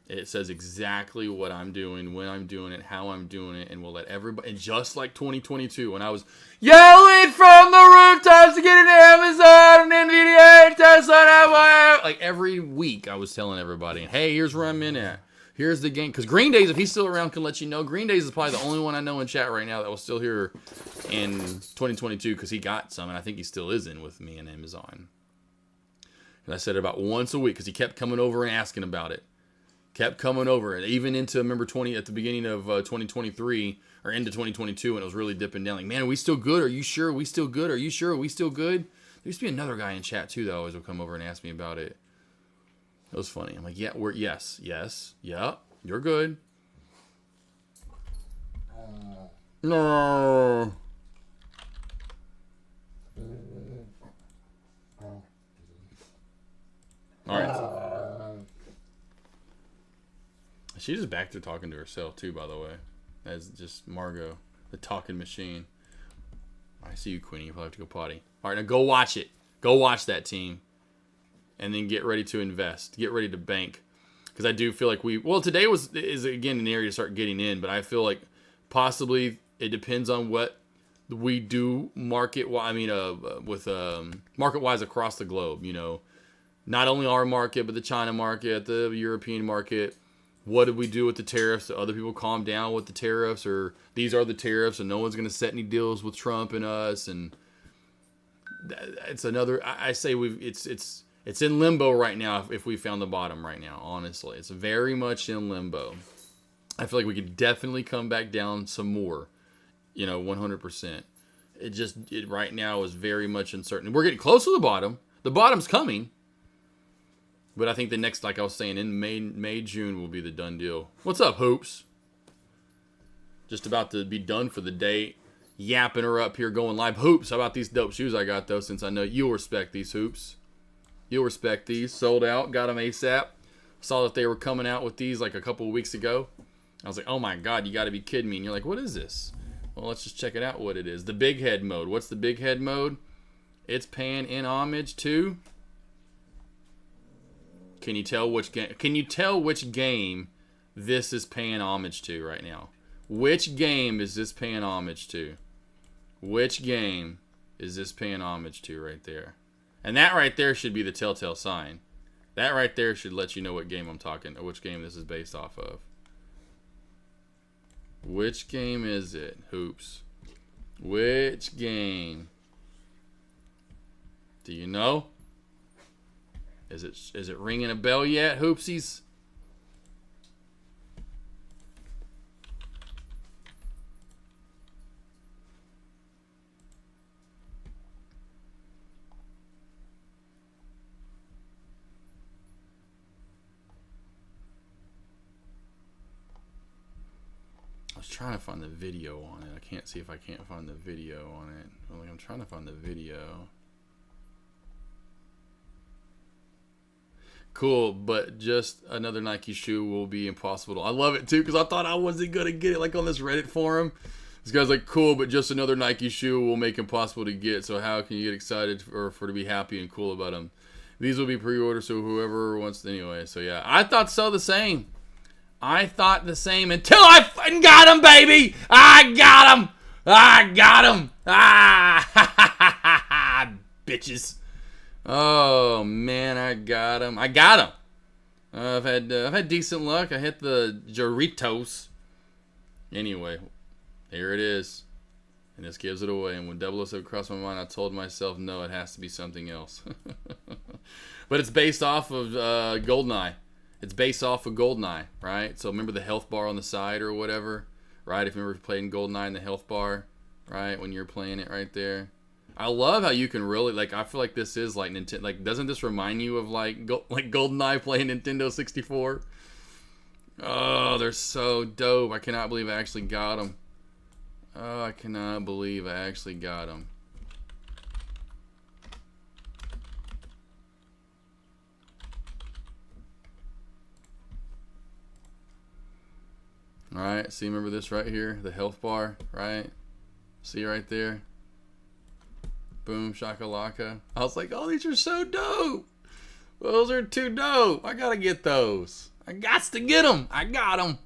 it says exactly what I'm doing, when I'm doing it, how I'm doing it, and we'll let everybody. And just like 2022, when I was yelling from the rooftops to get into Amazon and NVIDIA and Tesla and Apple, like every week I was telling everybody, hey, here's where I'm in at. Here's the game. Because Green Days, if he's still around, can let you know. Green Days is probably the only one I know in chat right now that was still here in 2022 because he got some, and I think he still is in with me and Amazon. And I said it about once a week because he kept coming over and asking about it. Kept coming over, and even into, remember, at the beginning of 2023 or into 2022, when it was really dipping down. Like, man, are we still good? Are you sure? Are we still good? Are you sure? Are we still good? There used to be another guy in chat too that always would come over and ask me about it. It was funny. I'm like, yeah, yes, you're good. No. All right. She's just back there talking to herself too, by the way. That's just Margot, the talking machine. I see you, Queenie. You probably have to go potty. All right, now go watch it. Go watch that, team. And then get ready to invest. Get ready to bank. Because I do feel like today is again an area to start getting in, but I feel like possibly it depends on what we do market. I mean, with market wise across the globe. You know, not only our market, but the China market, the European market. What did we do with the tariffs? Do other people calm down with the tariffs, or these are the tariffs, and no one's going to set any deals with Trump and us? And it's another. I say it's in limbo right now. If we found the bottom right now, honestly, it's very much in limbo. I feel like we could definitely come back down some more. You know, 100%. It right now is very much uncertain. We're getting close to the bottom. The bottom's coming. But I think the next, like I was saying, in May, June will be the done deal. What's up, Hoops? Just about to be done for the day. Yapping her up here, going live. Hoops, how about these dope shoes I got, though, since I know you'll respect these, Hoops. You'll respect these. Sold out. Got them ASAP. Saw that they were coming out with these like a couple of weeks ago. I was like, oh my God, you got to be kidding me. And you're like, what is this? Well, let's just check it out what it is. The big head mode. What's the big head mode? It's paying in homage to... Can you tell which game? Can you tell which game this is paying homage to right now? Which game is this paying homage to? Which game is this paying homage to right there? And that right there should be the telltale sign. That right there should let you know what game I'm talking, or which game this is based off of. Which game is it? Hoops. Which game? Do you know? Is it ringing a bell yet, Hoopsies? I was trying to find the video on it. I can't see if I can't find the video on it. I'm trying to find the video. Cool, but just another Nike shoe will be impossible. I love it too, because I thought I wasn't gonna get it, like on this Reddit forum. This guy's like, cool, but just another Nike shoe will make impossible to get. So how can you get excited for to be happy and cool about them? These will be pre-ordered, so whoever wants anyway. So yeah, I thought so the same. I thought the same until I fucking got them, baby. I got them. I got them. Ah, bitches. Oh man, I got him. I got him. I've had decent luck. I hit the Doritos. Anyway, here it is, and this gives it away. And when 007 crossed my mind, I told myself, no, it has to be something else. But it's based off of Goldeneye. It's based off of Goldeneye, right? So remember the health bar on the side or whatever, right? If you remember playing Goldeneye in the health bar, right? When you're playing it right there. I love how you can really, like, I feel like this is like Nintendo, like, doesn't this remind you of like GoldenEye playing Nintendo 64? Oh, they're so dope. I cannot believe I actually got them. Oh, I cannot believe I actually got them. Alright, see, remember this right here? The health bar, right? See right there? Boom, shakalaka. I was like, oh, these are so dope. Those are too dope. I gotta get those. I gots to get them. I got them.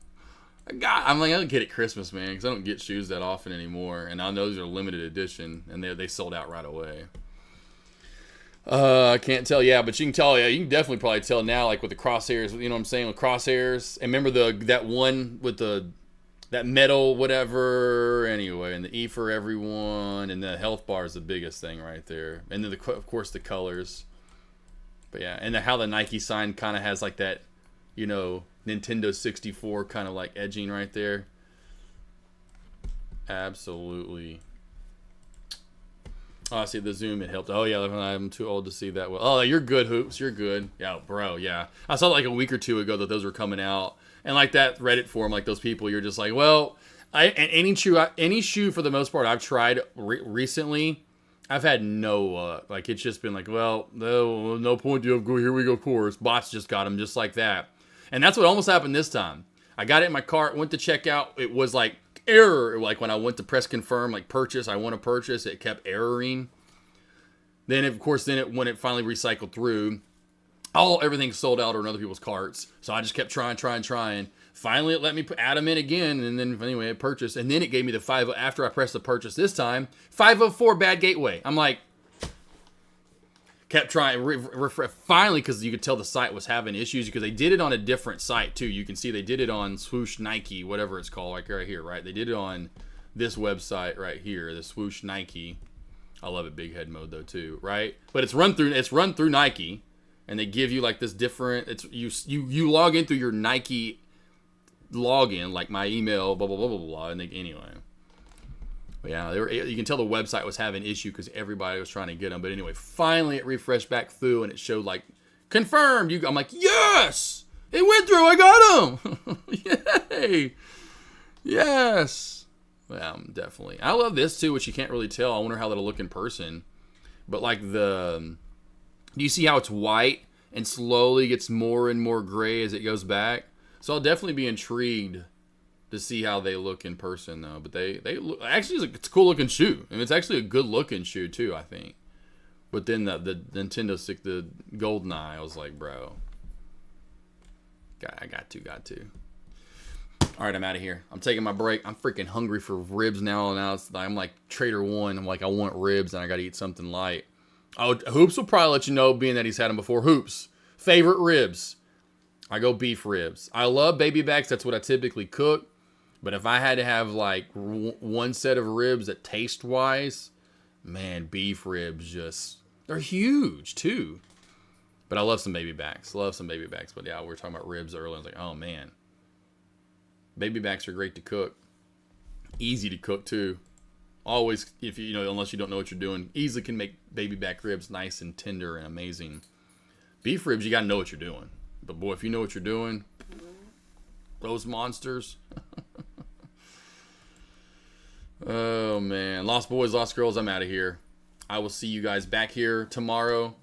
I'm like, I'll get it Christmas, man, because I don't get shoes that often anymore. And I know those are limited edition, and they sold out right away. I can't tell, yeah, but you can tell, yeah, you can definitely probably tell now, like with the crosshairs, you know what I'm saying, with crosshairs. And remember that one with that metal whatever, anyway, and the E for everyone, and the health bar is the biggest thing right there. And then, of course, the colors. But yeah, and how the Nike sign kind of has like that, you know, Nintendo 64 kind of like edging right there. Absolutely. Oh, I see the zoom, it helped. Oh yeah, I'm too old to see that well. Oh, you're good, Hoops, you're good. Yeah, bro, yeah. I saw like a week or two ago that those were coming out. And like that Reddit forum, like those people, you're just like, well, any shoe for the most part I've tried recently, I've had no luck. Like it's just been like, well, no point to go. Here we go, course. Bots just got them just like that, and that's what almost happened this time. I got it in my cart, went to check out. It was like error. Like when I went to press confirm, like purchase, I want to purchase, it kept erroring. Then of course, when it finally recycled through. Everything sold out or in other people's carts. So I just kept trying. Finally, it let me add them in again, and then anyway, I purchased, and then it gave me the 5. After I pressed the purchase this time, 504 bad gateway. I'm like, kept trying, refresh. Finally, because you could tell the site was having issues because they did it on a different site too. You can see they did it on Swoosh Nike, whatever it's called, like right here, right? They did it on this website right here, the Swoosh Nike. I love it, big head mode though too, right? But it's run through Nike, and they give you like this different. It's you log in through your Nike login, like my email, blah blah blah blah blah, and anyway. But yeah, you can tell the website was having an issue because everybody was trying to get them. But anyway, finally it refreshed back through, and it showed like confirmed. I'm like, yes, it went through. I got them. Yay! Yes. Yeah, definitely. I love this too, which you can't really tell. I wonder how that'll look in person. But like do you see how it's white and slowly gets more and more gray as it goes back? So I'll definitely be intrigued to see how they look in person, though. But they look, actually, it's a cool looking shoe, and it's actually a good looking shoe too, I think. But then the Nintendo stick, the GoldenEye, I was like, bro, I got to. All right, I'm out of here. I'm taking my break. I'm freaking hungry for ribs now. And I'm like Trader One. I'm like, I want ribs, and I got to eat something light. Oh, Hoops will probably let you know, being that he's had them before. Hoops, favorite ribs. I go beef ribs. I love baby backs. That's what I typically cook. But if I had to have like one set of ribs that taste wise, man, beef ribs they're huge too. But I love some baby backs. But yeah, we were talking about ribs earlier. I was like, oh man. Baby backs are great to cook. Easy to cook too. Always, if unless you don't know what you're doing, easily can make baby back ribs nice and tender and amazing. Beef ribs, you got to know what you're doing. But boy, if you know what you're doing, those monsters. Oh man, Lost Boys, Lost Girls, I'm out of here. I will see you guys back here tomorrow.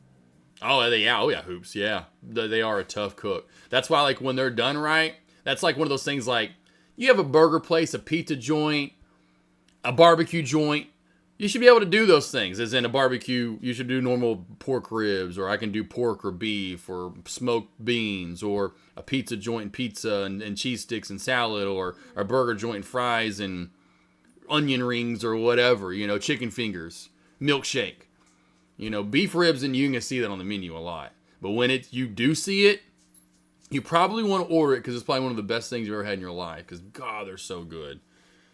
Oh yeah, Hoops, yeah. They are a tough cook. That's why, like, when they're done right, that's like one of those things like, you have a burger place, a pizza joint, a barbecue joint. You should be able to do those things. As in a barbecue, you should do normal pork ribs, or I can do pork or beef, or smoked beans, or a pizza joint and pizza and cheese sticks and salad, or a burger joint and fries and onion rings or whatever, chicken fingers, milkshake. Beef ribs, and you can see that on the menu a lot. But when you do see it, you probably want to order it because it's probably one of the best things you've ever had in your life. Because, God, they're so good.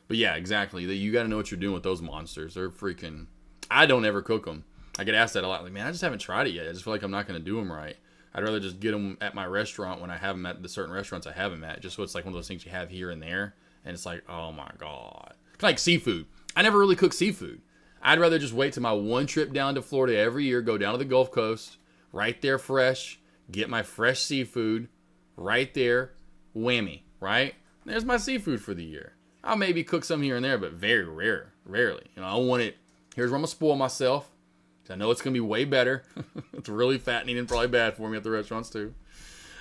But yeah, exactly. You got to know what you're doing with those monsters. They're freaking... I don't ever cook them. I get asked that a lot. Like, man, I just haven't tried it yet. I just feel like I'm not going to do them right. I'd rather just get them at my restaurant when I have them at the certain restaurants I have them at. Just so it's like one of those things you have here and there. And it's like, oh my God. Like seafood. I never really cook seafood. I'd rather just wait till my one trip down to Florida every year, go down to the Gulf Coast, right there fresh, get my fresh seafood, right there, whammy, right? There's my seafood for the year. I'll maybe cook some here and there, but very rarely. I want it. Here's where I'm going to spoil myself, because I know it's going to be way better. It's really fattening and probably bad for me at the restaurants too.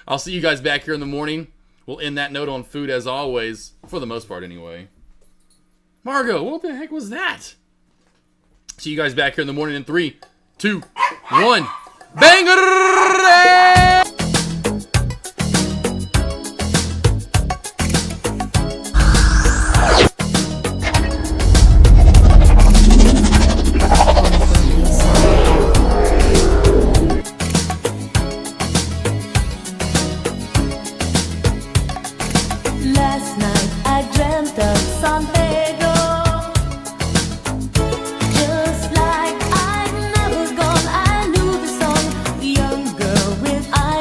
I'll see you guys back here in the morning. We'll end that note on food as always, for the most part anyway. Margo, what the heck was that? See you guys back here in the morning in 3, 2, 1. Banger! Last night I dreamt of San Pedro, just like I'd never gone. I knew the song, the young girl with eyes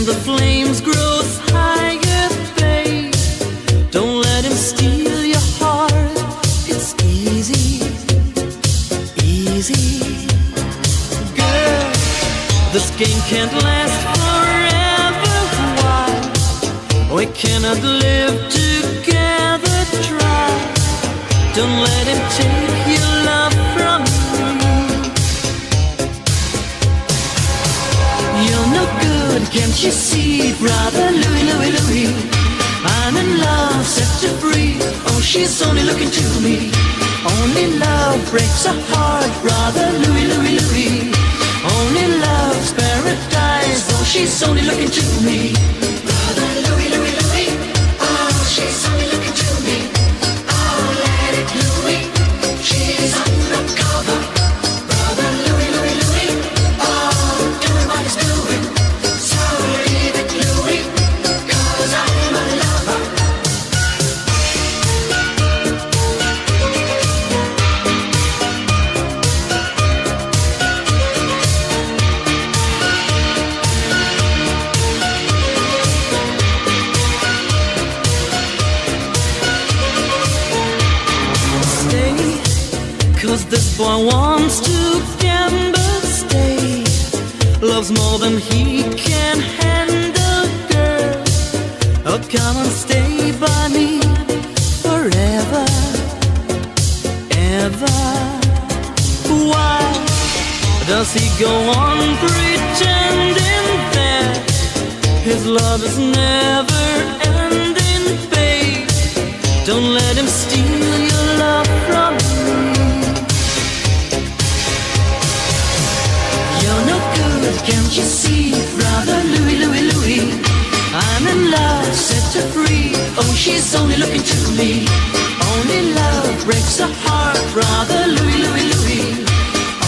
and the flames grow higher, babe. Don't let him steal your heart. It's easy, easy. Girl, this game can't last forever. Why? We cannot live together. Try. Don't let him take your love from me. You're no good, can't you see, brother Louie, Louie, Louie? I'm in love, set her free. Oh, she's only looking to me. Only love breaks a heart, brother Louie, Louie, Louie. Only love's paradise. Oh, she's only looking to me. Brother Louie, Louie, Louie. Oh, she's only looking to me. Oh, let it Louie. She's undercover. Brother Louie, Louie, Louie. Oh, doing what he's doing. So leave it Louie, 'cause I'm a lover. Stay, 'cause this boy wants to gamble. Stay, loves more than he can handle, girl. Oh, come and stay by me forever, ever. Why does he go on pretending that his love is never ending, babe? Don't let him steal your love from me. You're no good, can't you see, brother Louie, Louie, Louie? I'm in love, set her free. Oh, she's only looking to me. Only love breaks a heart, brother Louie, Louie, Louie.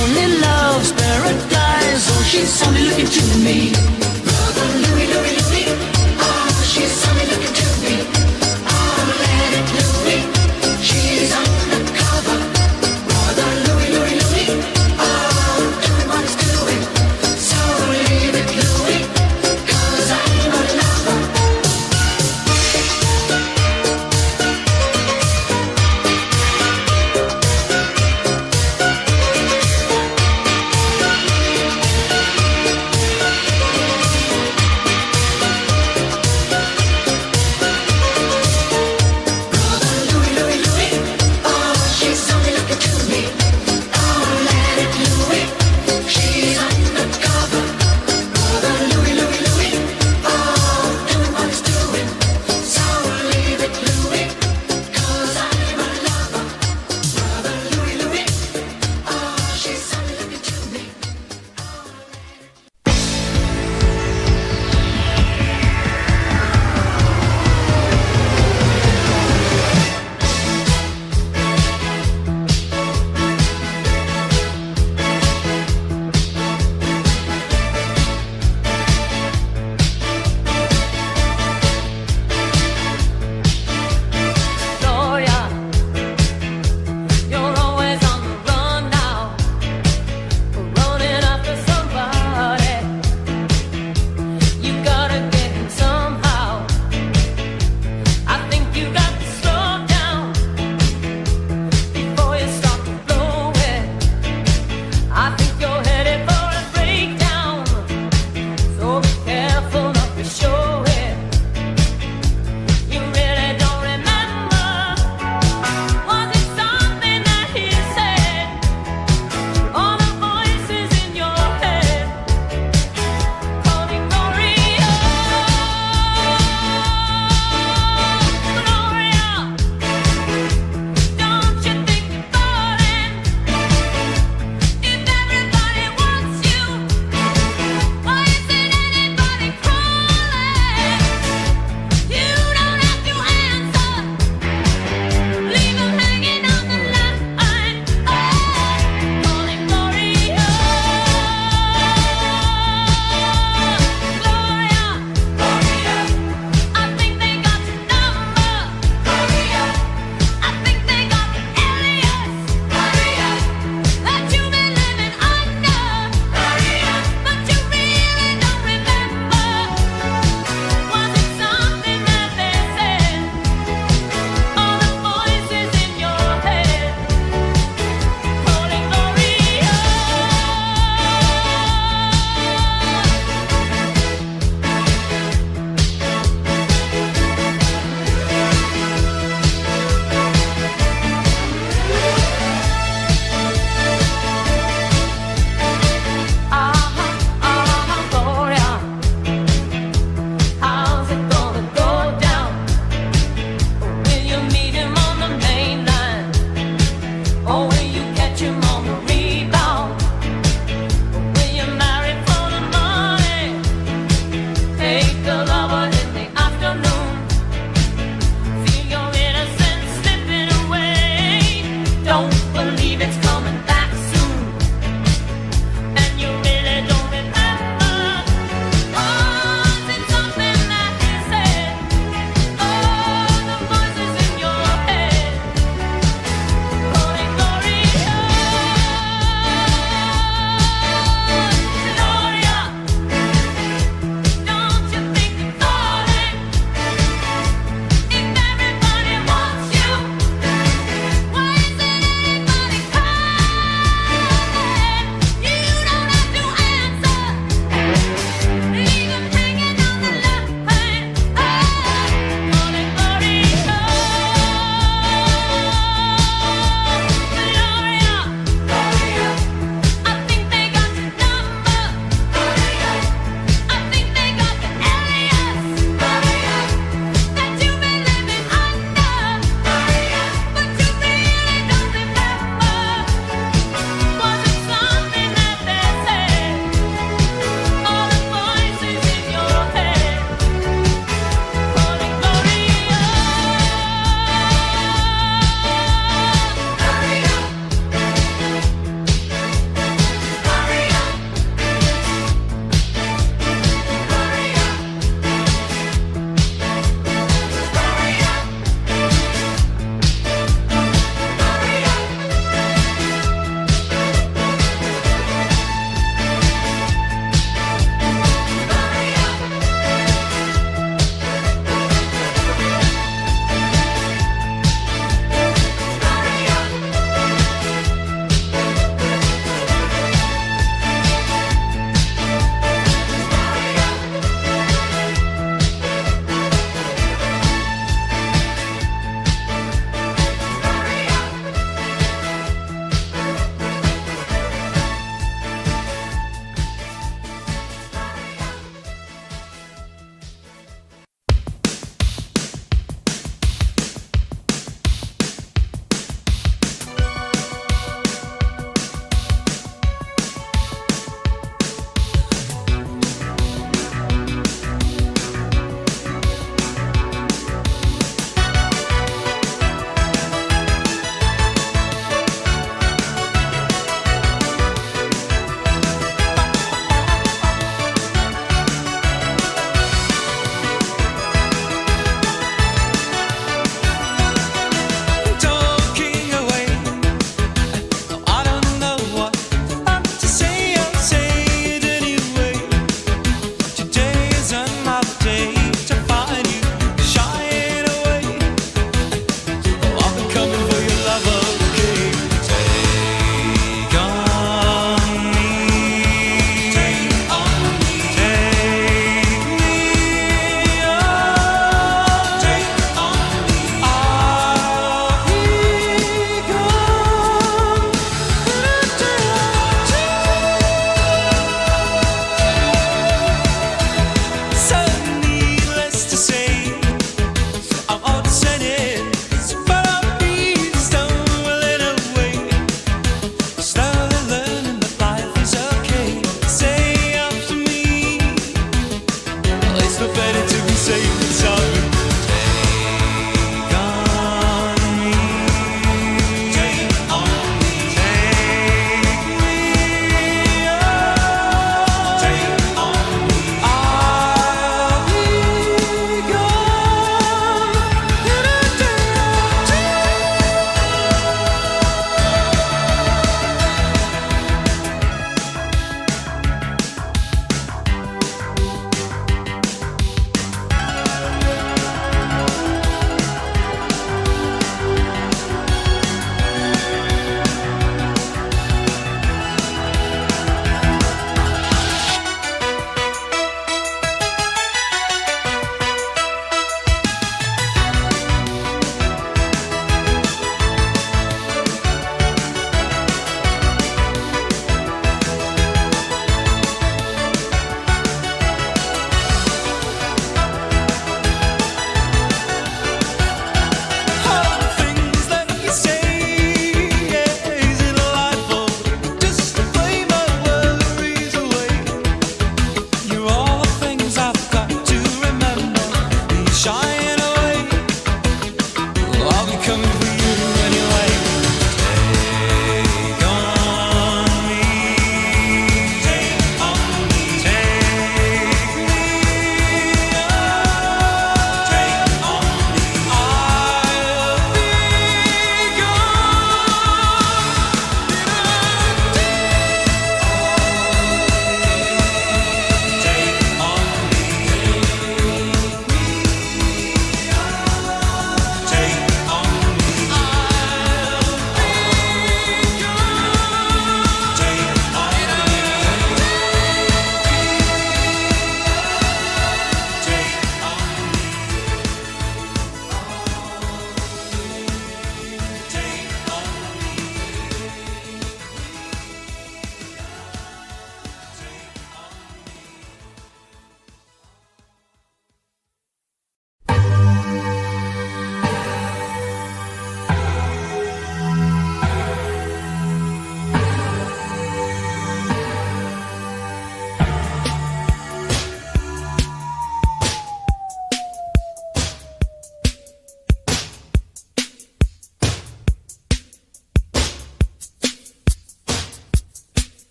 Only love's paradise. Oh, she's only looking to me. Brother Louie, Louie, Louie. Oh, she's only looking to me. Oh, let it Louie. She's undercover. Brother Louie, Louie, Louie. Oh, doing what he's doing. So leave it Louie, 'cause I'm a lover.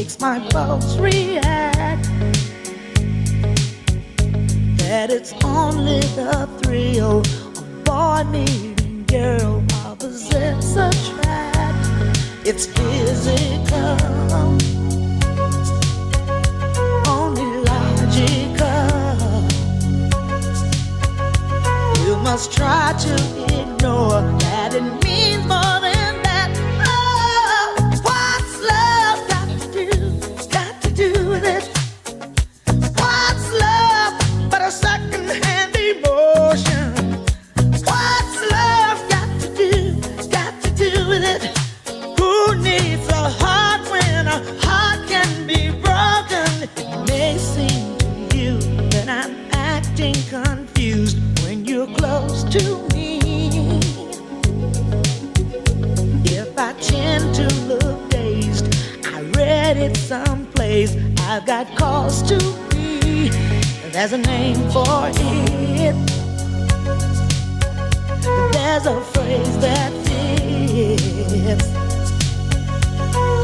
makes my pulse react. That it's only the thrill of boy meeting girl opposites attract. It's physical, only logical. You must try to ignore that it means more than that. Oh, what's love got to do with it? What's love but a second-hand emotion? What's love got to do with it? Who needs a heart when a heart can be broken? It may seem to you that I'm acting confused when you're close to me. If I tend to look dazed, I read it someplace. I've got cause to be. There's a name for it. There's a phrase that fits.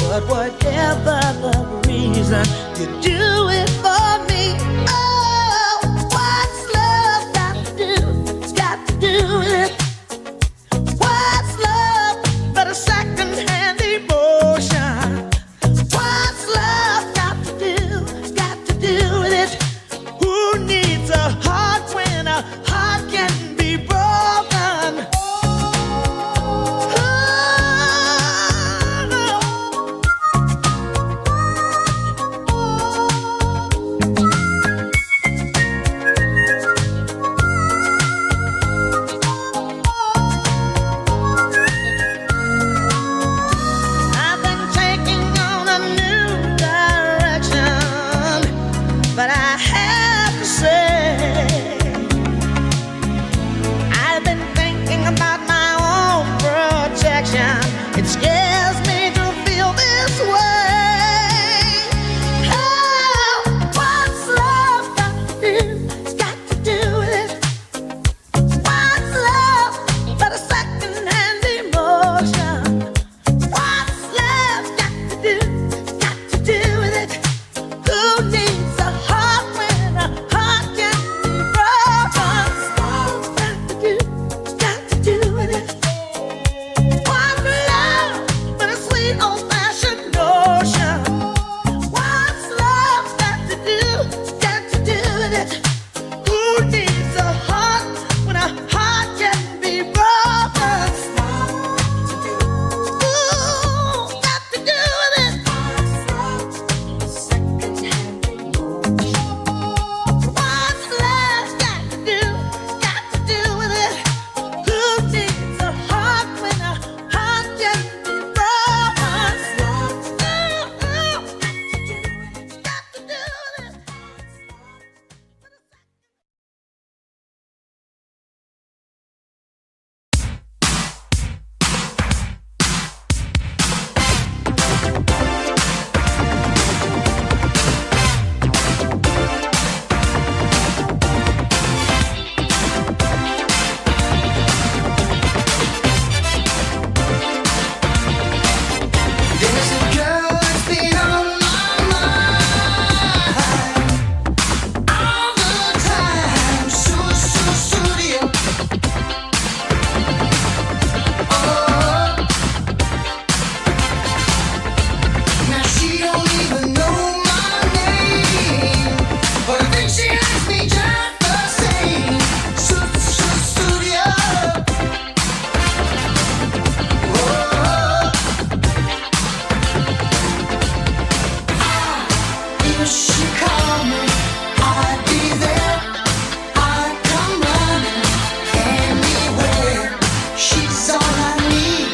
But whatever the reason, you do it for me. Oh, what's love got to do with it? What's love but a second-hand emotion? What's love got to do with it? Who needs a heart when a heart can be broken? I've been taking on a new direction, but I have to say, I've been thinking about my own protection. It scares me to feel this way. Oh, what's love got to do with it? What's love but a second-hand emotion? What's love got to do with it? Who needs a heart when a heart can be broken? What's love got to do with it? What's love but a sweet old-fashioned notion? What's love got to do with it? Who needs a heart when a heart can be broken? Ooh, got to do with it. What's love got to do with it? Who needs a heart when a heart can be broken? Ooh, got to do with it. There's a girl that's been on my mind all the time. Studio. Oh, now she don't even know my name, but I think she likes me just the same. Studio. Oh. If she called me, I'd be there. I'd come running anywhere. She's all I need,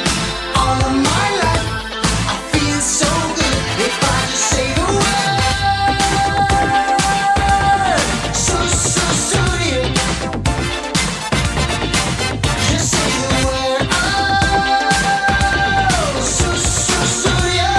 all of my life. I feel so good if I just say the word. Studio. Just say the word. Oh, studio.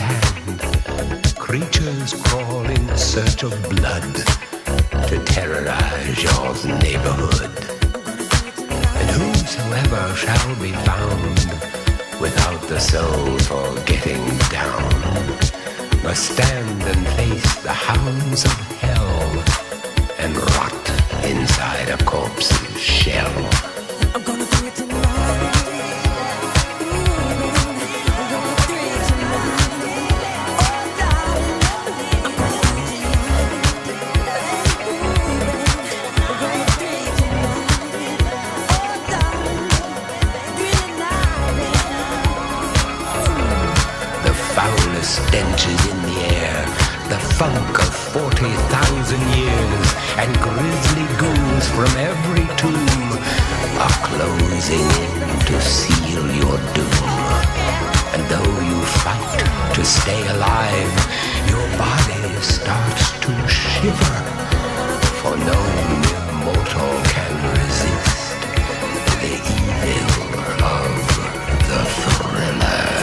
land. Creatures crawl in search of blood to terrorize your neighborhood. And whosoever shall be found without the soul for getting down must stand and face the hounds of hell and rot inside a corpse's shell. I'm gonna do it tonight. Stenches in the air, the funk of 40,000 years, and grisly ghouls from every tomb are closing in to seal your doom. And though you fight to stay alive, your body starts to shiver, for no mere mortal can resist the evil of the thriller.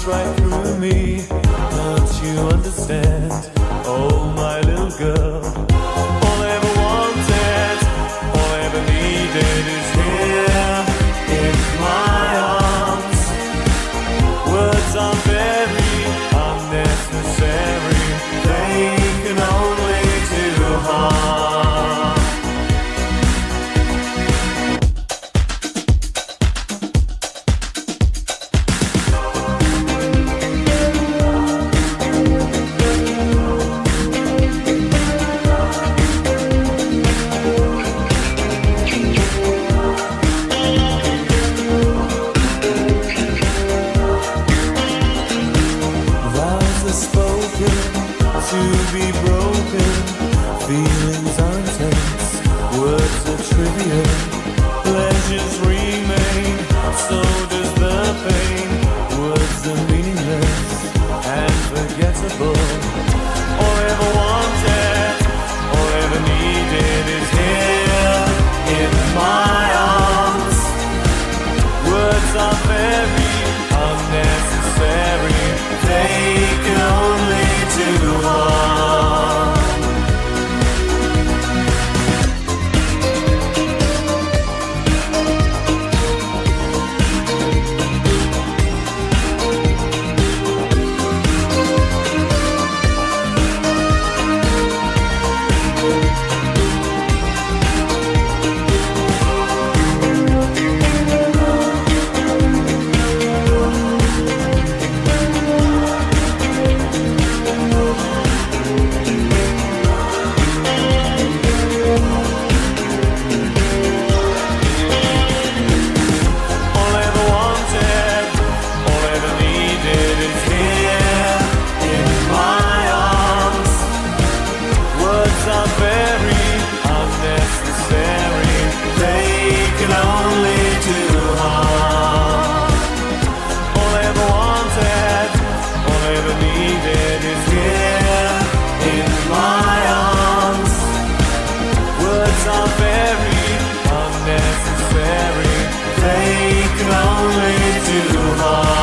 cuts right through me. Don't you understand? Oh, my little girl. All I ever wanted, all I ever needed is here in my arms. Words are very unnecessary. They can only do harm. Vows are spoken to be broken. Feelings are intense, words are trivial. Pleasures remain, so does the pain. Words are meaningless and forgettable. All I ever wanted, all I ever needed is here in my arms. Words are very unnecessary. They can only do harm. All I ever wanted, all I ever needed is here in my arms. Words are very unnecessary. They can only do harm. All I ever wanted, all I ever needed is here in my arms. Words are very unnecessary. They can only do harm.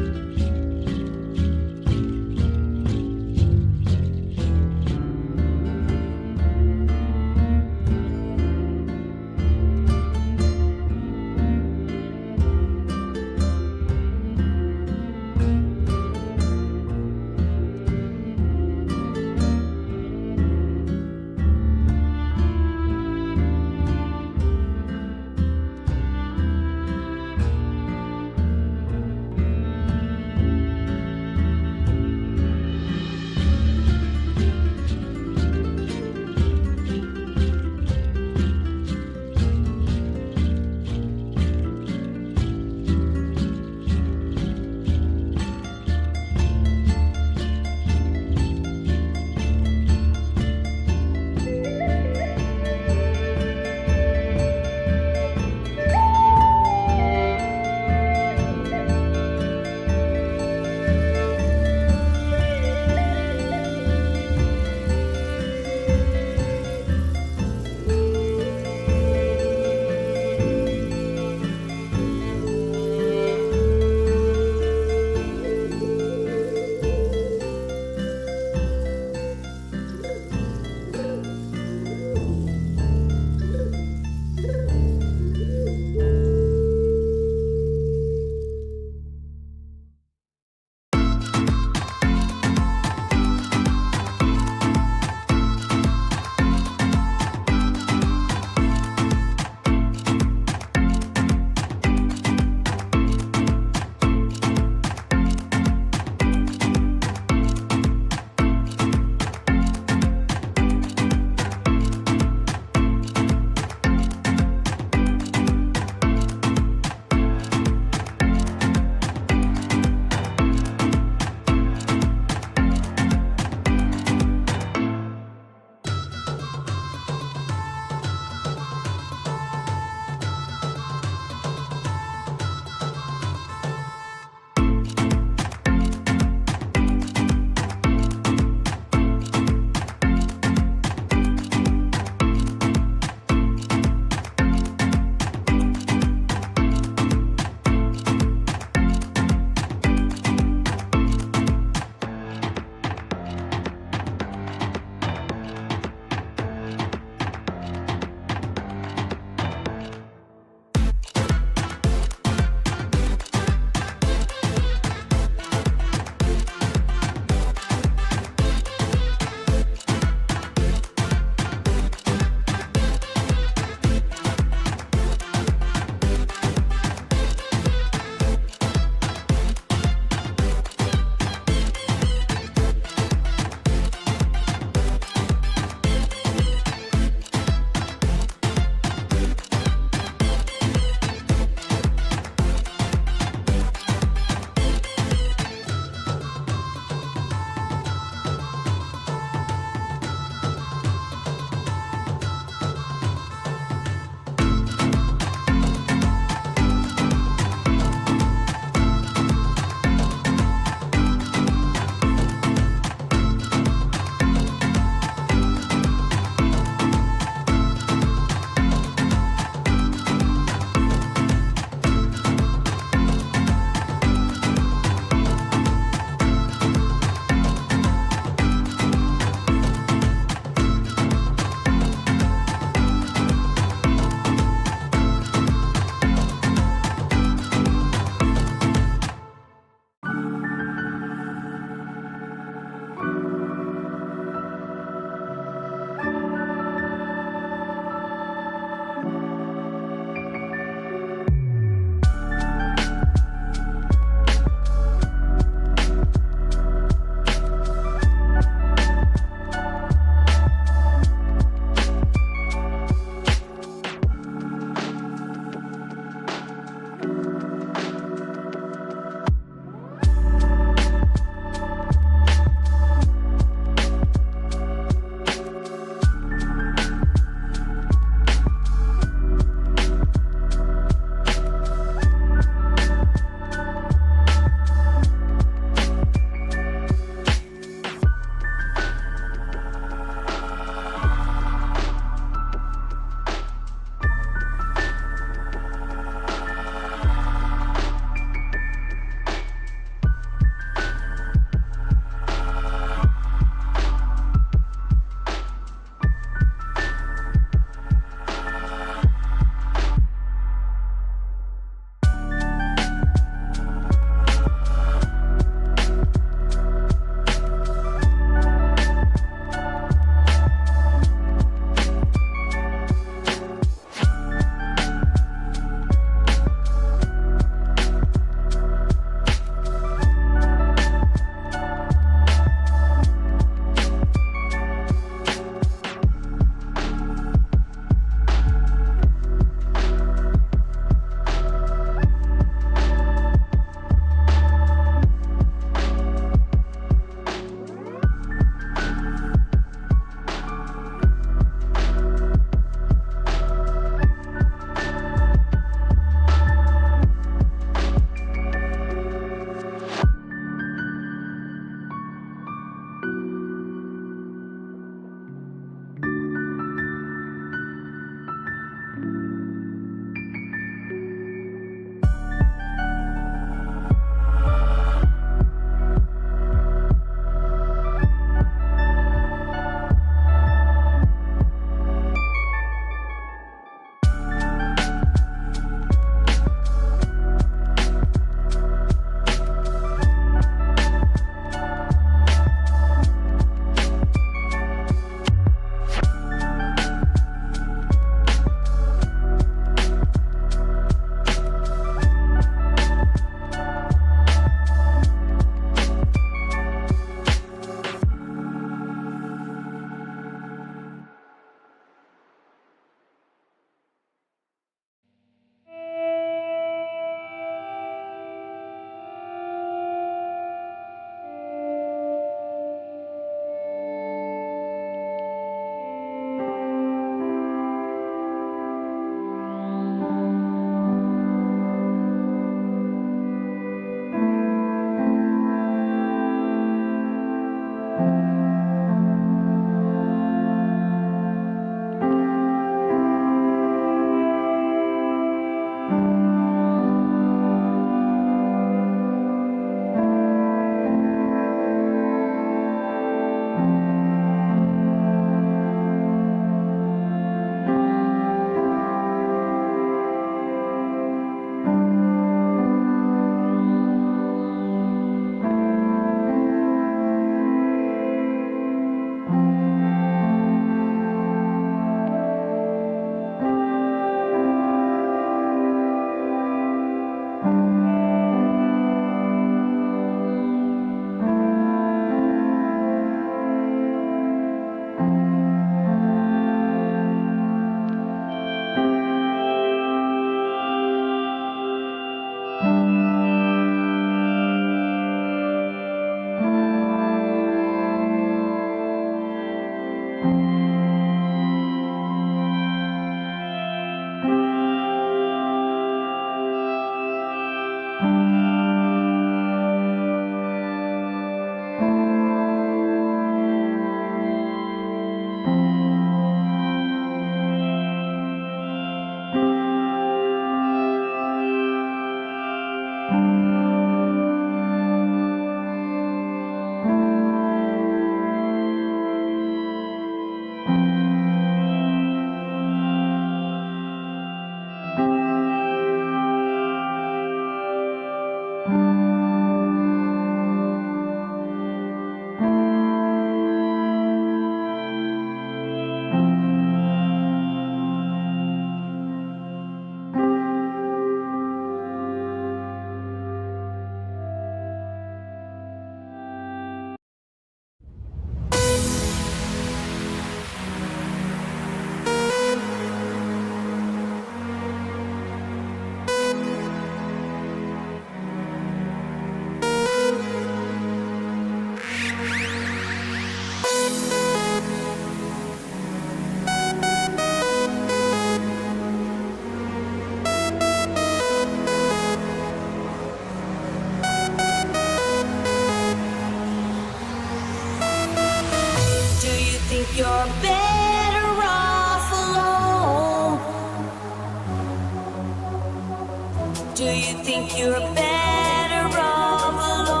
think you're better off alone?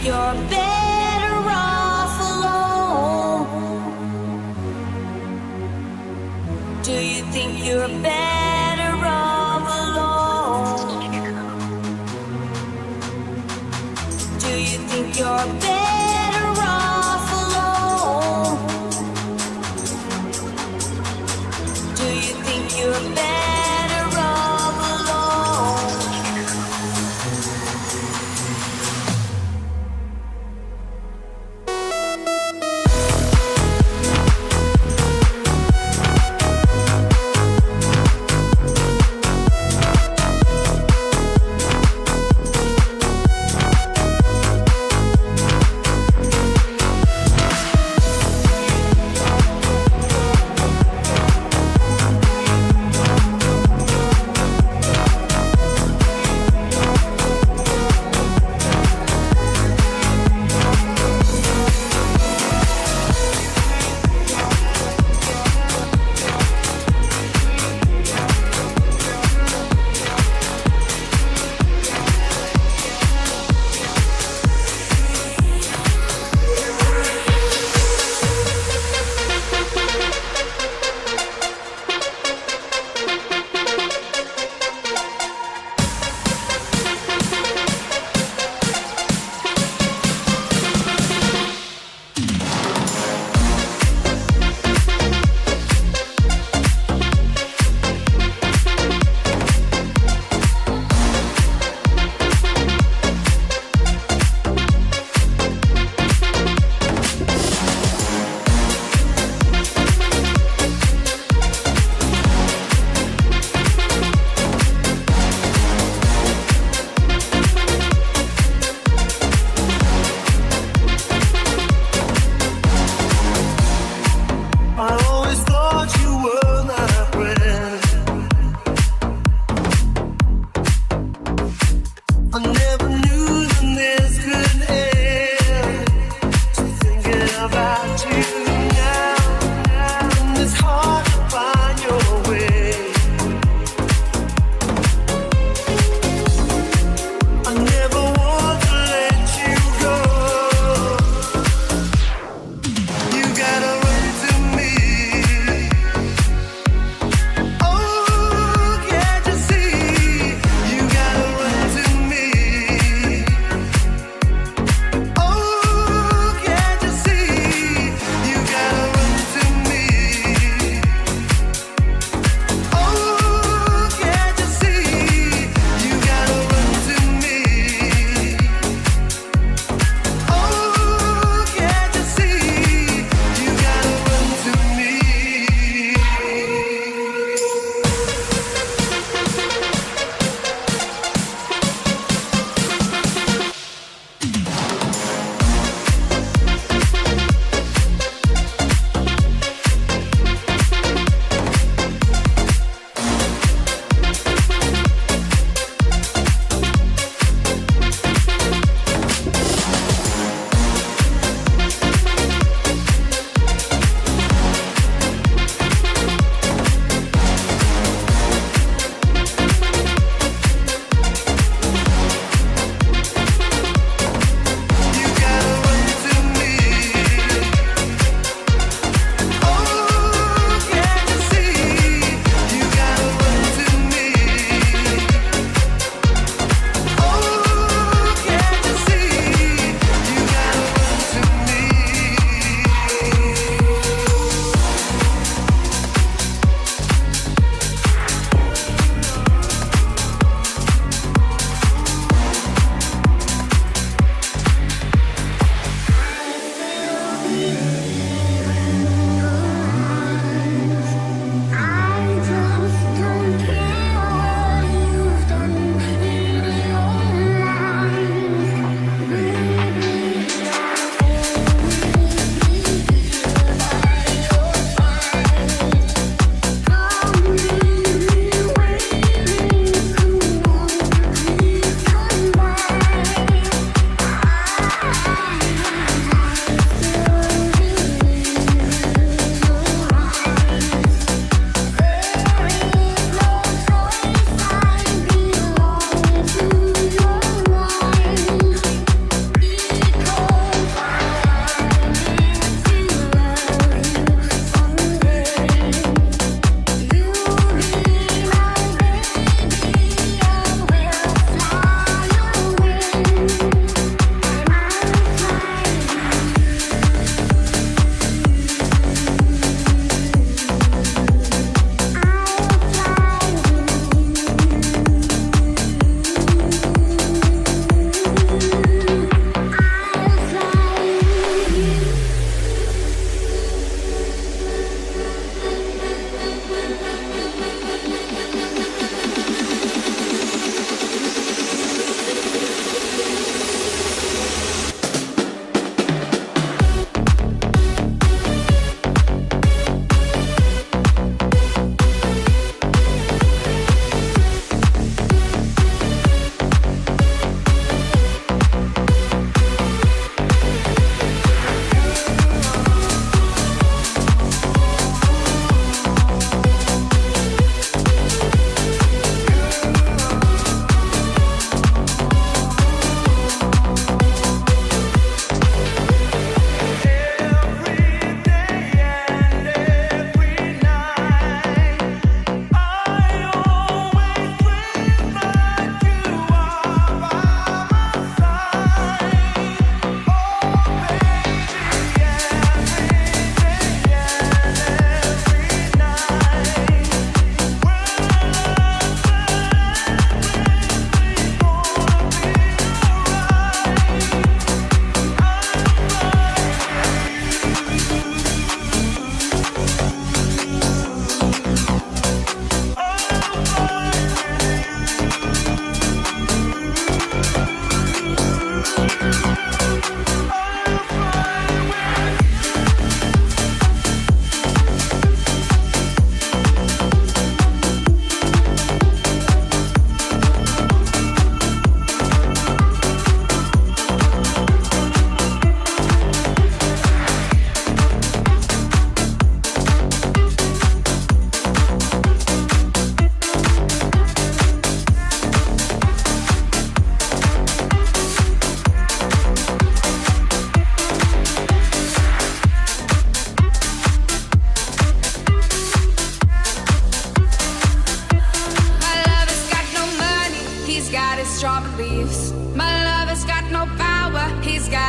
You're better off alone. Do you think you're better off alone? Do you think you're better off alone? Do you think you're better off alone?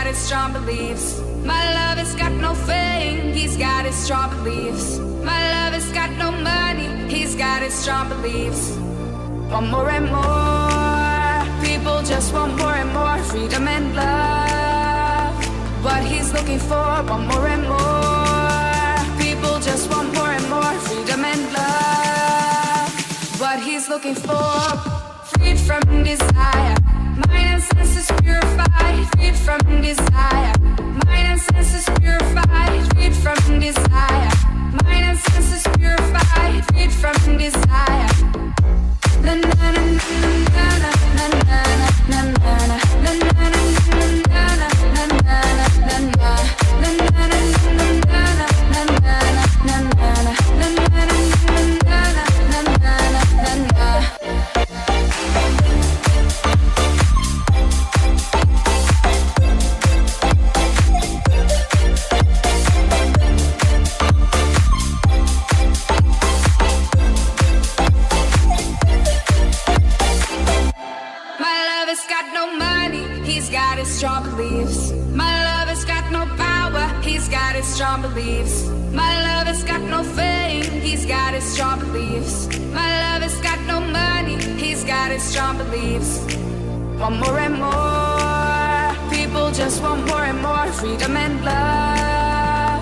his strong beliefs. My love has got no fame, he's got his strong beliefs. My love has got no money, he's got his strong beliefs. Want more and more, people just want more and more freedom and love. What he's looking for, want more and more, people just want more and more freedom and love. What he's looking for, freed from desire, mind and senses purified, freed from desire, mind and senses purified, freed from desire, mind and senses purified, freed from desire. Na na na na na na na na na strong beliefs. My love has got no power, he's got his strong beliefs. My love has got no fame, he's got his strong beliefs. My love has got no money, he's got his strong beliefs. Want more and more, people just want more and more freedom and love.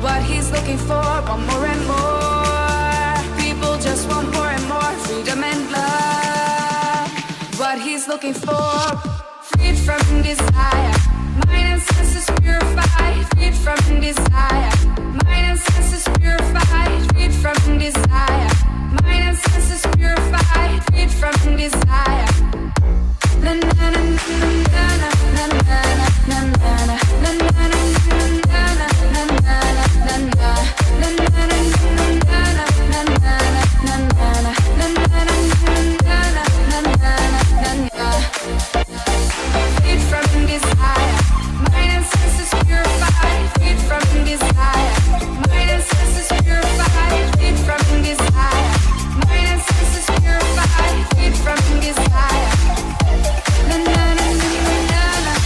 What he's looking for, want more and more, people just want more and more freedom and love. What he's looking for, freed from desire, mind and senses purified, freed from desire, mind and senses purified, freed from desire, mind and senses purified, freed from desire. Na na na na na na na na na freed from desire, mind and senses purified, freed from desire, mind and senses purified, freed from desire, mind and senses purified, freed from desire. Na na na na na na.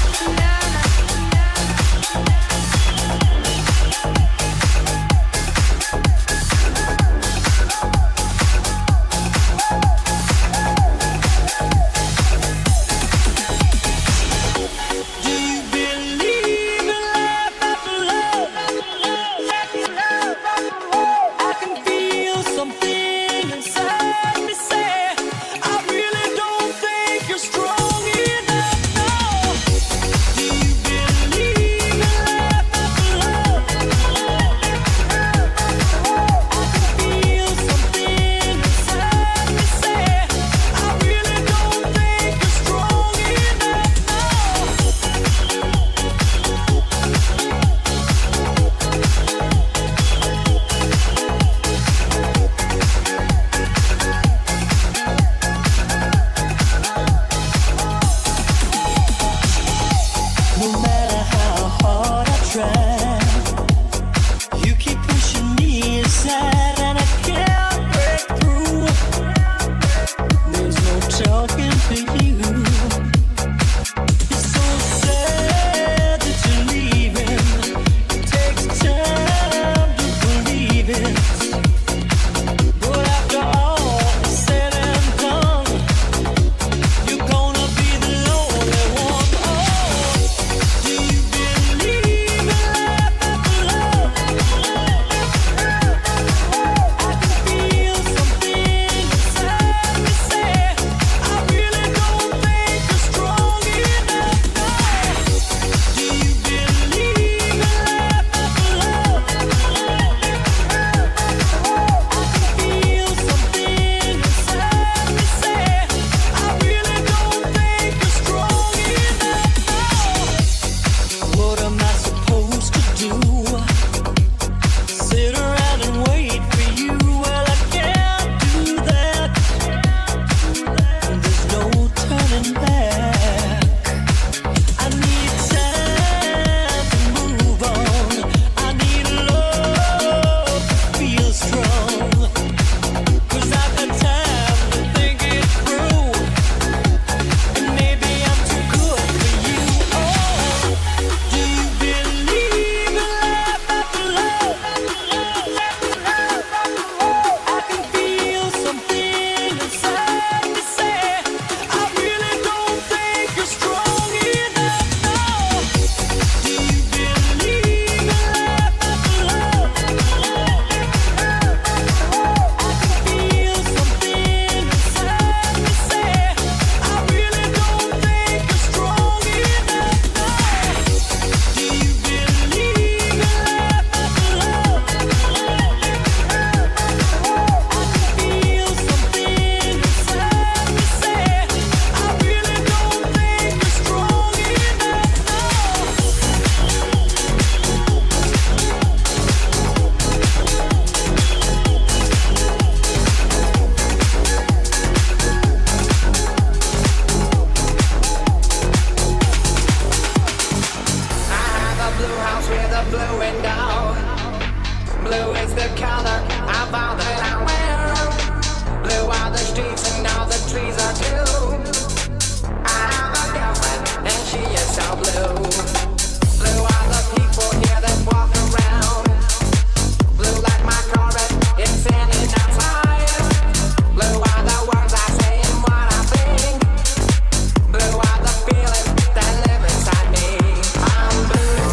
window. Blue is the color of all that I wear. Blue are the streets and all the trees are too. I have a girlfriend and she is so blue. Blue are the people here that walk around. Blue like my Corvette, it's standing outside. Blue are the words I say and what I think. Blue are the feelings that live inside me. I'm blue,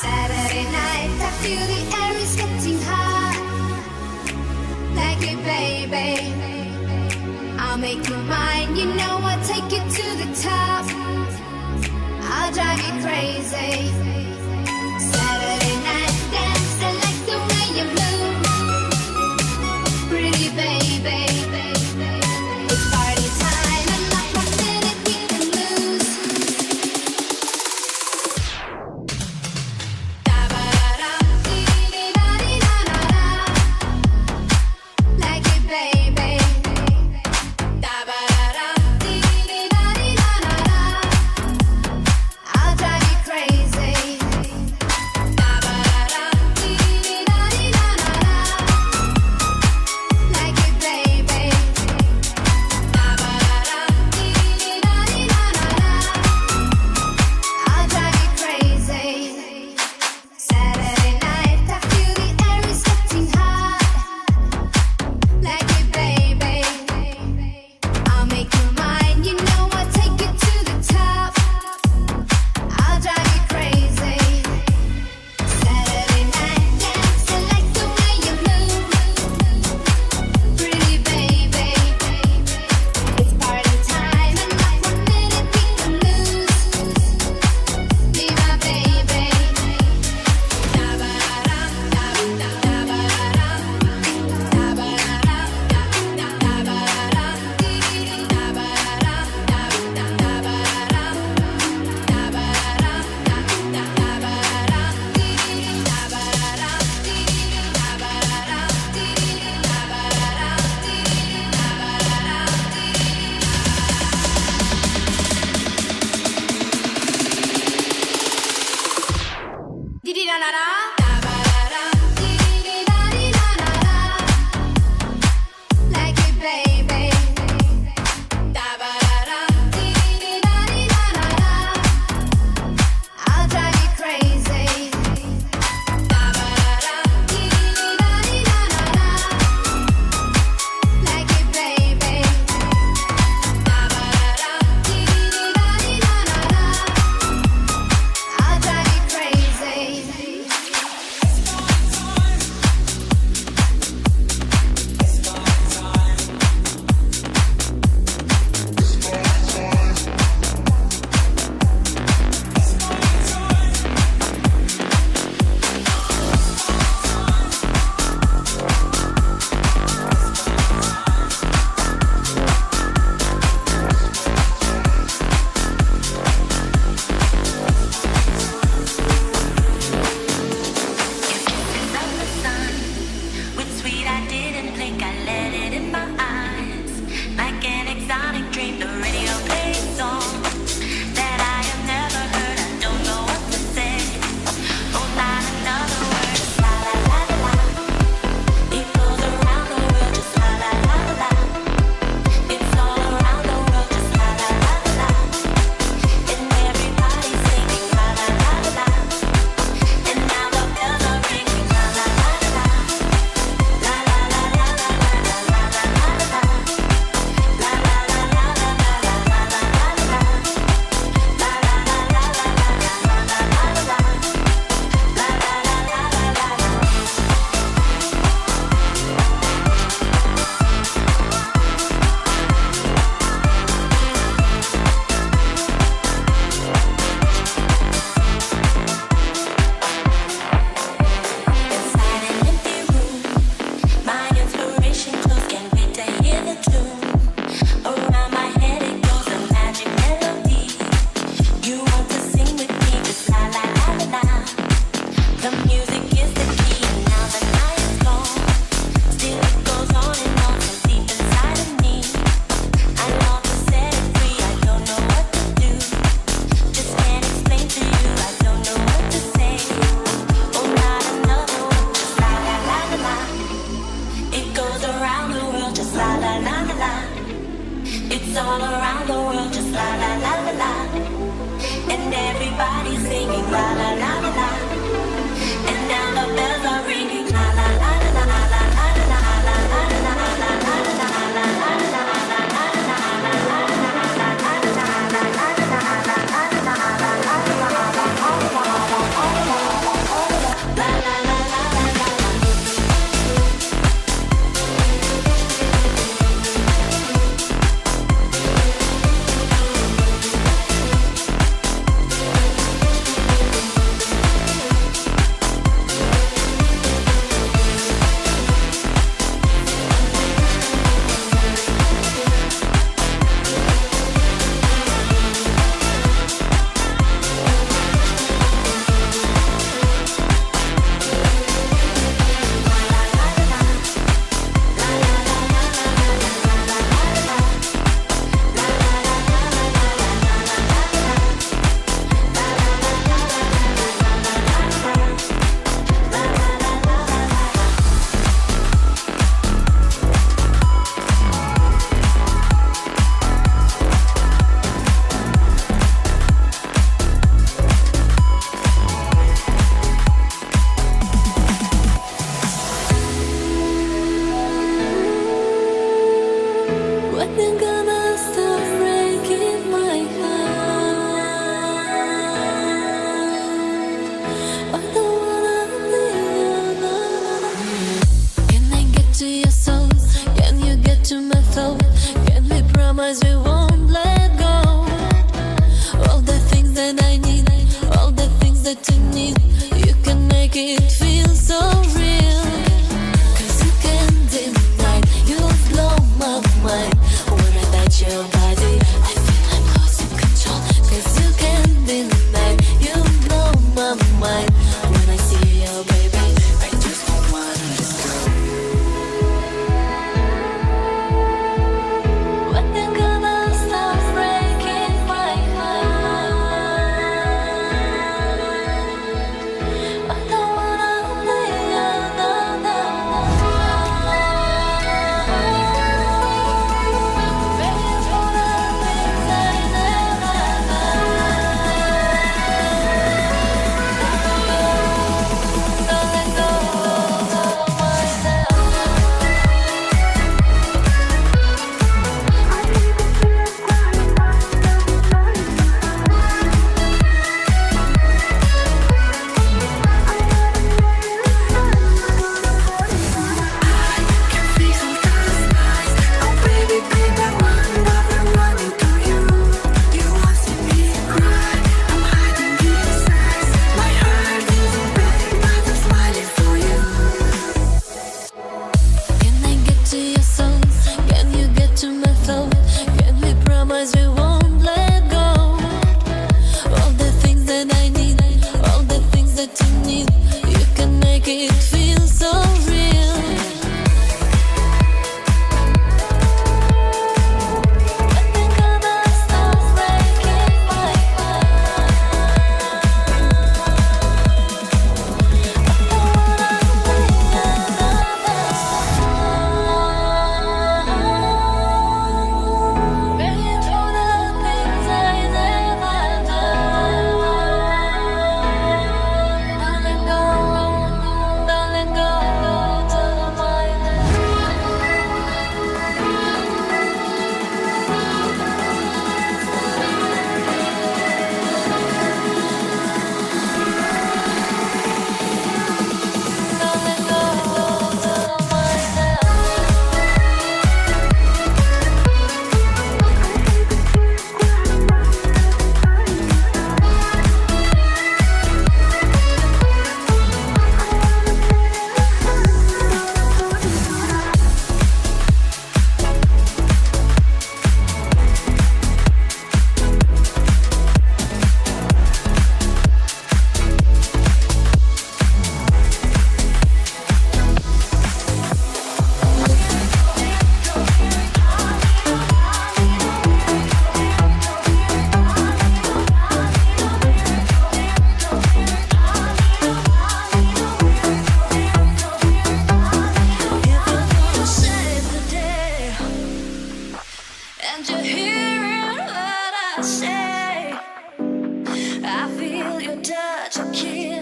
Saturday night, I feel the air is getting hot. Like it, baby. I'll make you mine, you know I'll take you to the top. I'll drive you crazy. Saturday night, dance, I like the way you move. Pretty baby. It's party time, and not one minute we can lose. Like it, baby. I'll drive you crazy. I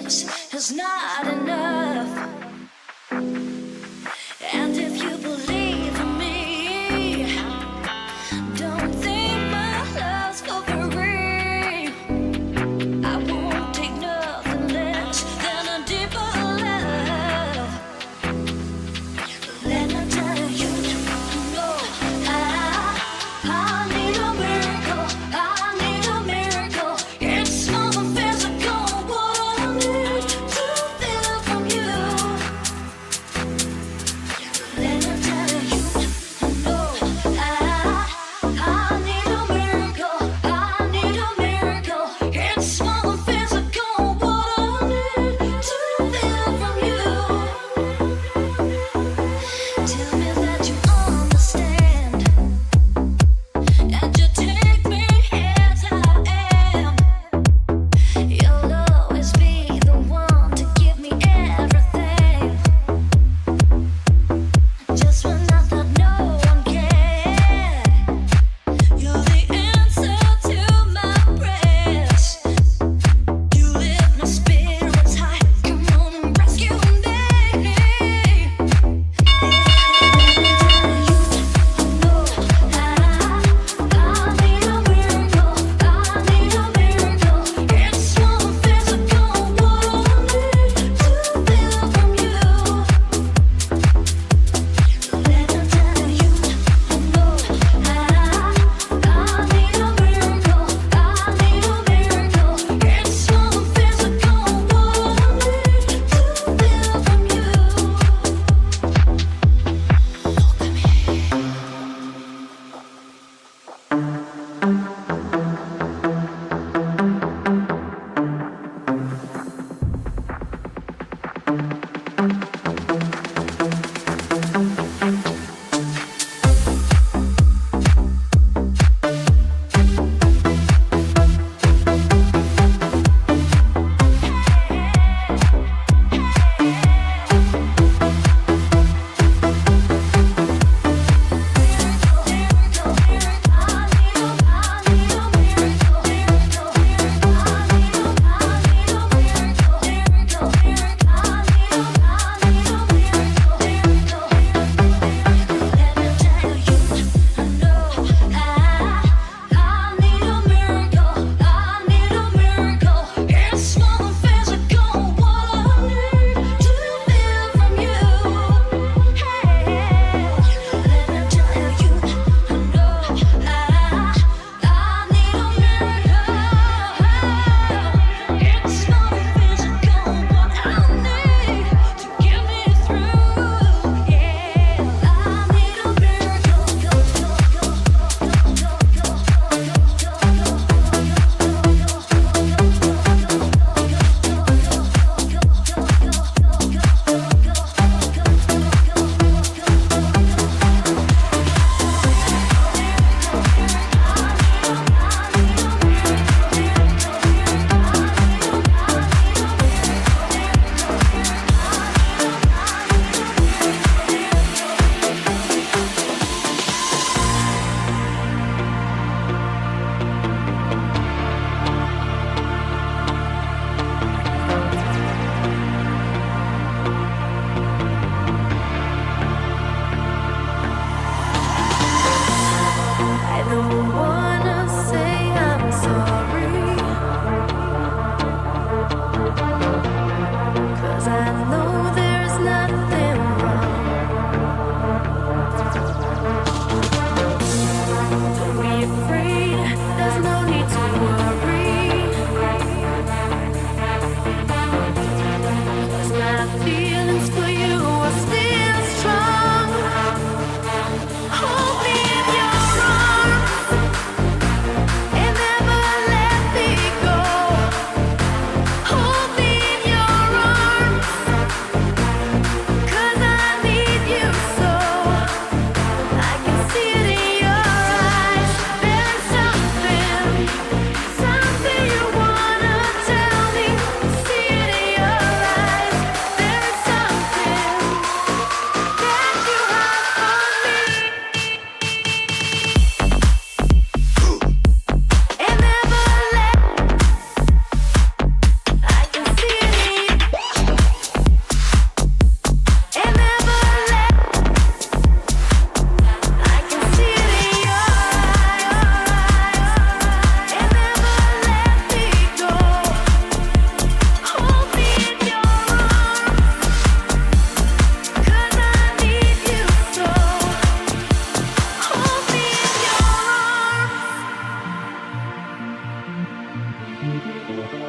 this is not enough. And if you believe in me, don't think my love's for free. I won't take nothing less than a deeper love. Let me tell you, no, I need a miracle. I need a miracle. It's more than physical. What I need to feel from you.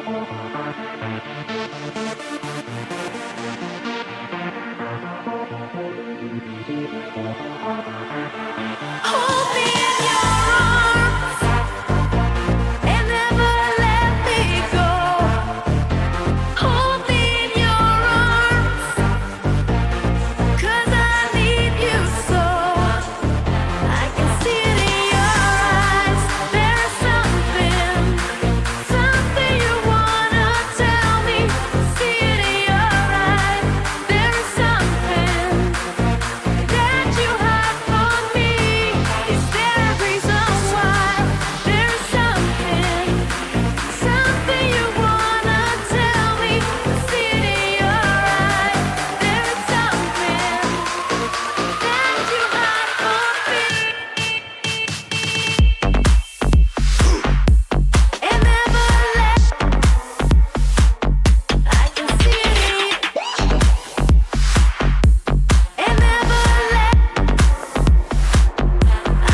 Hold me in your arms and never let me go. Hold me in your arms, 'cause I need you so. I can see it in your eyes. There's something you wanna tell me. See it in your eyes. There's something that you hide from me. Is there a reason why? There's something you wanna tell me. See it in your eyes. There's something that you hide from me. And never let. I can see it. And never let.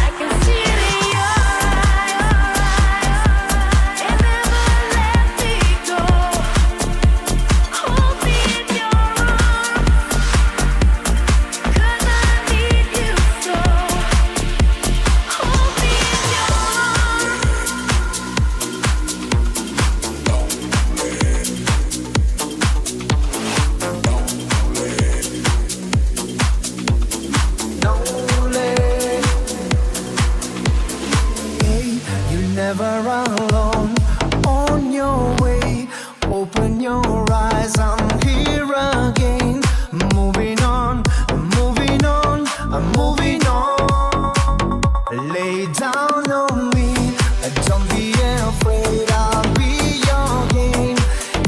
I can see it in your eyes. And never let me go. Hold me in your arms, 'cause I need you so. Hold me in your arms. Hey, you're never alone on your way. Open your eyes, I'm here again. Moving on, I'm moving on, I'm moving on. Lay down on me, don't be afraid, I'll be your game.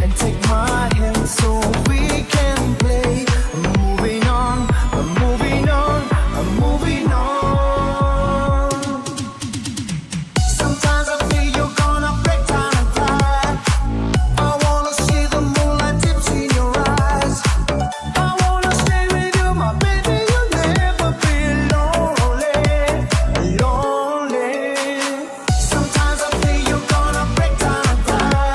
And take my hand so we can play. Moving on, I'm moving on, I'm moving on. Sometimes I feel you're gonna break down and cry. I wanna see the moonlight tips in your eyes. I wanna stay with you, my baby. You'll never be lonely, lonely. Sometimes I feel you're gonna break down and cry.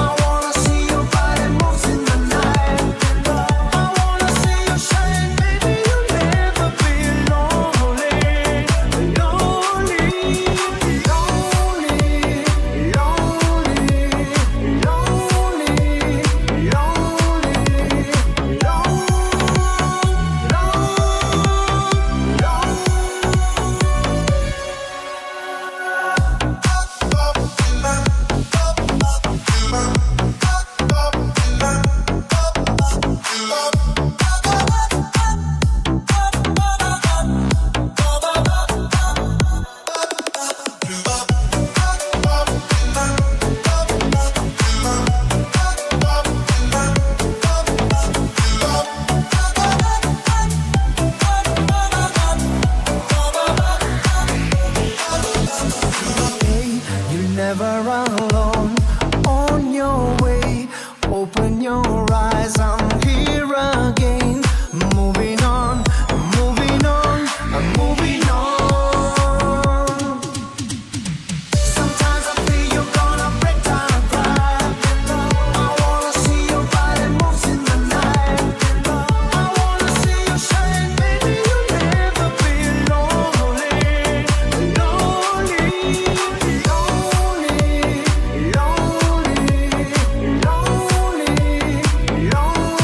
I wanna see your body moves in the night. I wanna see you shine, baby. You'll never be lonely, lonely, lonely, Hey, you're never alone on your way. Open your eyes, I'm here again. Moving on, I'm moving on, I'm moving on. Sometimes I feel you're gonna break down and cry. I wanna see your body moves in the night. I wanna see you shine, baby. You'll never be lonely, lonely, lonely, lonely, lonely, lonely.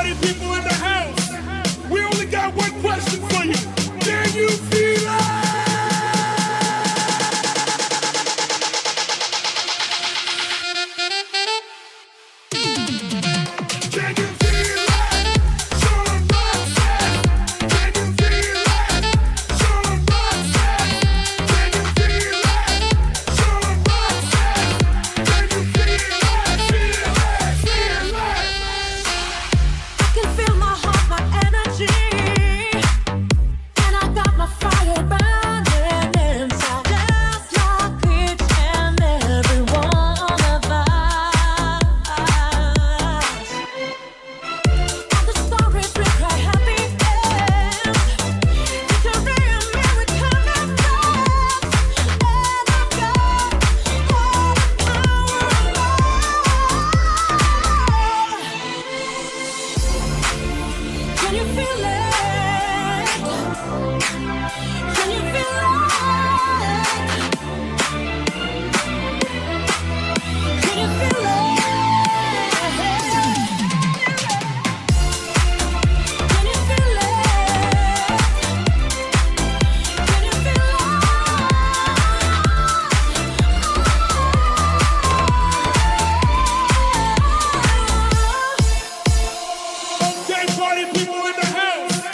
party people in the house. We only got one question for you. Can you feel it? Can you feel it? Sean Roxas. Can you feel it? Sean Roxas. Can you feel it? Sean Roxas. Can you feel it? Feel it, feel it. I can feel my heart, my energy, and I got my fire burning inside, just like each and every one of us. All the stories we cry happy ends, victory and American enough, and I've got all the power of love. Can you feel it? Can you feel it? Can you feel it? Can you feel it? Can you feel Okay, party people in the house.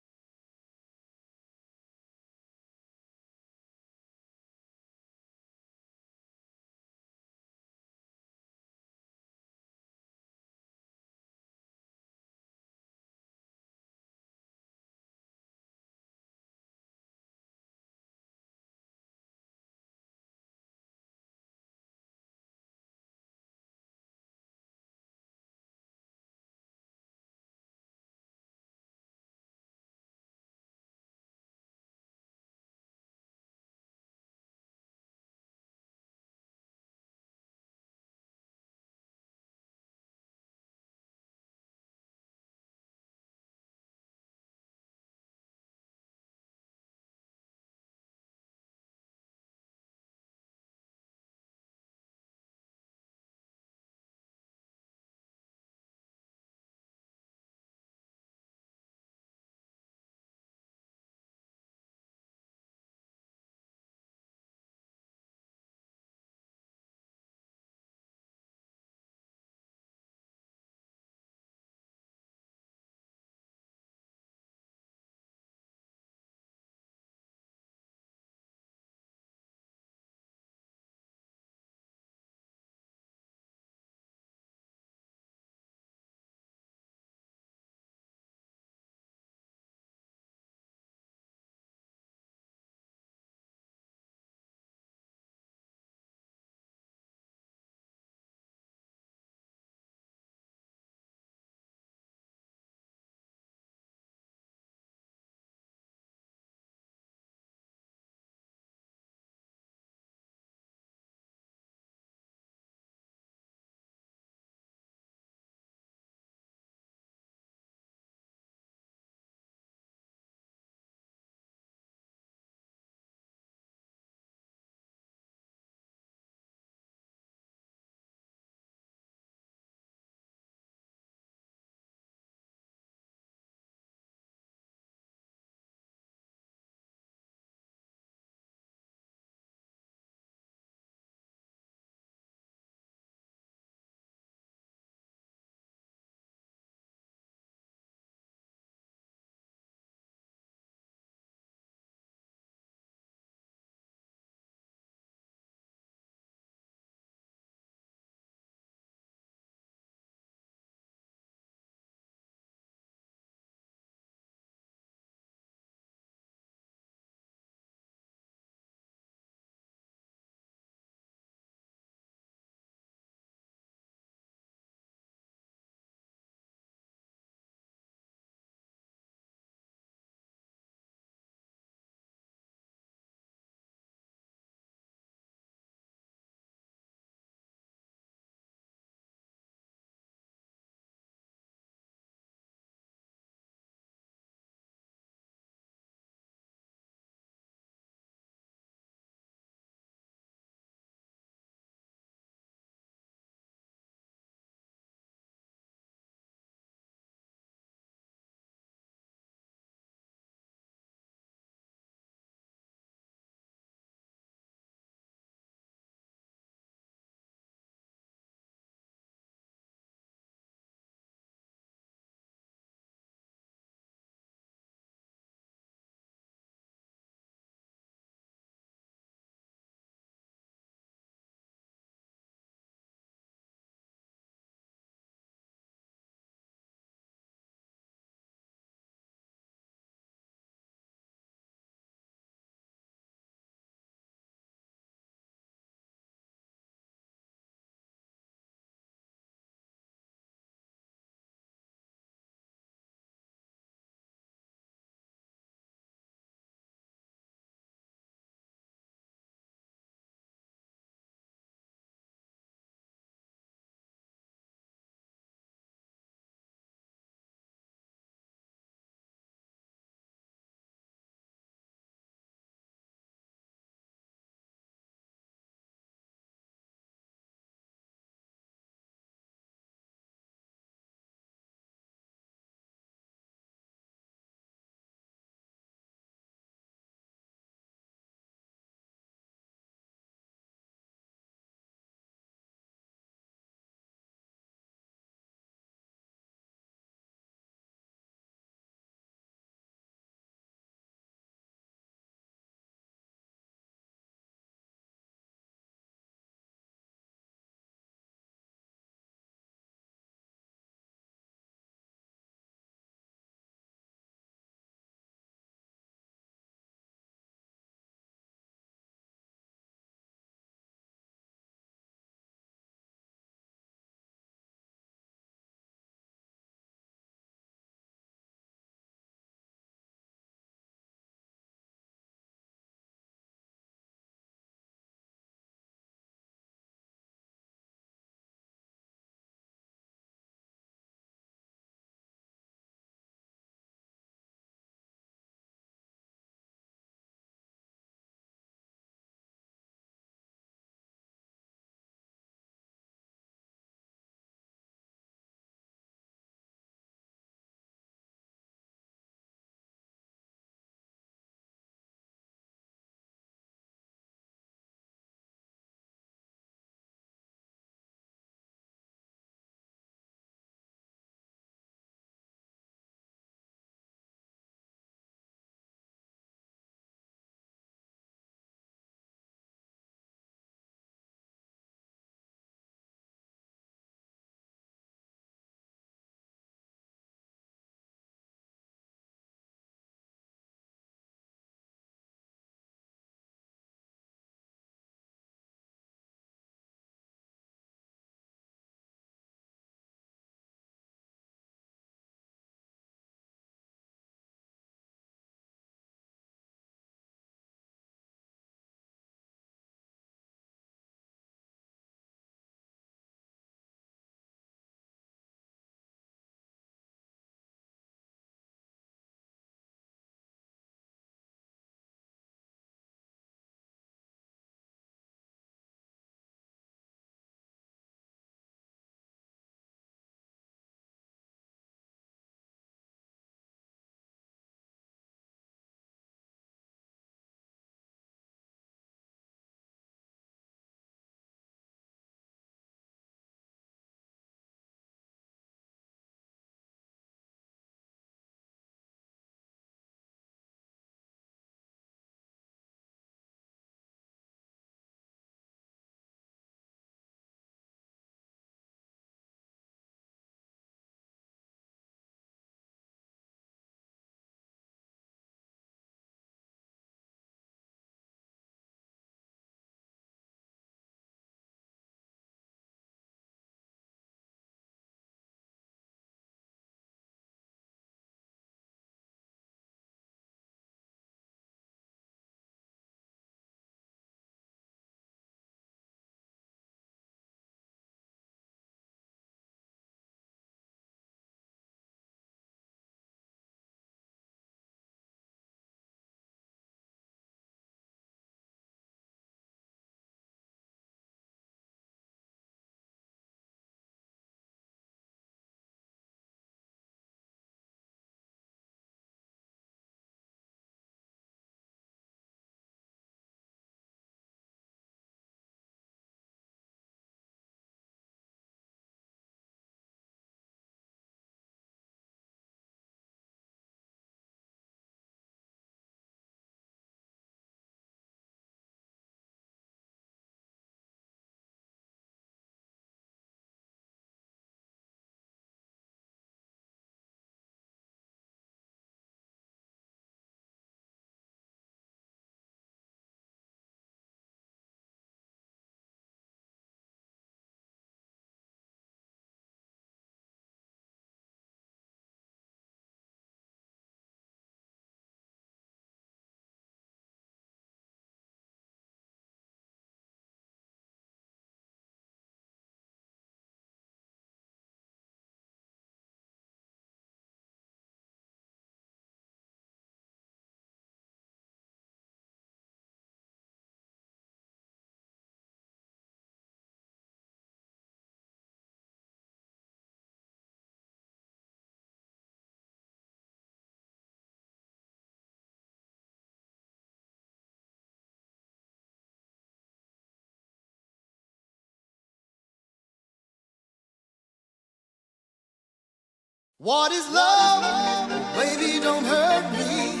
What is love? Baby, don't hurt me.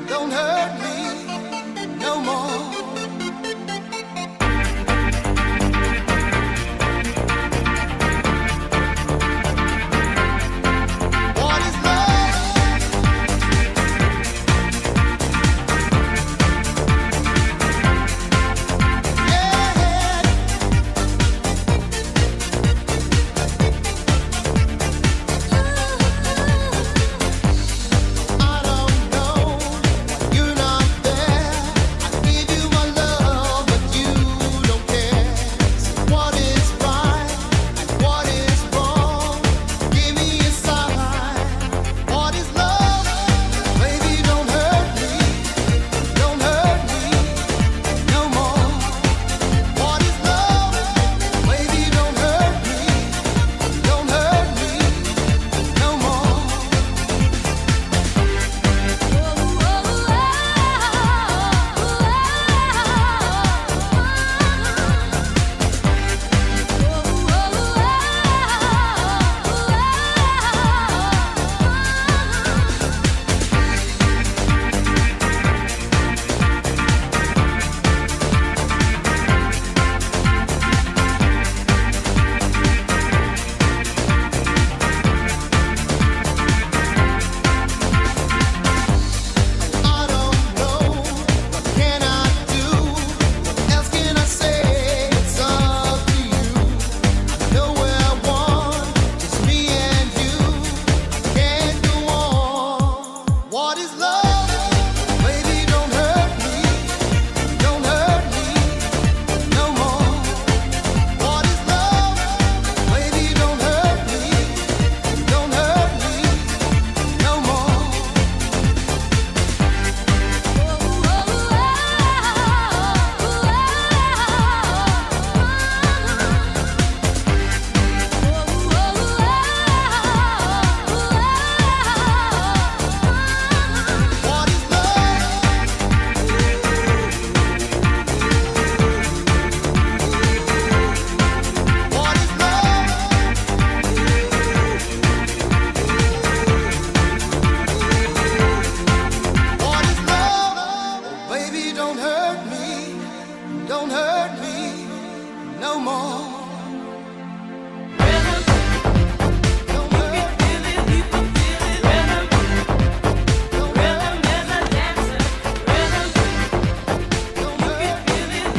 Don't hurt me no more. What is love? Yeah. I don't know. You're not there. I give you my love, but you don't care. What is right and what is wrong? Give me a sign. What is love? Baby, don't hurt me. Don't hurt me no more. What is love? Baby, don't hurt me. Don't hurt me no more. I don't know. What can I do? What else can I say? It's up to you. I know where I want. It's me and you. I can't go on. What is love? Baby, don't hurt me. Don't hurt me no more. What is love? Baby, don't hurt me. Don't hurt me no more. What is love? What is love? What is love? Oh, baby, don't hurt me. Don't hurt me no more. Don't hurt me. Don't hurt me. Don't hurt me.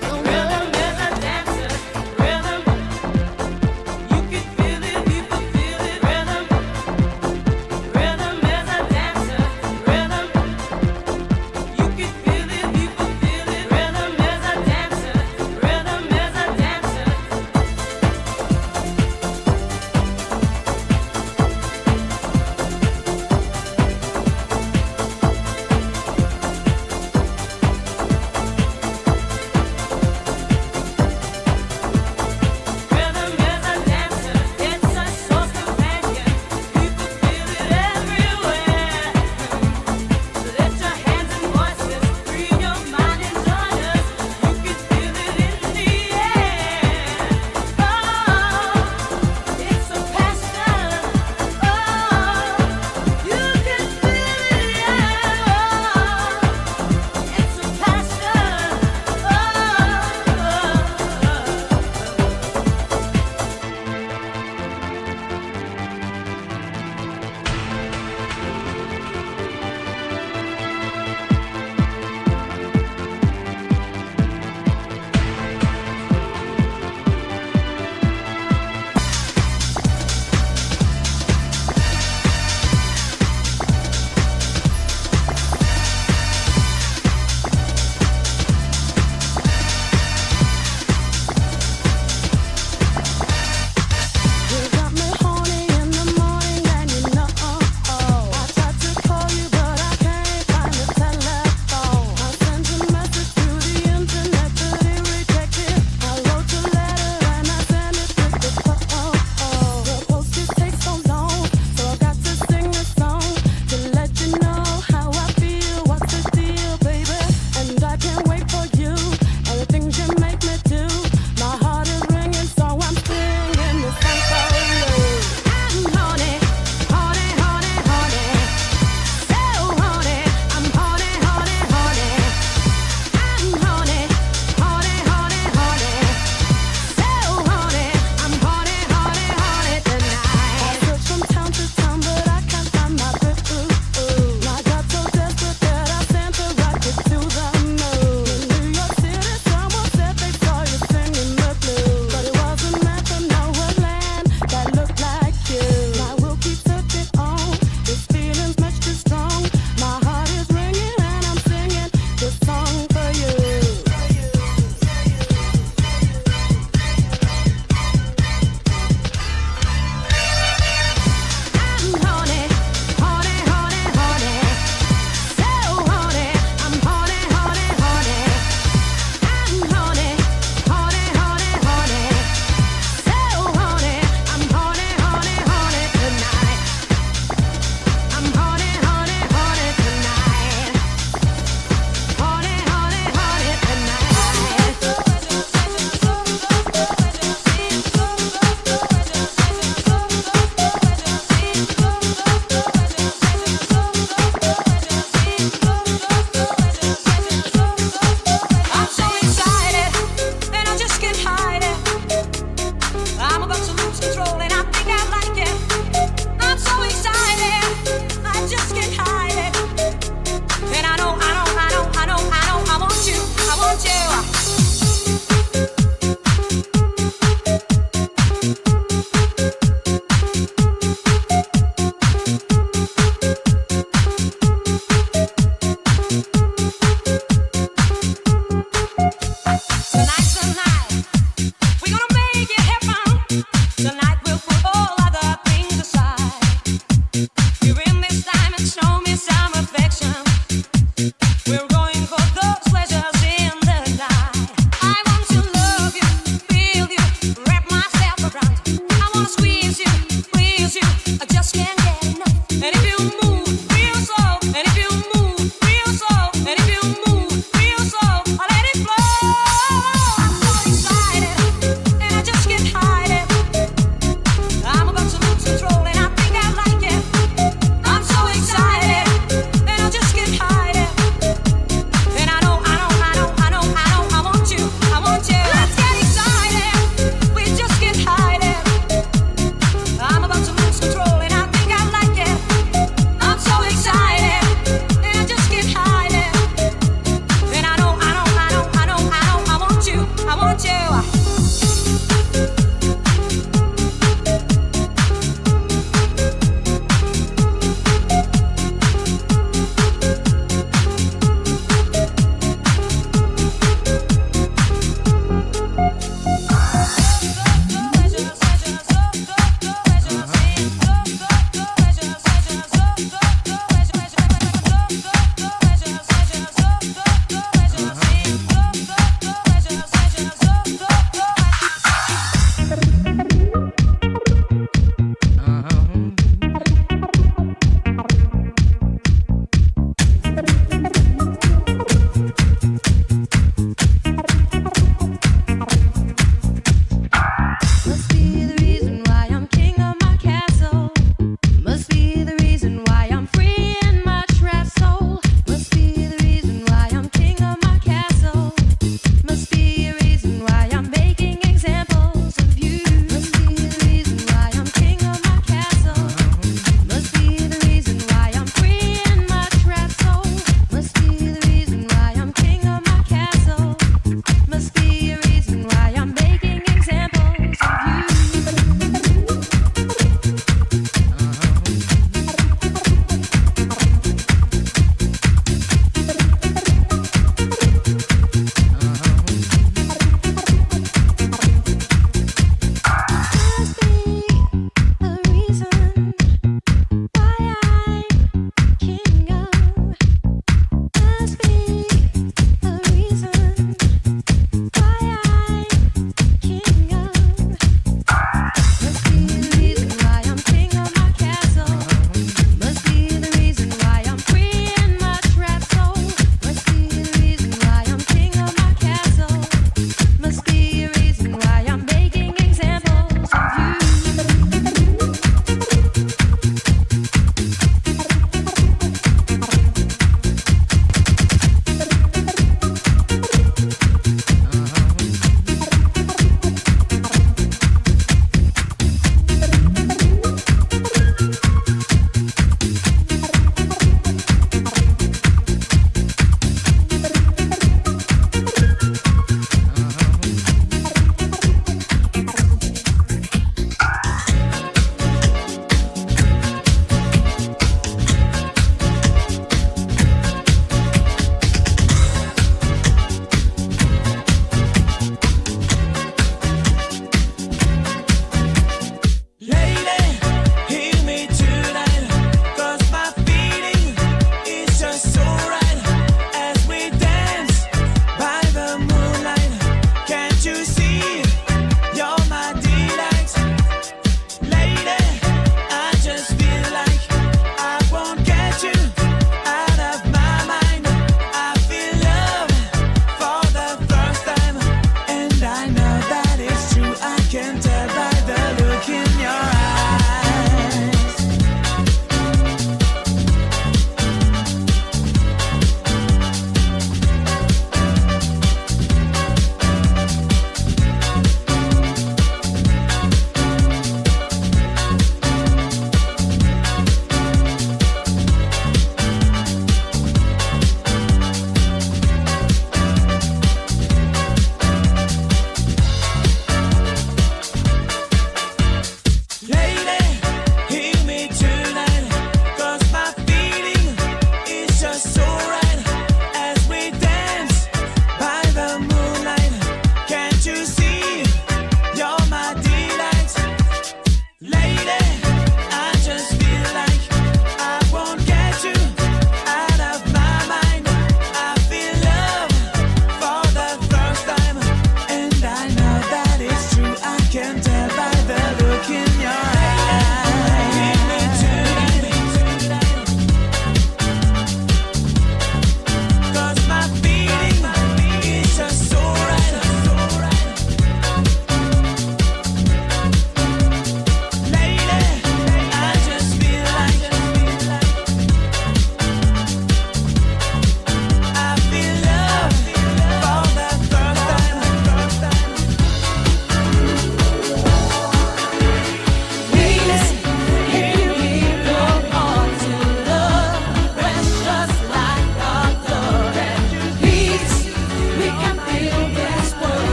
Don't hurt me. Rhythm is a dancer.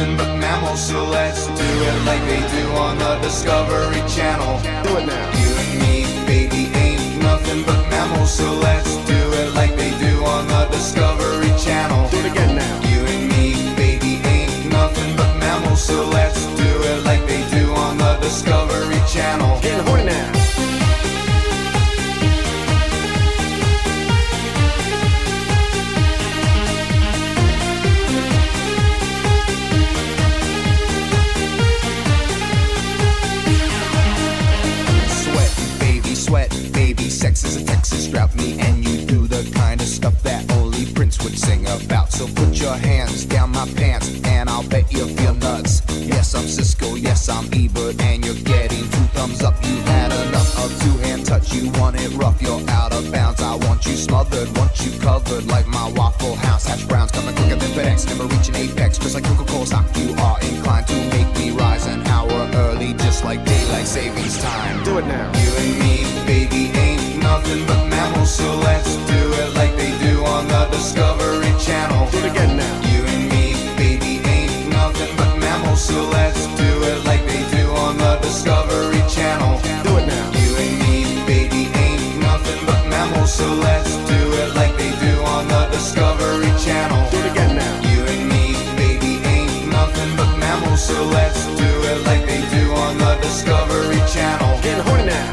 nothing but mammals, so let's do it like they do on the Discovery Channel. Do it now. You and me, baby, ain't nothing but mammals, so let's do it like they do on the Discovery Channel. Do it again now. You and me, baby, ain't nothing but mammals, so let's do it like they do on the Discovery Channel. Getting horny now. Sweat, baby, sex is a Texas drought. Me and you do the kind of stuff that only Prince would sing about. So put your hands down my pants and I'll bet you feel nuts. Yes, I'm Cisco, yes, I'm Ebert, and you're getting 2 thumbs up. You had enough of 2-hand touch, you want it rough, you're out of bounds. I want you smothered, want you covered like my Waffle House. Hash browns coming quicker than FedEx, never reaching apex. Just like Coca-Cola stock, you are inclined to make me rise an hour early, just like daylight savings time. Do it now. You and me, baby, ain't nothing but mammals, so let's do it like they do on the Discovery Channel. Do it again now. You and me, baby, ain't nothing but mammals, so let's do it like they do on the Discovery Channel. Do it now. You and me, baby, ain't nothing but mammals, so let's do it like they do on the Discovery Channel. Do it again now. You and me, baby, ain't nothing but mammals, so let's do it like they do on the Discovery Channel. Getting horny now.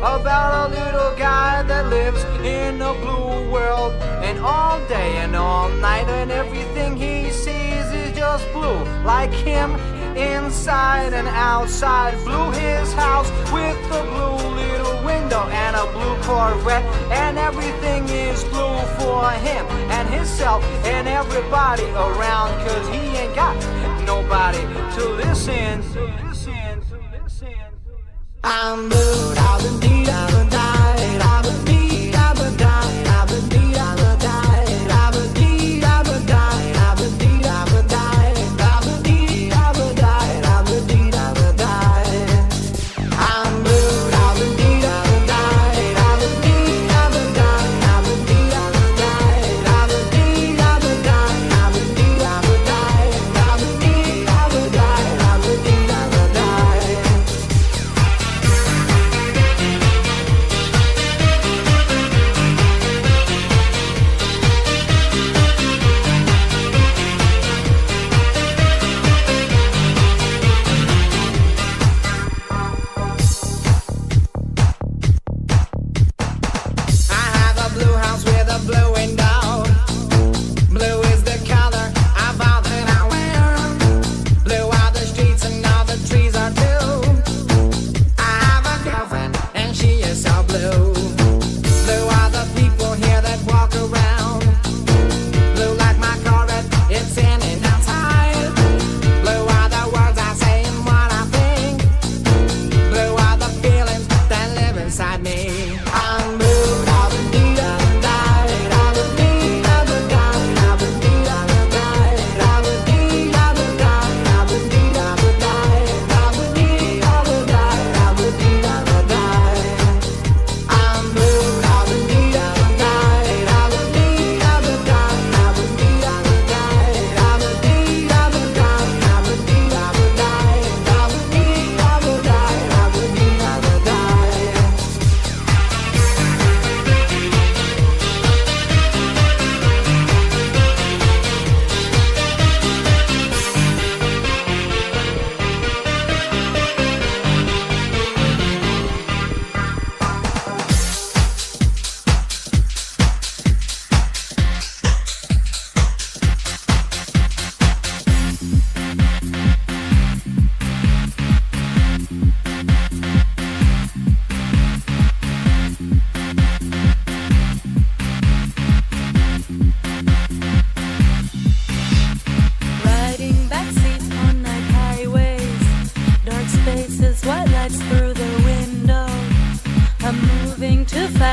About a little guy that lives in a blue world, and all day and all night, and everything he sees is just blue. Like him, inside and outside. Blue his house with a blue little window and a blue Corvette, and everything is blue for him and himself and everybody around, 'cause he ain't got nobody to listen. I'm blue, I've been deed, I've been died, I've been deed, I've been died, I've been deed, I've been died, I've been deed, I've been died, I've been deed, I've been died, I've been deed, I've been died, I've been deed, I've been died. I'm blue, I've been deed, I've been died, I've been deed, I've been died, I've been deed, I've been died, I've been deed, I've been died, I've been deed, I've been died, I've been deed, I've been died, I've been deed, I've been died.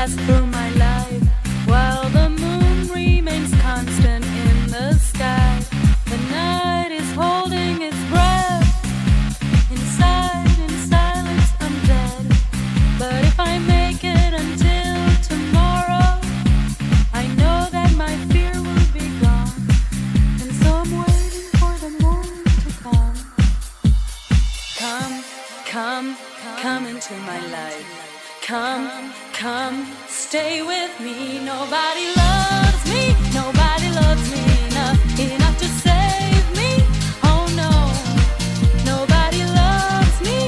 pass through my life while the moon remains constant in the sky. The night is holding its breath. Inside, in silence, I'm dead. But if I make it until tomorrow, I know that my fear will be gone. And so I'm waiting for the morning to come. Come into my life. Come, stay with me. Nobody loves me enough to save me. Oh no, nobody loves me.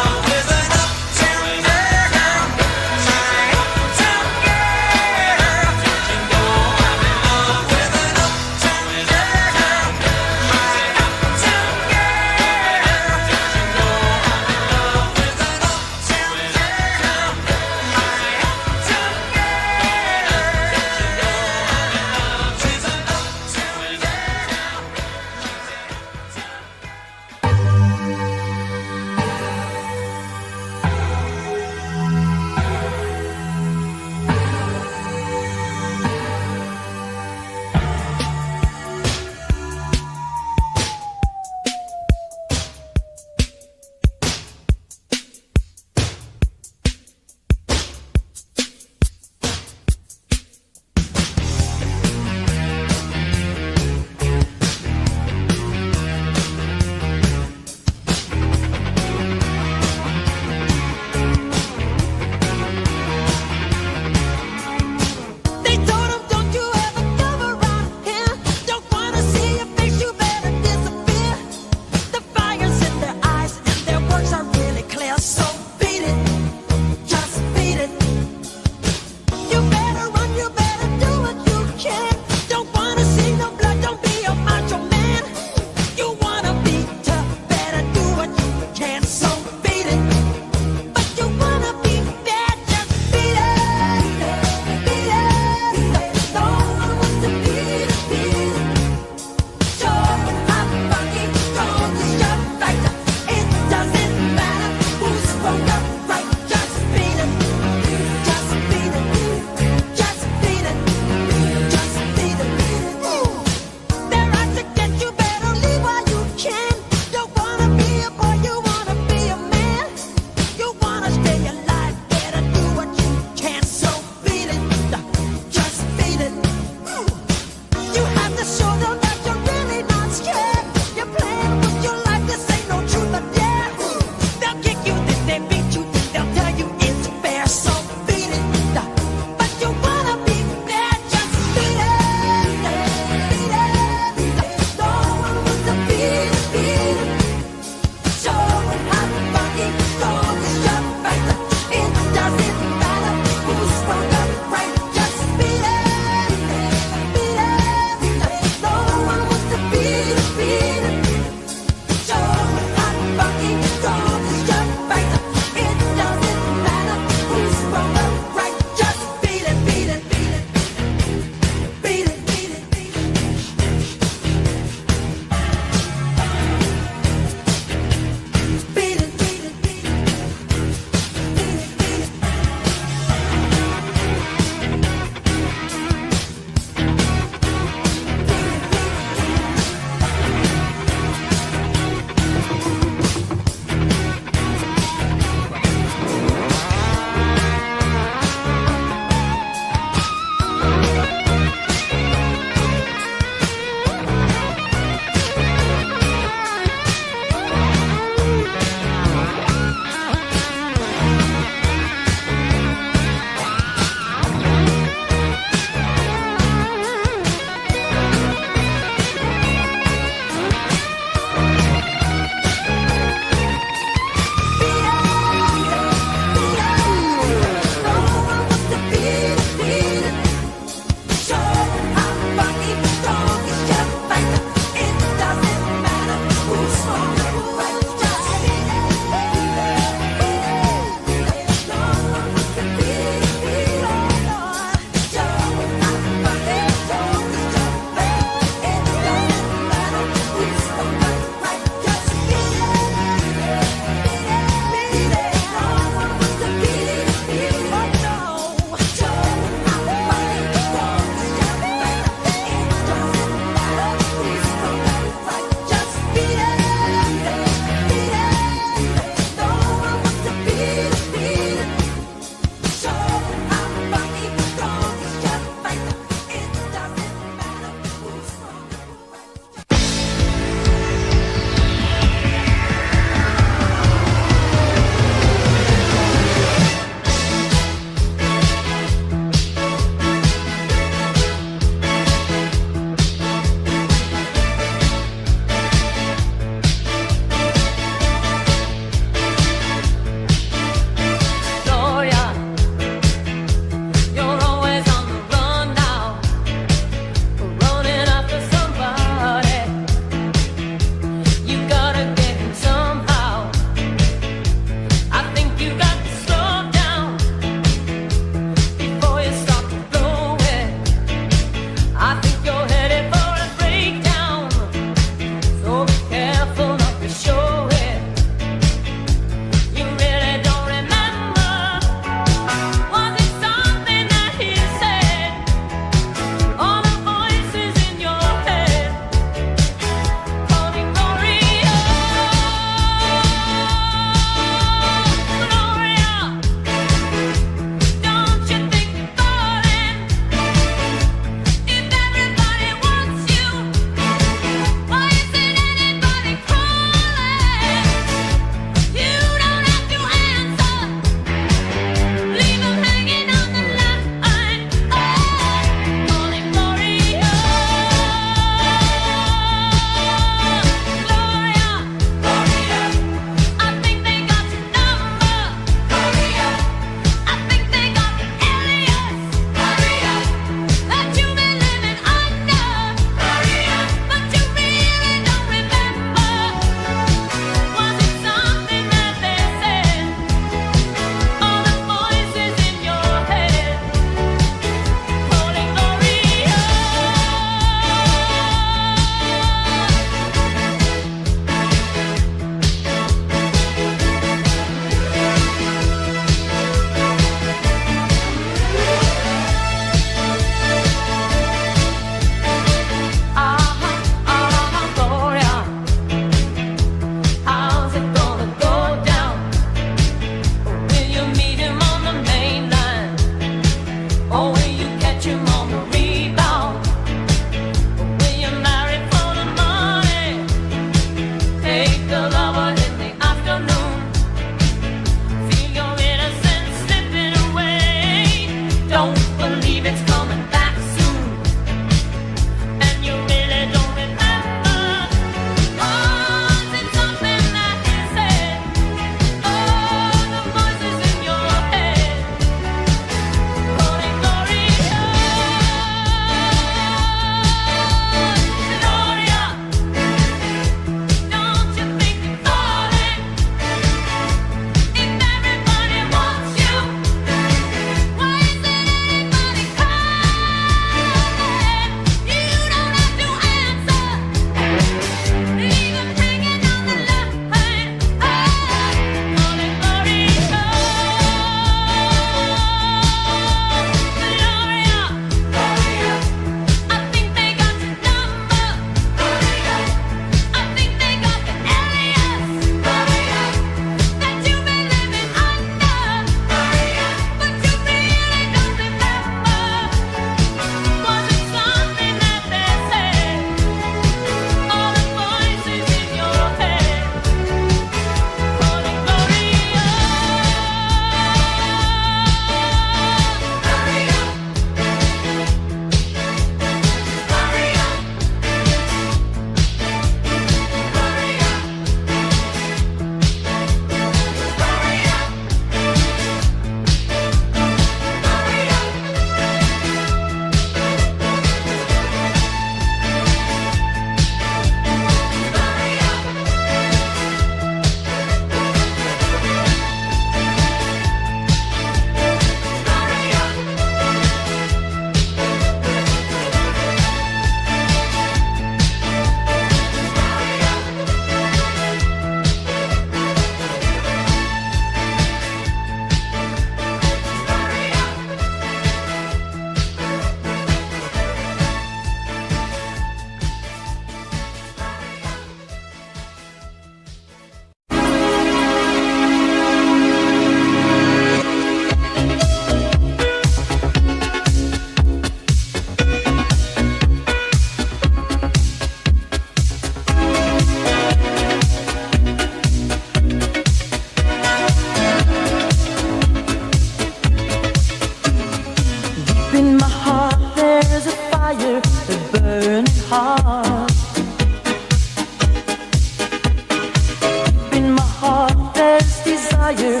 desire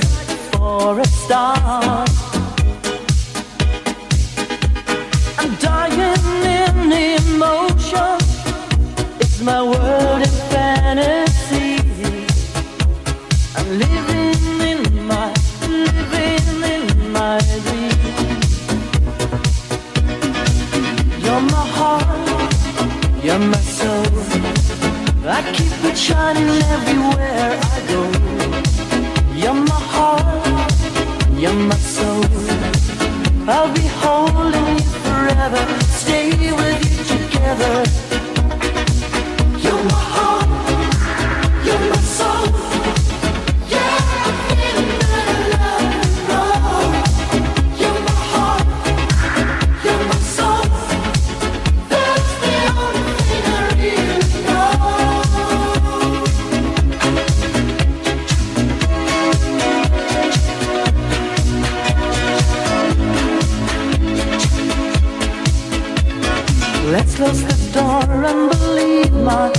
for a star. I'm dying in emotion. It's my world in fantasy. I'm living in my dream. You're my heart, you're my soul. I keep it shining everywhere I go. You're my heart, you're my soul. I'll be holding you forever, stay with you together. You're my heart, you're my soul. Yeah, I'm feeling that I love you. You're my heart, you're my soul. That's the only thing I really know. Let's close the door and believe my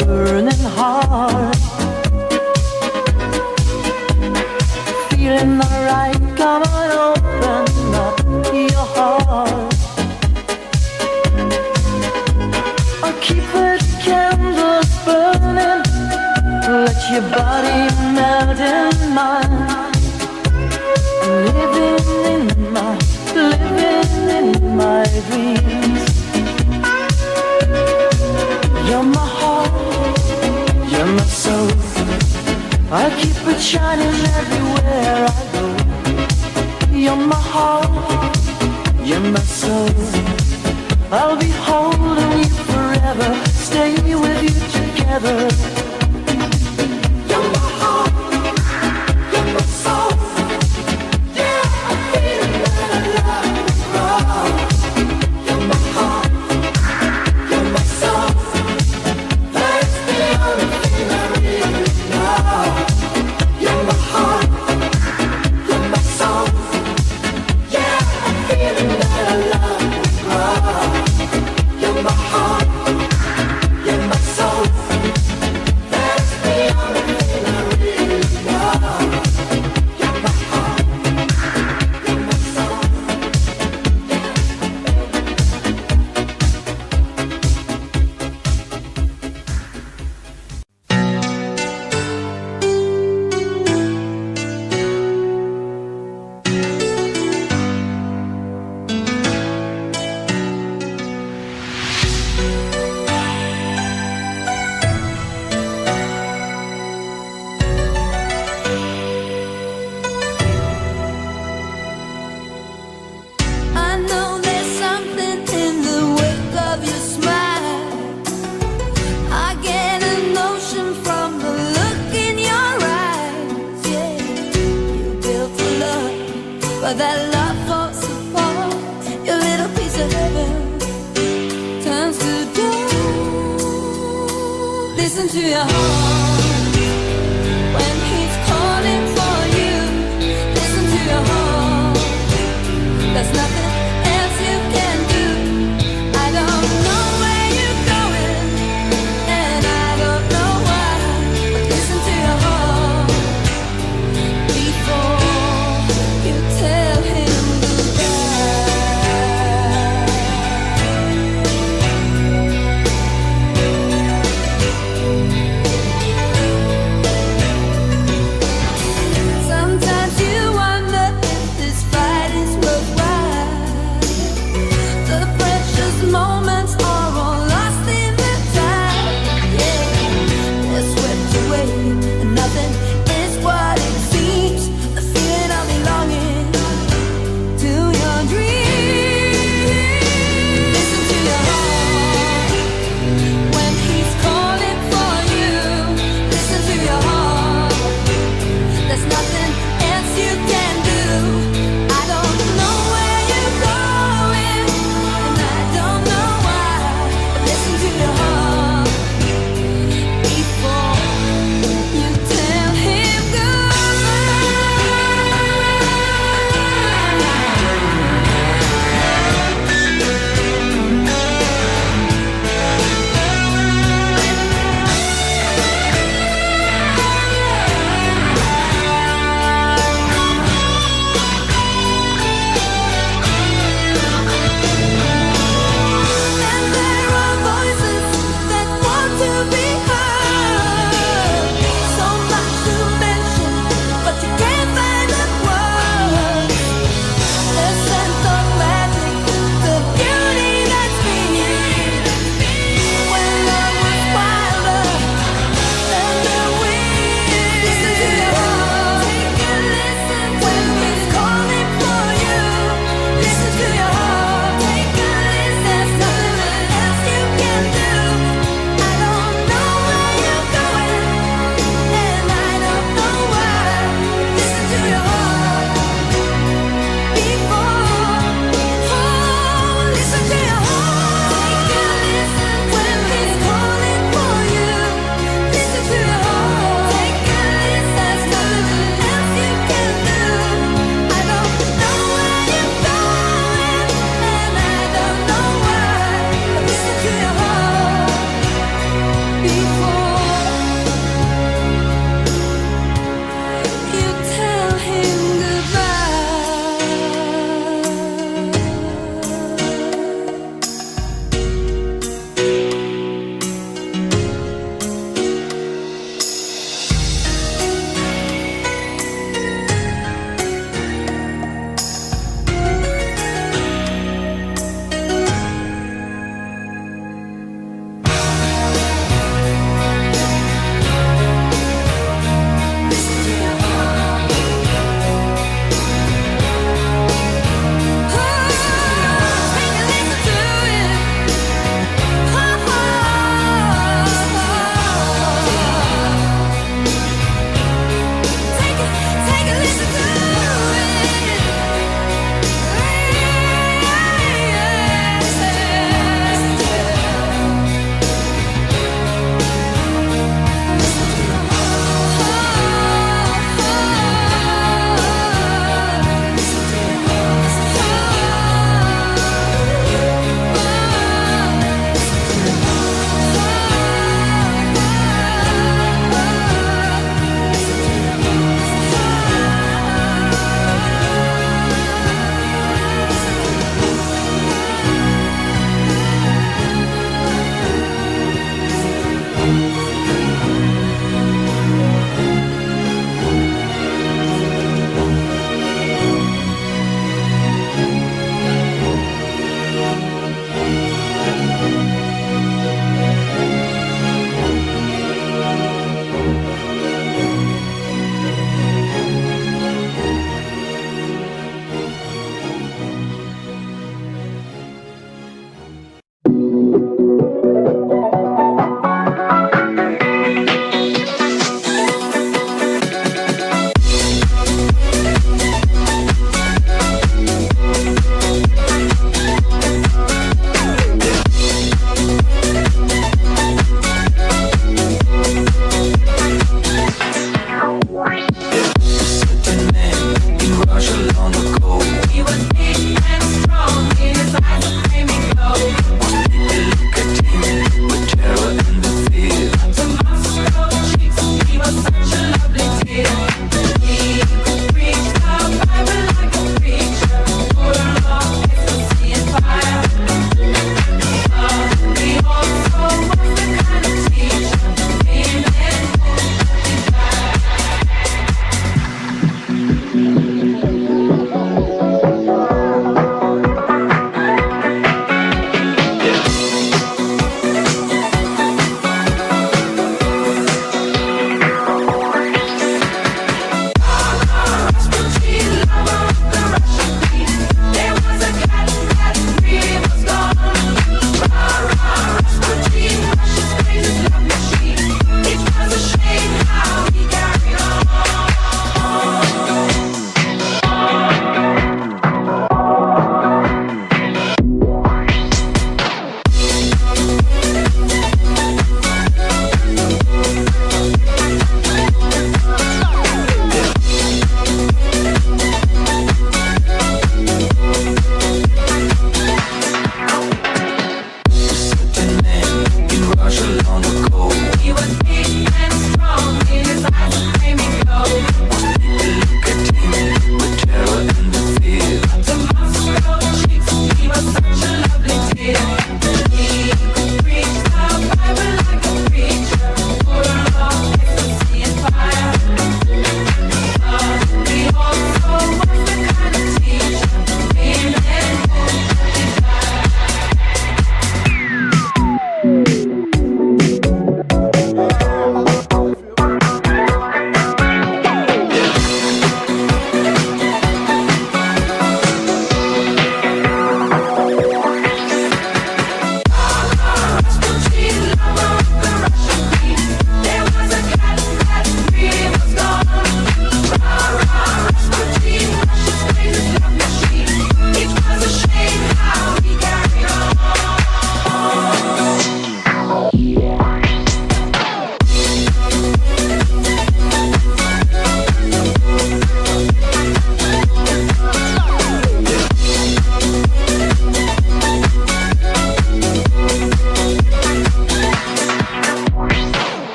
burning heart. Feeling alright, come on, open up your heart. I'll keep the candles burning, let your body melt in mine. Living in my dreams. You're my heart, you're my soul. I'll keep it shining everywhere I go. You're my heart, you're my soul. I'll be holding you forever, stay with you together. You're my heart, you're my soul. Yeah, I'm feeling that I love you. You're my heart, you're my soul. That's the only thing I really know. You're my heart, you're my soul. Yeah, I'm feeling that I love you. You're my heart, you're my soul. That's the only thing I really know. You're my heart, you're my soul. I know there's something in the wake of your smile. I get a notion from the look in your eyes. Yeah, you built a love, but that love falls apart. Your little piece of heaven turns to dust. Listen to your heart when he's calling for you. Listen to your heart. There's nothing else you can do. I don't know where you're going, and I don't know why. But listen to your heart before you tell him goodbye.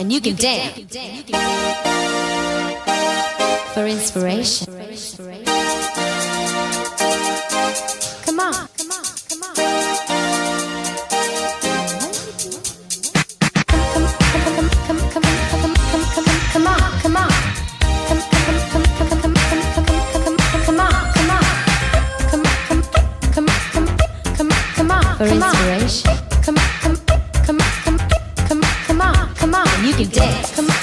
and you can dance for inspiration. Come on. For inspiration. Come on, you can dance. Come on.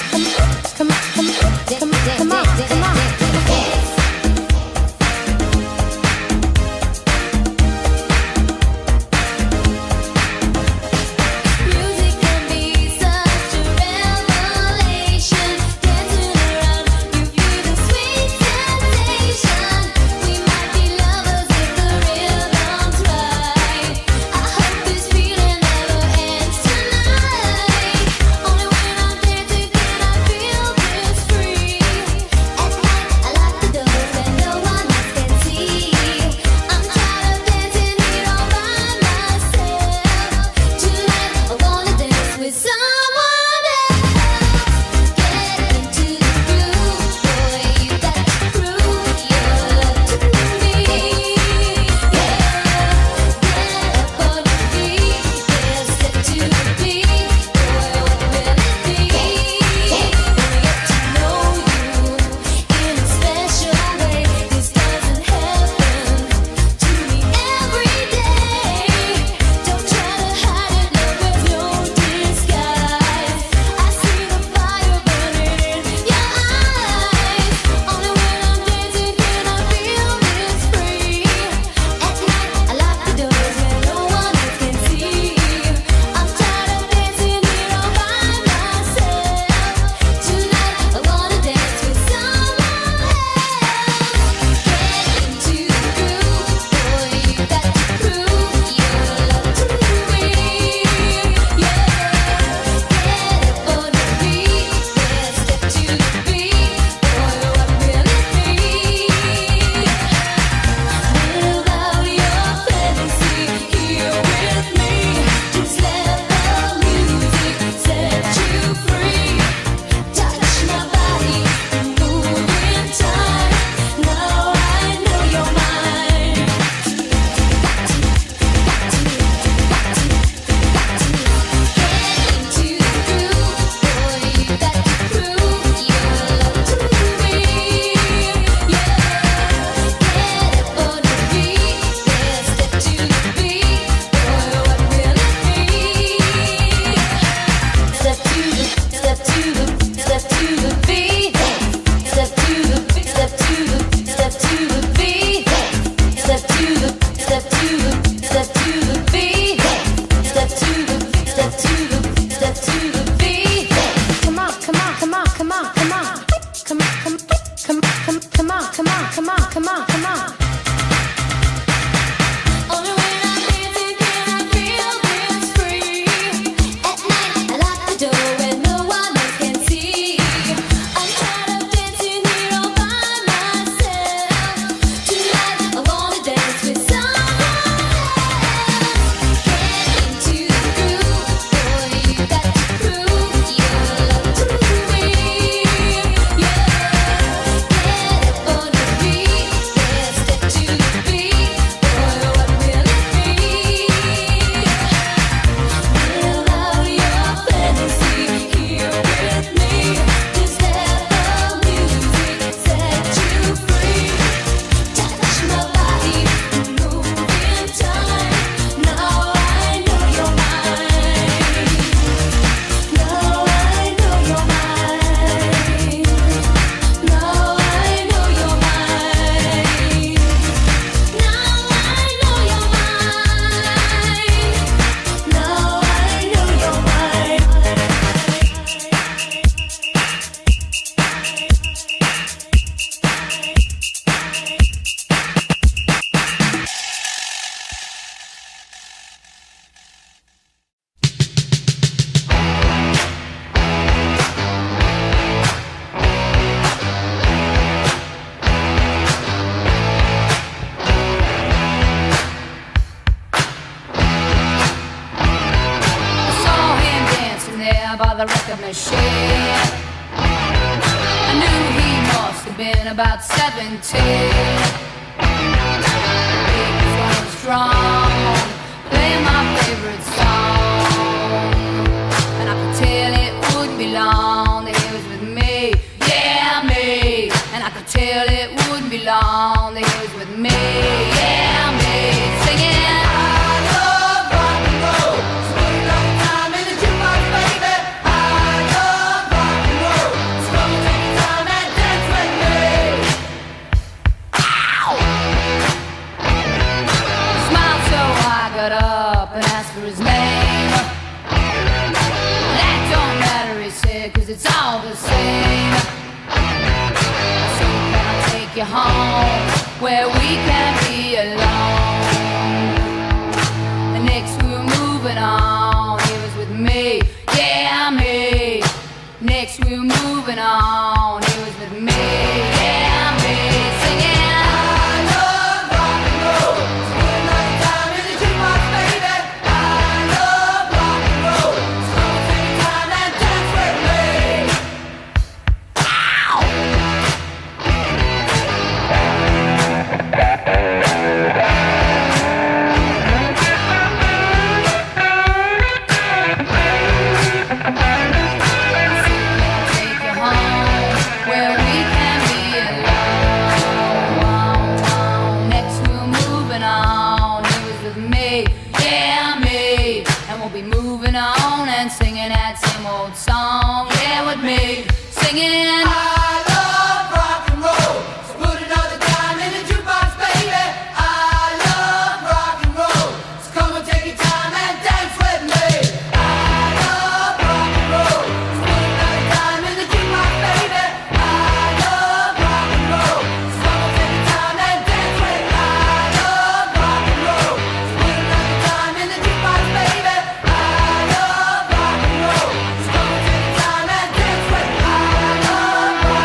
Music can be such a revelation. Dancing around, you feel the sweet sensation. We might be lovers if the the record machine. I knew he must have been about 17. He was going strong, playing my favorite song. And I could tell it wouldn't be long that he was with me, yeah, me. And I could tell it wouldn't be long that he was with me, yeah, me. Singing, I love rock and roll. So put another time in the jukebox, baby. I love rock and roll. So come and take your time and dance with me. Ow! He smiled so I got up and asked for his name. That don't matter, he said, 'cause it's all the same. So can I take you home where we can be alone? And next we were moving on. He was with me, yeah, me. Next we were moving on. He was with me, yeah, me. Singing, I love rock and roll. So put another time in the jukebox, baby. I love rock and roll. So come and take your time and dance with me. Ow! Take you home where we can be alone. Next we're moving on. He was with me, yeah, me. And we'll be moving on and singing that same old song, yeah, with me. Singing, I love rock and roll. So put another time in the jukebox, baby. I love rock and roll. So come and take your time and dance with me. I love rock and roll. So put another time in the jukebox, baby. I love rock and roll. So come and take your time and dance with me. I love rock and roll. So put another time in the jukebox, baby. I love rock and roll. So come and take your time and dance with me. I love rock and roll.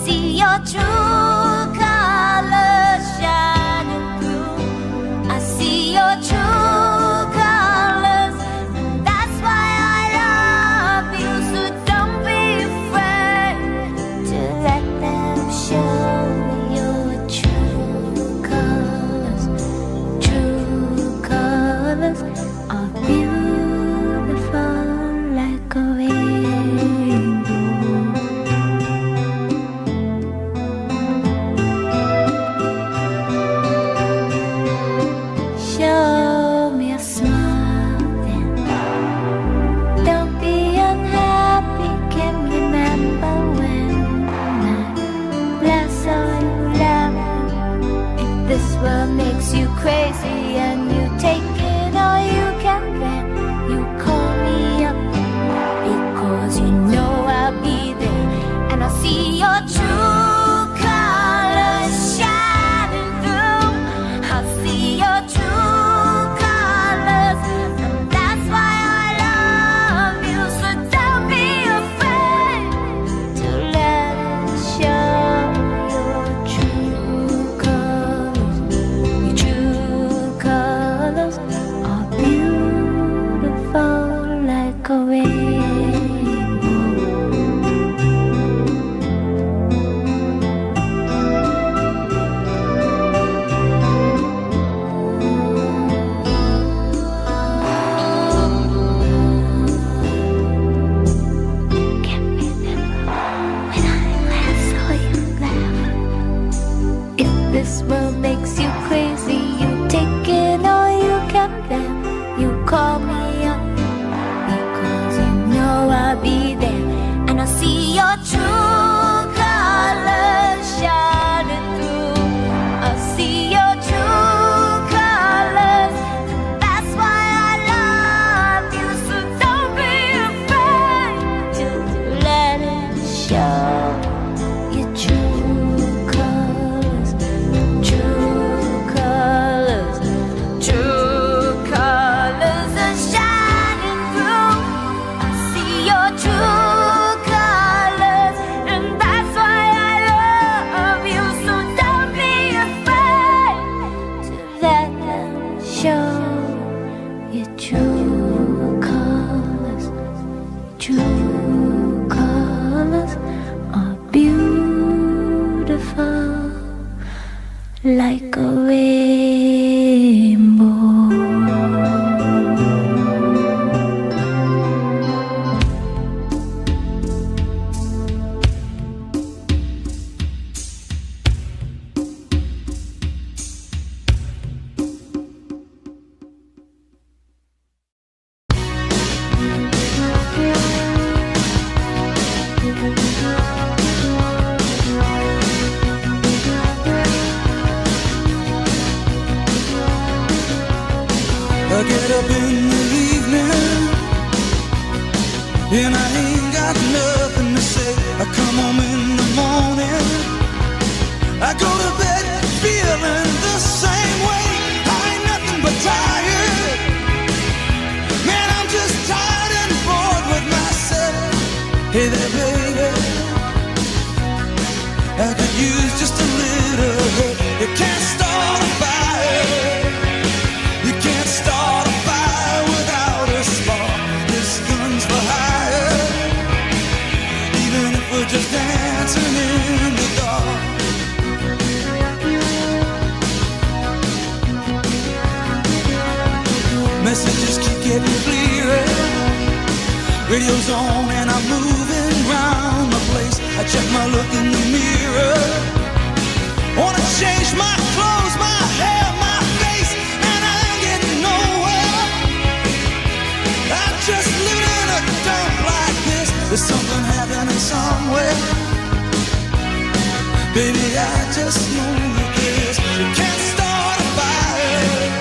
see your true colors shining through. I see your true colors, and that's why I love you. So don't be afraid to let them show your true colors. True colors are beautiful like a rainbow. Show me a smile then. Don't be unhappy, can remember when I last saw you laugh. If this world makes you crazy and you take it all you can bear, you call me up because you know I'll be there. And I'll see your true colors shining through. I'll see your true colors, and that's why I love you. So don't be afraid to let it show your true colors. Your true colors are beautiful like a rainbow. Can't remember when I last saw you laugh. If this world makes you crazy, you take it all you can bear. You call me up because you know I'll be there. And I'll see your true colors shining through. I'll see your true colors, and that's why I love you. So don't be afraid to let it show your true colors. True colors, true colors are shining through. I see your true colors, and that's why I love you. So don't be afraid to let them show your true colors. True colors are beautiful like a rainbow. I get up in the evening and I ain't got nothing to say. I come home in the morning, I go to bed feeling the same way. I ain't nothing but tired. Man, I'm just tired and bored with myself. Hey there, baby, I could use just a little help. You can't start a fire. You can't start a fire without a spark. This gun's for hire, even if we're just dancing in the dark. Messages keep getting clearer. Radio's on and I'm moving round the place. I check my look in the mirror. Wanna change my clothes, my hair, my face, and I ain't getting nowhere. I'm just living in a dump like this. There's something happening somewhere. Baby, I just know this. You can't start a fire.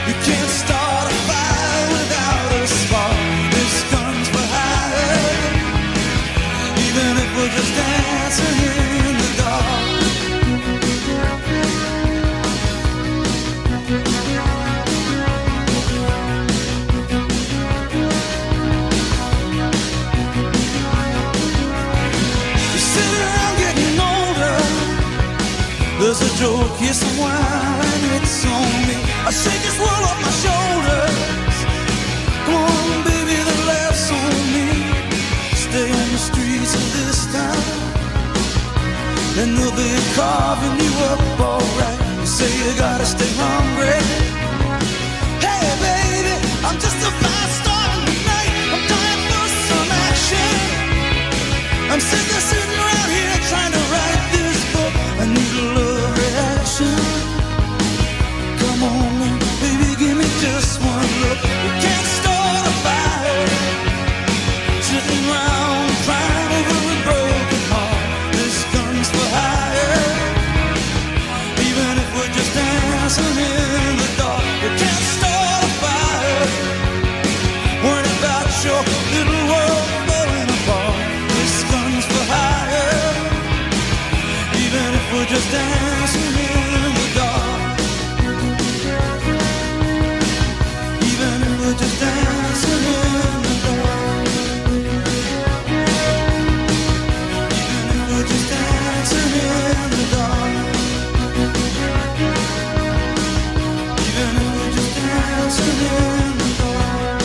You can't start a fire without a spark. This gun's for hire, even if we're just dancing in the dark. You sit around getting just a joke, here's some wine, it's on me. I shake this world off my shoulders. Come on, baby, the laughs on me. Stay on the streets of this town, and they'll be carving you up alright. You say you gotta stay hungry. Hey, baby, I'm just a fast star tonight. I'm dying for some action. I'm sitting around here trying to write this book. I need a love reaction. Come on, baby, give me just one look. We can't start a fire, sitting around crying over a broken heart. This gun's for hire. Even if we're just dancing in the dark, we can't start a fire, worrying about your little world falling apart. This gun's for hire. Even if we're just dancing in the dark, even if we're just dancing in the dark, even if we're just dancing in the dark, even if we're just dancing in the dark.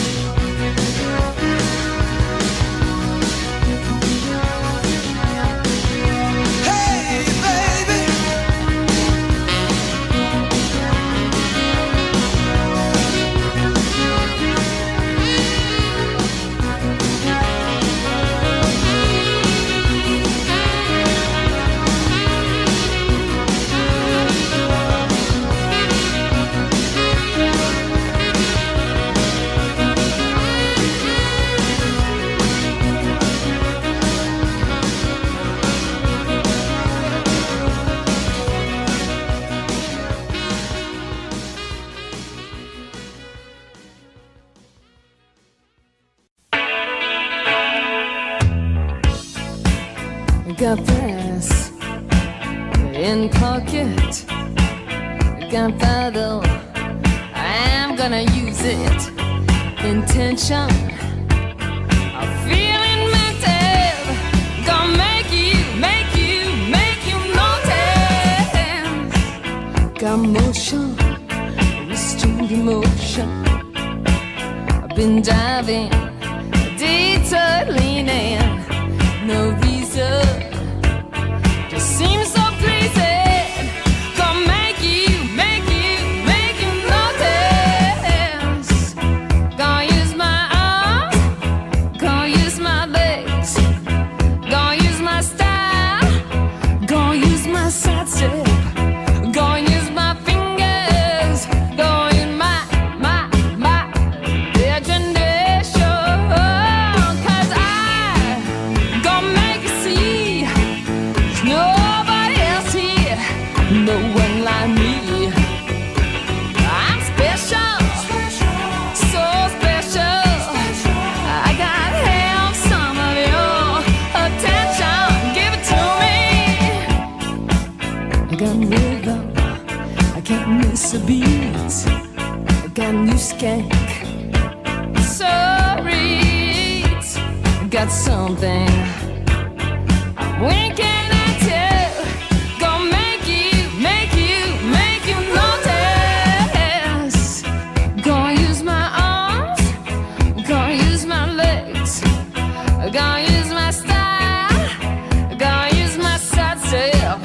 Hey, baby. Got this in pocket, gunpowder, I'm gonna use it. Intention of feeling mental, gonna make you notice. Got motion, restrained emotion. I've been diving, detour leaning, no reason. Just seems so pleasing. Gonna make you notice. Gonna use my arms, gonna use my legs, gonna use my style, gonna use my side step, gonna use my fingers, gonna use my imagination. 'Cause I gonna make you see there's nobody else here, no one like me. I'm special, so special. I gotta have some of your attention. Give it to me. I got rhythm, I can't miss a beat. I got new skank, so reads. Got something I'm winking at you. Gonna make you notice. Gonna use my arms, gonna use my legs, gonna use my style, gonna use my side step,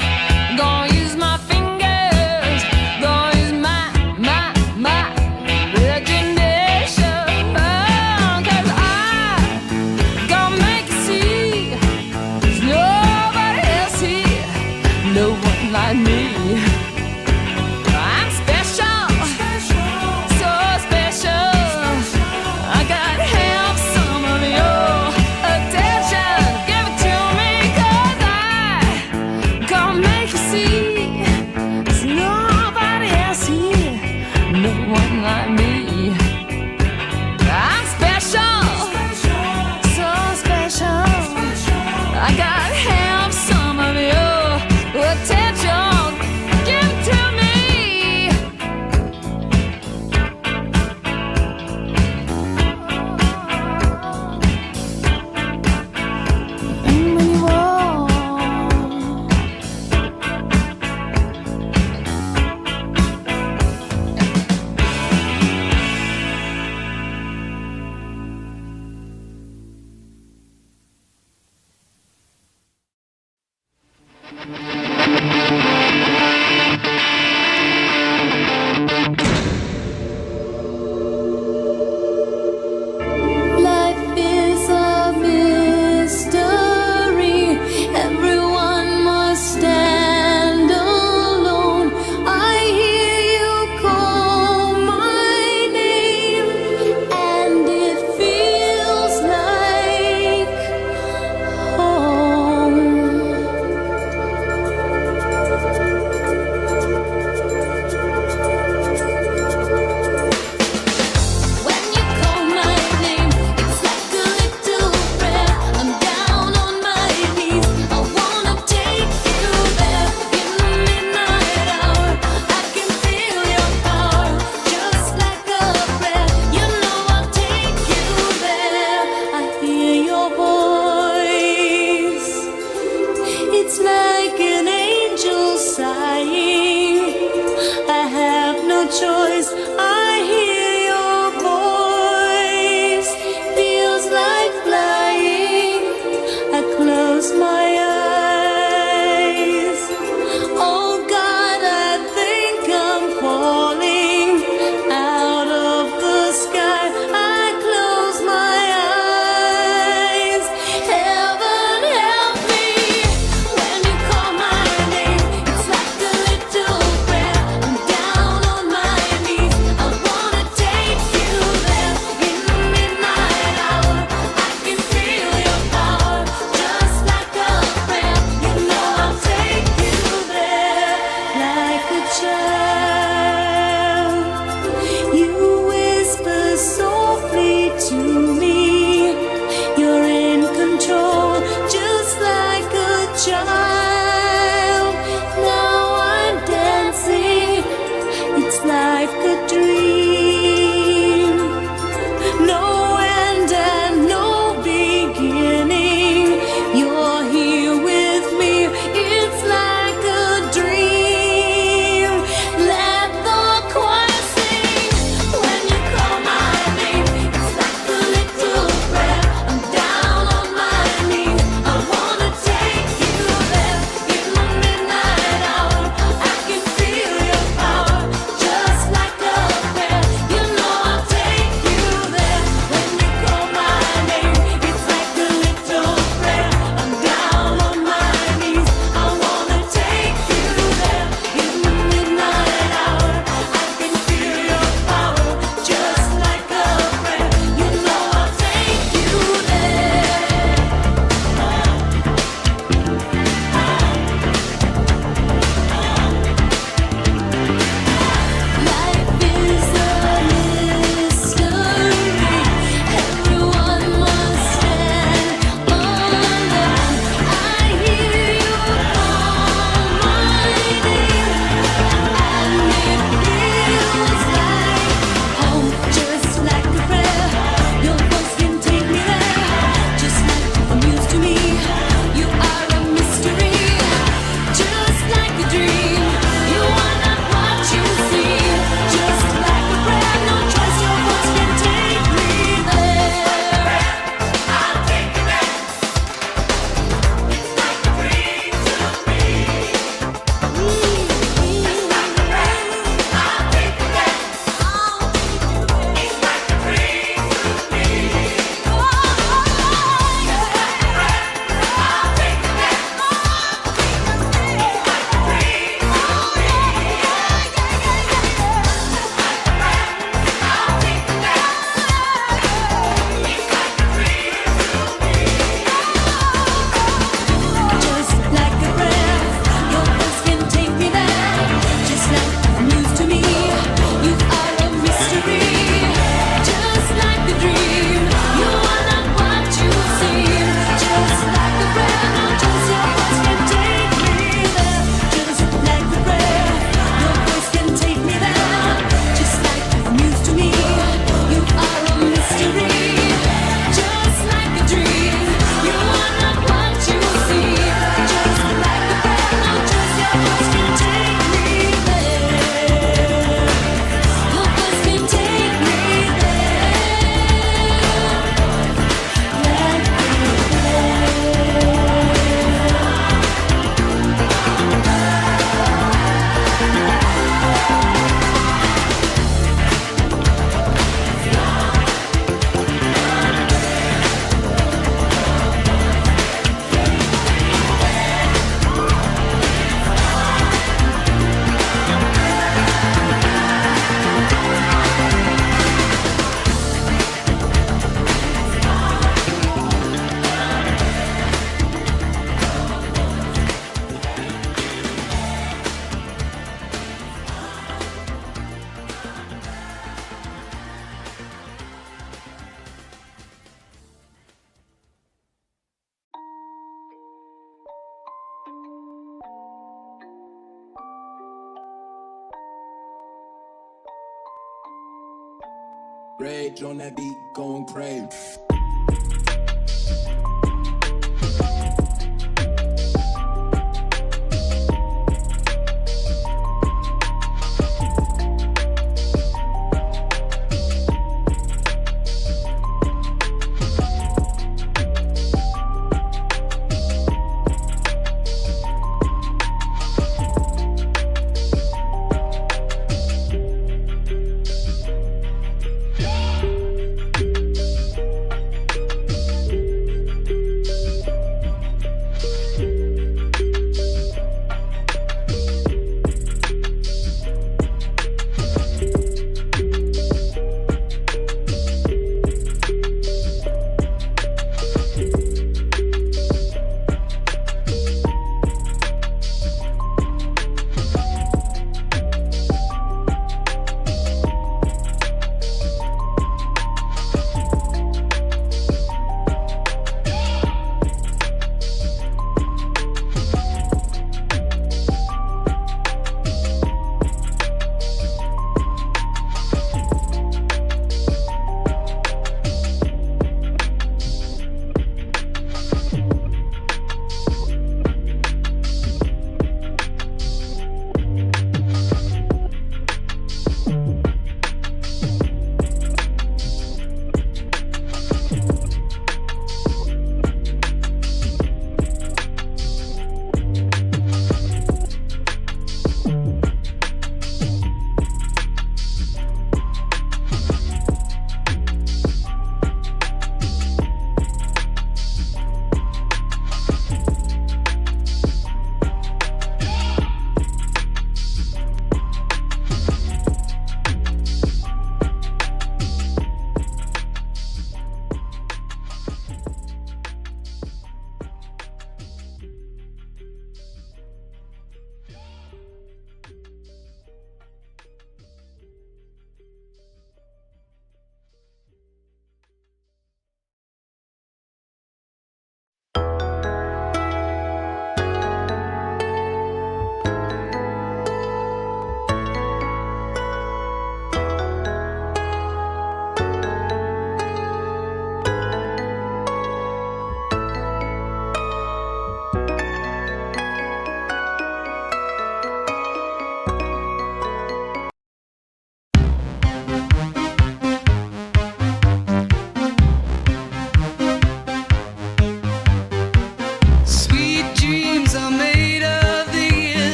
gonna use my fingers, gonna use my imagination. 'Cause I gonna make you see there's nobody else here, no one like me. I'm special, so special. I gotta have some of your attention. Give it to me, 'cause I gonna make you see there's nobody else here, no one like me. I'm special, so special. I gotta have some of your attention. It's like an angel sighing. I have no choice. I hear your voice. Feels like flying. I close my eyes. Oh God, I think I'm falling out of the sky. I close my eyes. Heaven help me when you call my name. It's like a little prayer. I'm down on my knees. I wanna take you there in the midnight hour. I can feel your power, just like a prayer. You know I'll take you there like a child. You whisper softly to me. You're in control, just like a child. Now I'm dancing. It's like a dream. No end and no beginning. You're here with me. It's like a dream. Let the choir sing when you call my name. It's like a little prayer. I'm down on my knees. I wanna take you there in the midnight hour. I can feel your power, just like a prayer. You know I'll take you there when you call my name. It's like a little prayer. I'm down on my knees. I wanna take you there in the midnight hour. I can feel your power, just like a prayer. You know I'll take you there. Life is a mystery. Everyone must stand alone. I hear you call my name, and it feels like home, just like a prayer. Your voice can take me there, just like a muse to me. You are a mystery, just like a dream. You are not what you see, just like a prayer. No choice, your voice can take me there. I'll take you there. It's like a dream to me. Just like a prayer. I'll take you there. It's like a dream to me. Just like a prayer. I'll take you there. It's like a dream to me. Just like a prayer, your voice can take me there. Just like a muse to me, you are a mystery. Just like a dream, you are not what you seem. Just like a prayer, no choice, your voice can take me there. Just like a prayer, your voice can take me there. Just like a muse to me, you are a mystery. Just like a dream, you are not what you see. Just like a prayer, no choice, your voice can take me there. Your voice can take me Rage on that beat, going crazy.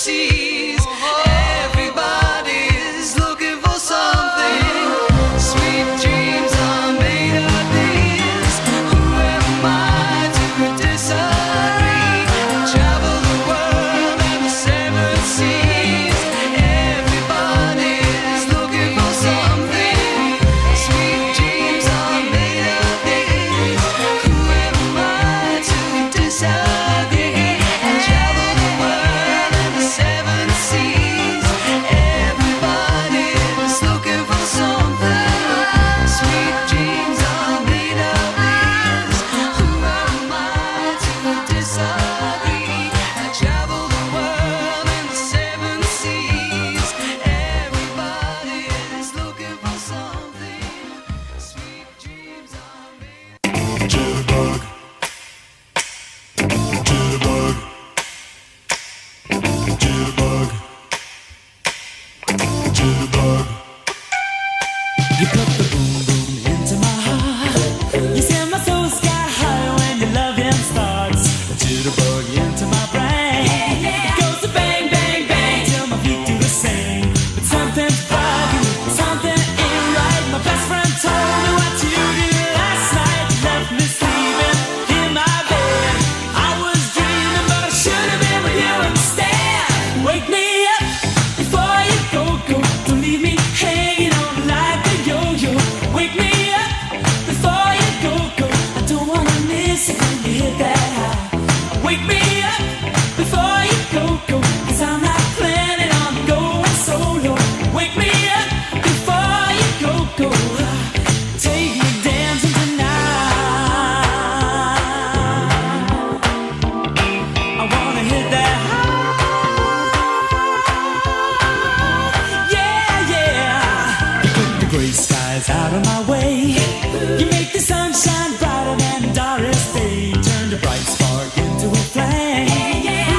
seas. Everybody's looking for something. Sweet dreams are made of these. Who am I to disagree? Travel the world and the seven seas. Everybody's looking for something. Sweet dreams are made of these. Who am I to disagree? Travel the world and the seven seas. Everybody's looking for something. Sweet dreams are made of these. Who am I to disagree? Travel the world and the seven seas. Everybody's looking for something. Sweet dreams are made. Jitterbug. Jitterbug. Jitterbug. Jitterbug. You put the boom boom into my heart. You send my soul sky high when your loving starts. A jitterbug into my brain. It goes to bang bang bang till my feet do the same. But something's bugging, something ain't right. My best friend told me what you did last night. You left me sleeping in my bed. I was dreaming, but I should have been with you instead. Wake me up before you go. Don't leave me hanging on like a yo-yo. Wake me up before you go. I don't wanna miss it when you hit that high. Wake me up before you go. 'Cause I'm not planning on going solo. Wake me up before you go. Take me dancing tonight. I wanna hit that high. Yeah, yeah. You put the gray skies out of my way. You make the sunshine brighter than Doris Day. Turn the bright spark into a flame.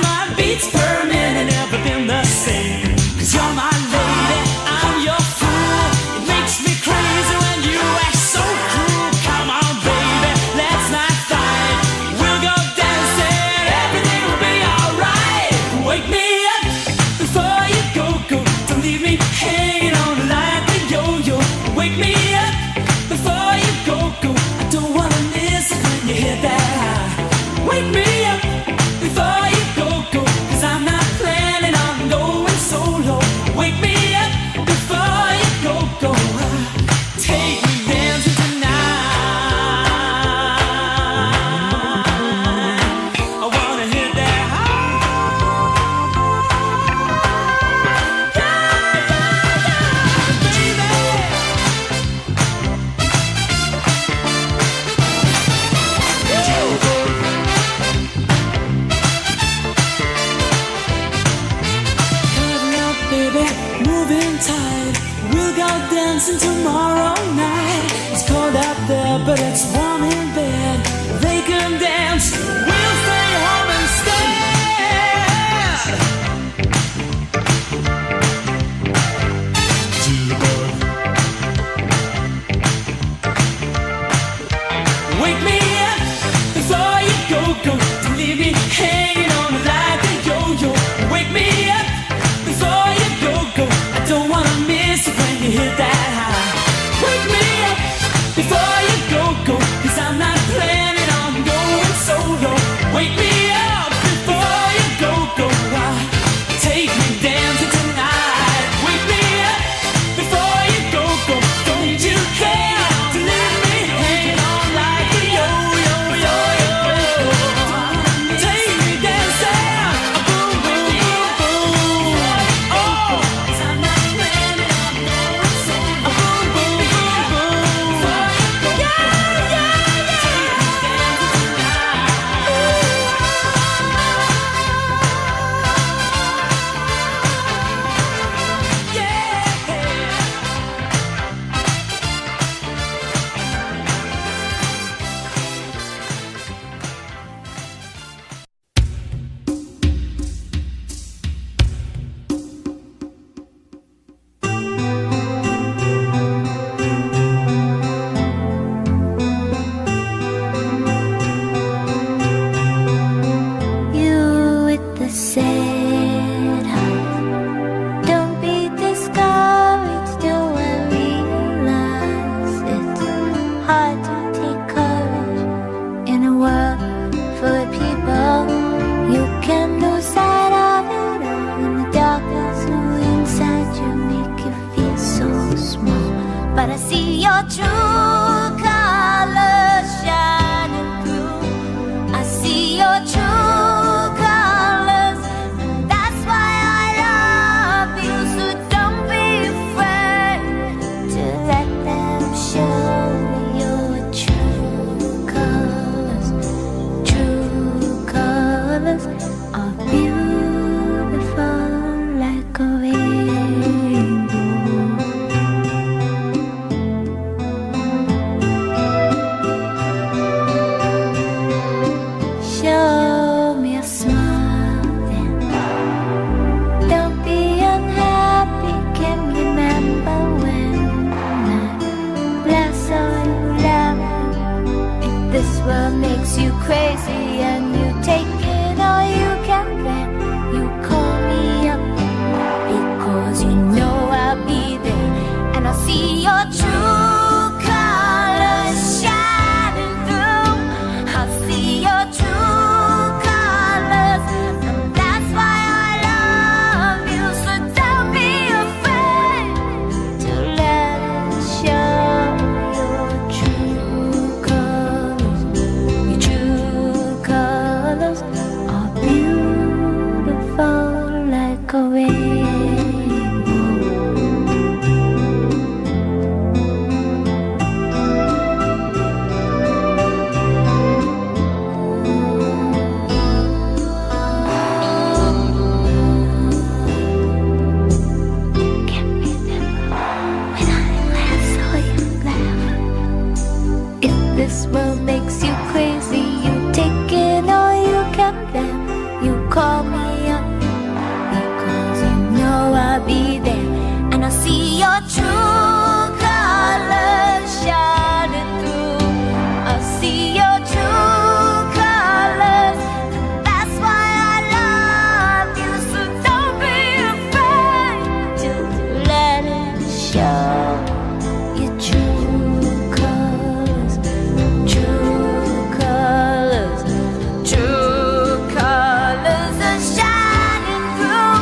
My beats per minute never been the same. 'Cause you're my lady, I'm your fool. It makes me crazy when you act so cruel. Come on, baby, let's not fight. We'll go dancing, everything will be alright. Wake me up before you go. Don't leave me hanging on like a yo-yo. Wake me up before you go. I don't wanna miss it when you hit that high. Wake me up before you go. 'Cause I'm not planning on going solo. Wake me up before you go. Take me dancing tonight. I wanna hit that high. Baby, moving tight. We'll go dancing tomorrow night. It's cold out there, but it's warm in bed. They can dance, we'll stay home instead. Jitterbug. Wake me up before you go. Don't leave me hanging on like a yo-yo. Wake me up before you go. I don't wanna miss it when you hit that high. Wake me up before you go. 'Cause I'm not but I see your true colors shining through. I see your true colors, and that's why I love you. So don't be afraid to let them show your true colors. True colors are beautiful like a rainbow. Show me a smile then. Don't be unhappy, can remember when I last saw you laughing. If this world makes you crazy and you take it all you can, then you call me up, because you know I'll be there. And I'll see your true colors shining through. I'll see your true colors, and that's why I love you. So don't be afraid to let it show your true colors. Your true colors are beautiful like a rainbow. Can't remember when I last saw you laugh. If this world makes you crazy, you take it all you can, then you call me up, because you know I'll be there. And I'll see your true colors shining through. I'll see your true colors, and that's why I love you. So don't be afraid to let it show your true colors. True colors, true colors are shining through.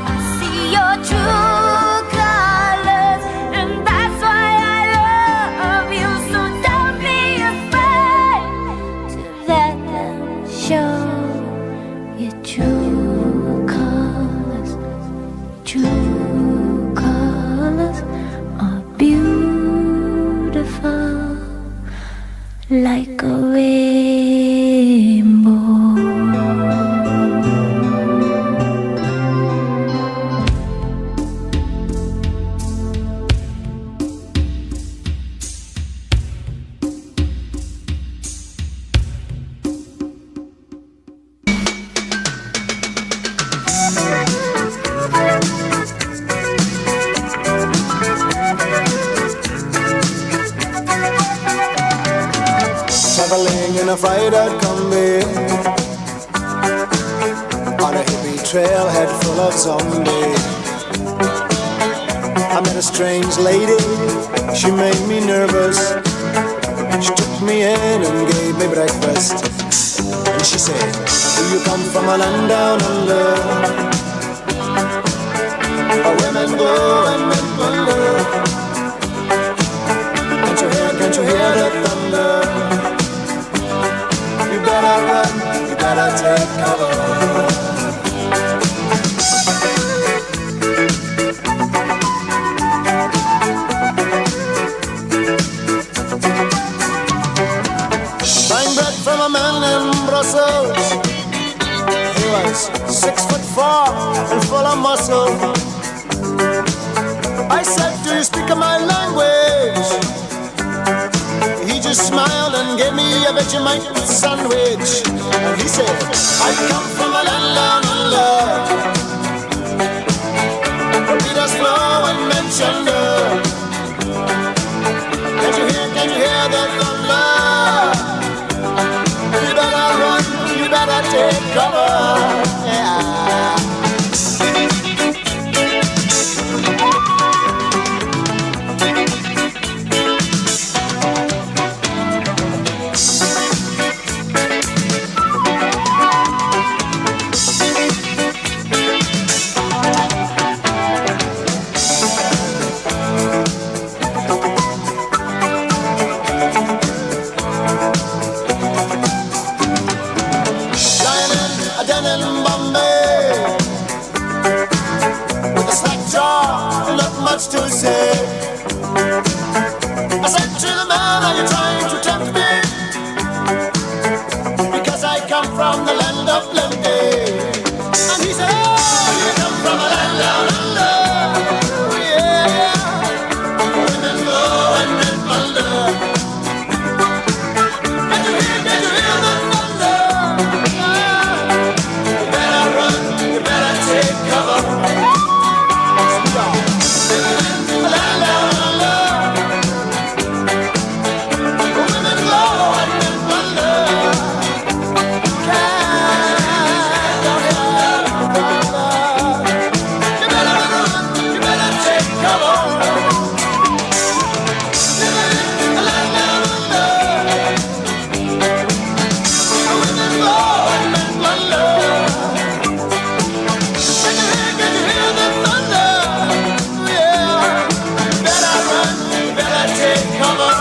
I see your true colors, and that's why I love you. So don't be afraid to let them show your true colors. True colors are beautiful like a rainbow. Traveling in a freighter combi on a hippie trailhead full of zombies. I met a strange lady, she made me nervous. She took me in and gave me breakfast. And she said, do you come from a land down under, where women go and men wonder? Can't you hear the thunder? You better run, you better take cover. Buying bread from a man in Brussels. He was 6'4" and full of muscle. I said, do you speak my language? He just smiled and gave me a Vegemite sandwich. And he said, I come from a land down under, where Peter's flow and mentioned. Can you hear the thunder? You better run, you better take cover. Yeah. much to say. I said to the man, are you trying to tempt me? Because I come from the land of plenty. And he said, oh, you come from a land down under. Yeah, women go and men wonder. Can you hear the thunder? You better run, you better take cover. A land down under. Women go and men wonder. You better take cover. A land down under. Women go and men wonder. Can you hear the thunder? Yeah. You better run, you better take cover.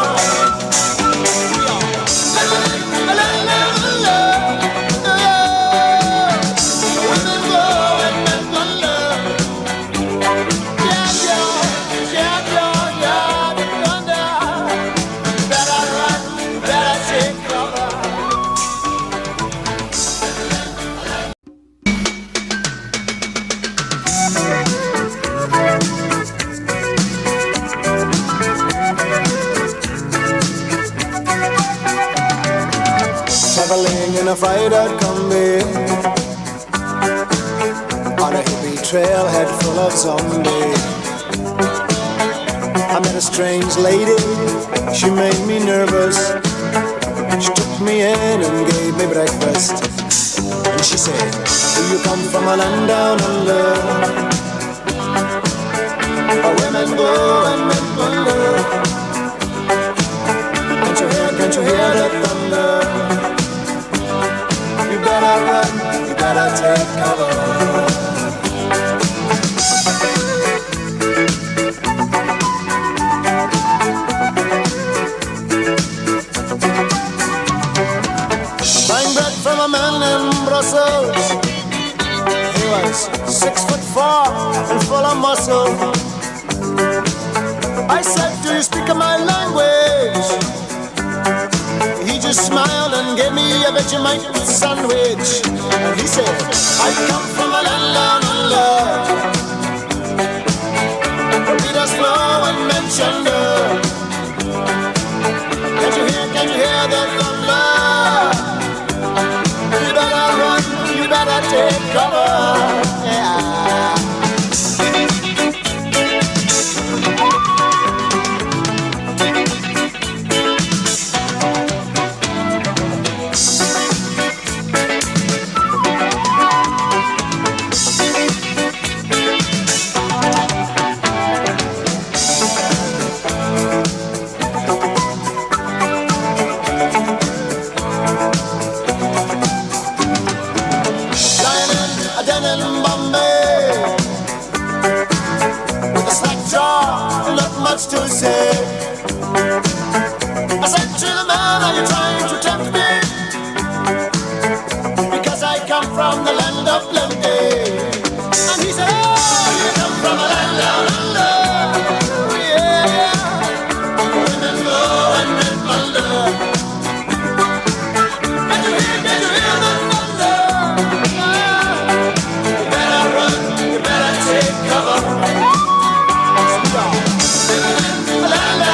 A land down under. Women go and men wonder. Yeah, the thunder. You better run, you better take cover. Traveling in a freighter combi on a hippie trailhead full of zombies. I met a strange lady, she made me nervous. She took me in and gave me breakfast. And she said, do you come from a land down under? Where women go and men wonder. Can't you hear the thunder? You better run, you better take cover. Buying bread from a man in Brussels. He was 6'4" and full of muscle. I said, do you speak my language? He just smiled and gave me a Vegemite sandwich. And he said, I come from a land down under. Peter's flow and mentioned. Can you hear the thunder? You better run, you better take cover. Yeah. To say, I said to the man, are you trying to tempt me? Because I come from the land of plenty. And he said, oh, you come from a land down under. Yeah, women go and men wonder. Can you hear the thunder? You better run, you better take cover. La la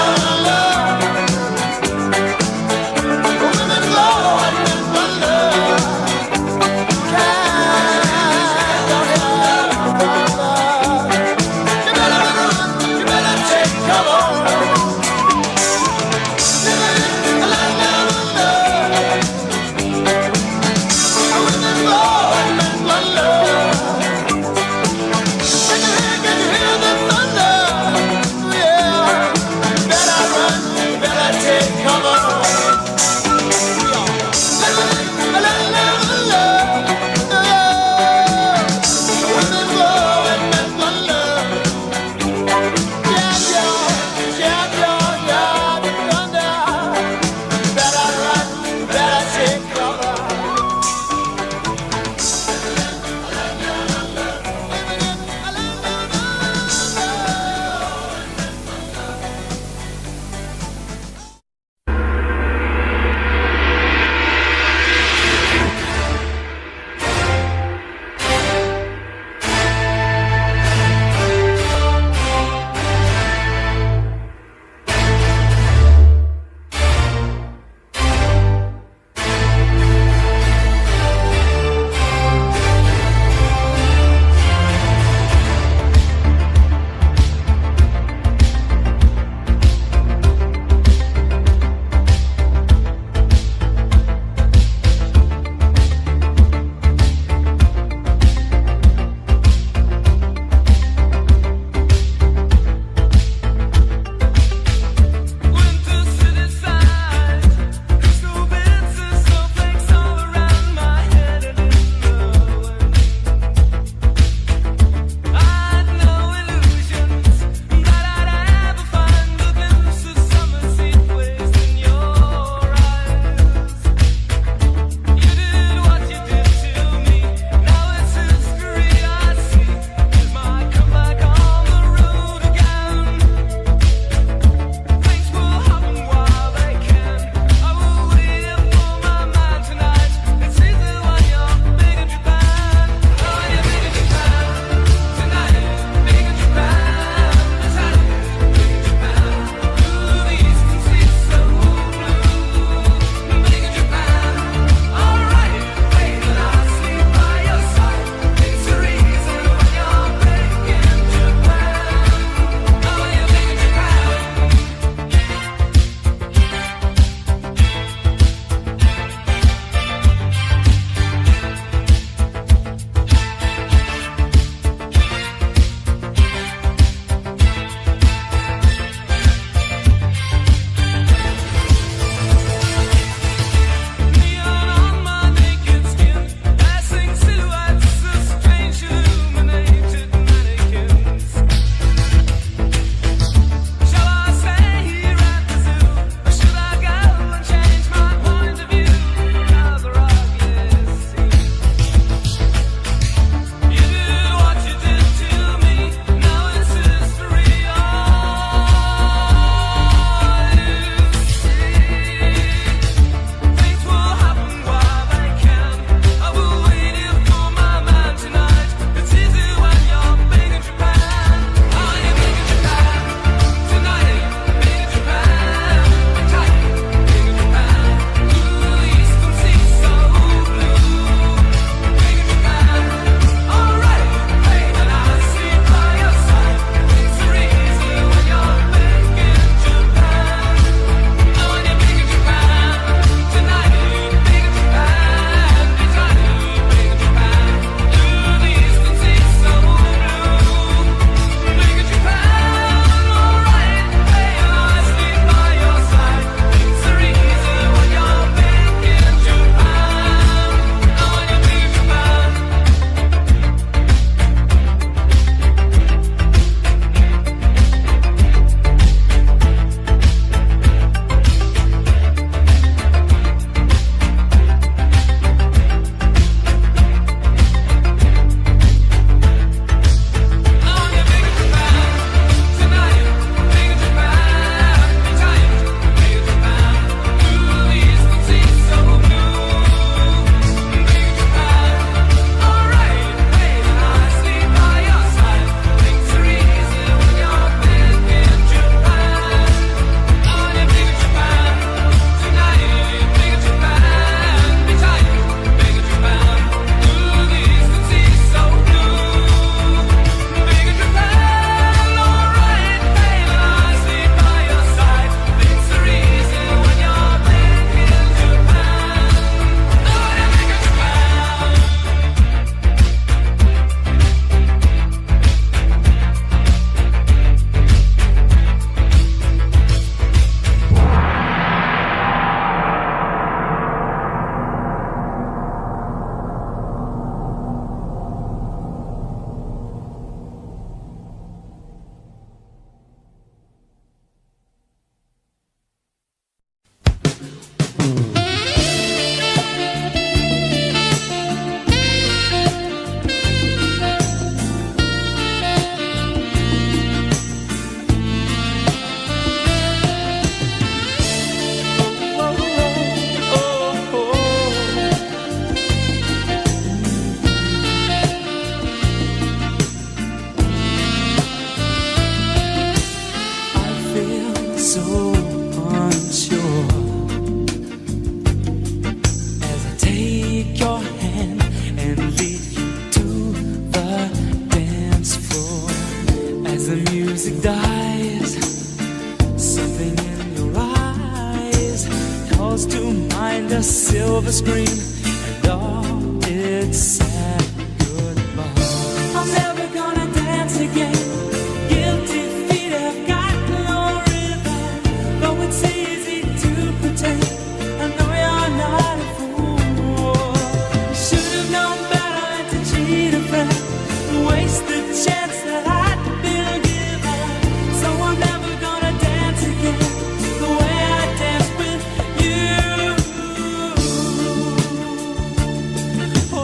music dies, something in your eyes calls to mind a silver screen and all its sad goodbye. I'm never gonna dance again. Guilty feet have got no rhythm, though it's easy to pretend. I know you're not a fool. You should have known better than to cheat a friend and waste the chance that I'd been given. So I'm never gonna dance again the way I danced with you. Oh,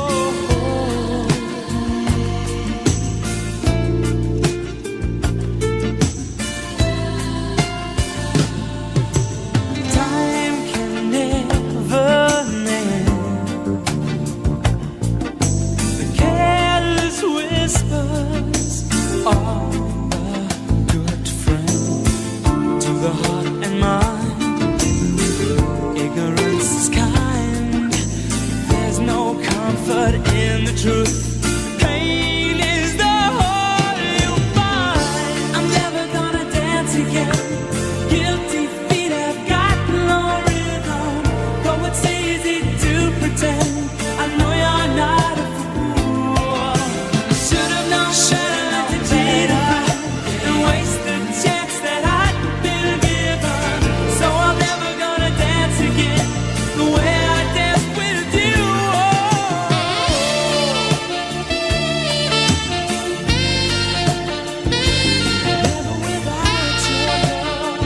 time can never mend the careless whispers of a good friend to the heart and mind. Ignorance is kind. There's no comfort in the truth. Pain is the whole you find. I'm never gonna dance again. Guilty feet have got no rhythm, though it's easy to pretend. I know you're not a fool. I should have known better than to cheat a friend and waste the chance that I'd been given. So I'm never gonna dance again the way I danced with you. Never without your love.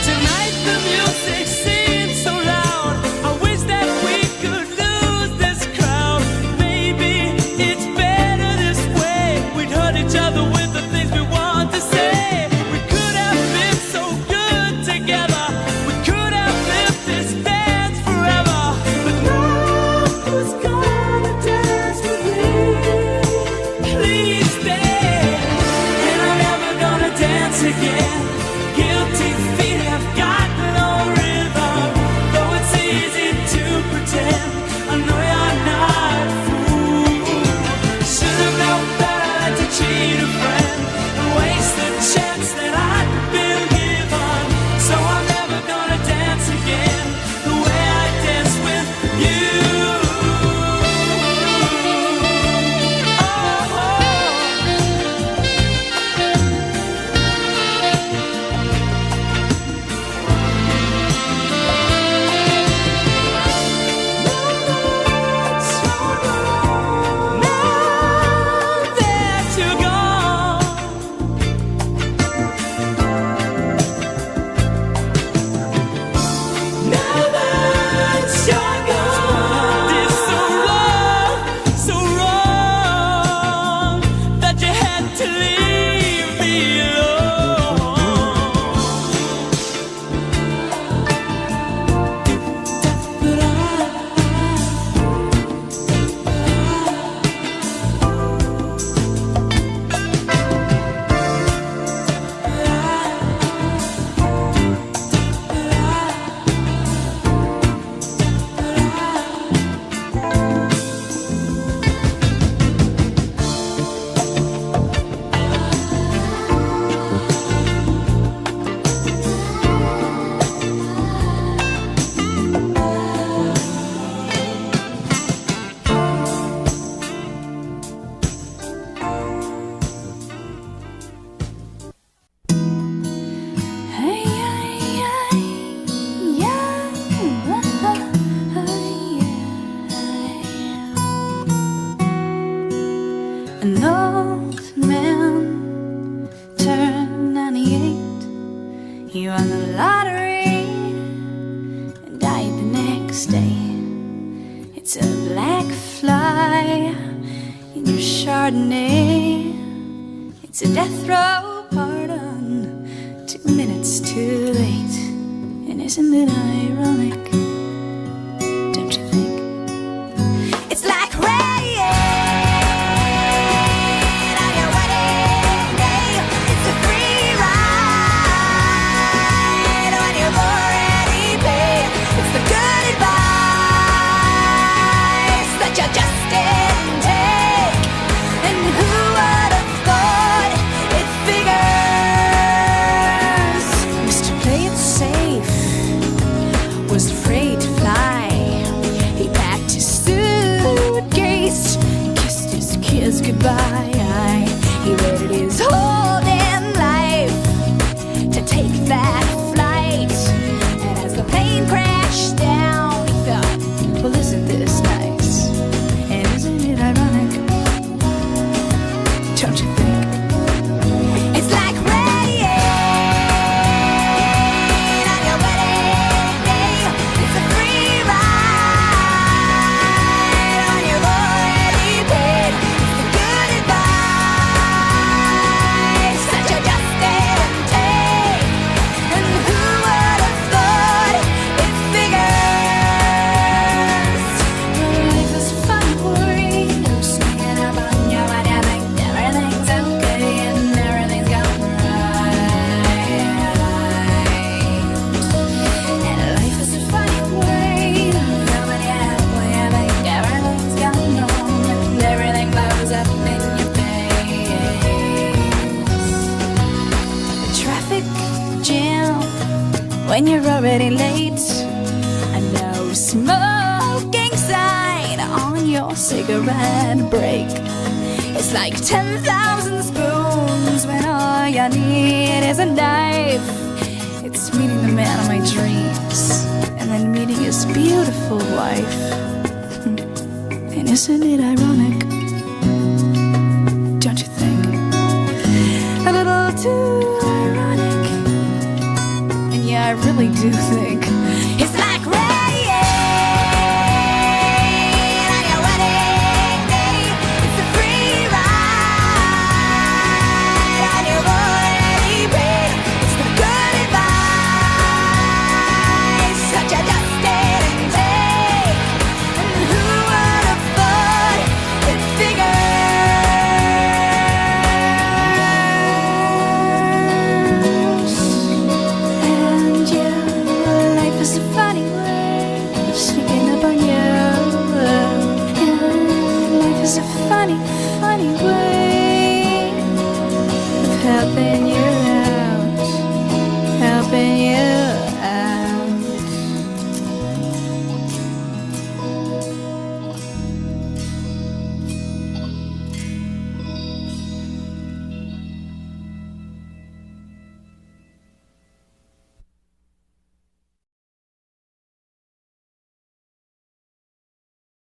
Tonight the music seems so loud. I wish that we could lose this crowd. Maybe it's better this way. We'd hurt each other with the things we want to say. We could have been so good together. We could have lived this dance forever. But now who's gonna dance with me? Please stay. And I'm never gonna dance again. Guilty feet have got no rhythm, though it's easy to pretend. I know you're not a fool. Should have known better than to cheat a friend and waste the chance that I'd been given. So I'm never gonna dance again the way I danced with you. Now that you're gone, now that you're gone, it's so wrong that you had to leave me An old man turned 98. He won the lottery and died the next day. It's a black fly in your Chardonnay. It's a death row pardon, 2 minutes too late. And isn't it ironic? Don't you think? It's like rain on your wedding when you're already late. A no smoking sign on your cigarette break. It's like 10,000 spoons when all you need is a knife. It's meeting the man of my dreams and then meeting his beautiful wife. And isn't it ironic? Don't you think? A little too ironic. And yeah, I really do think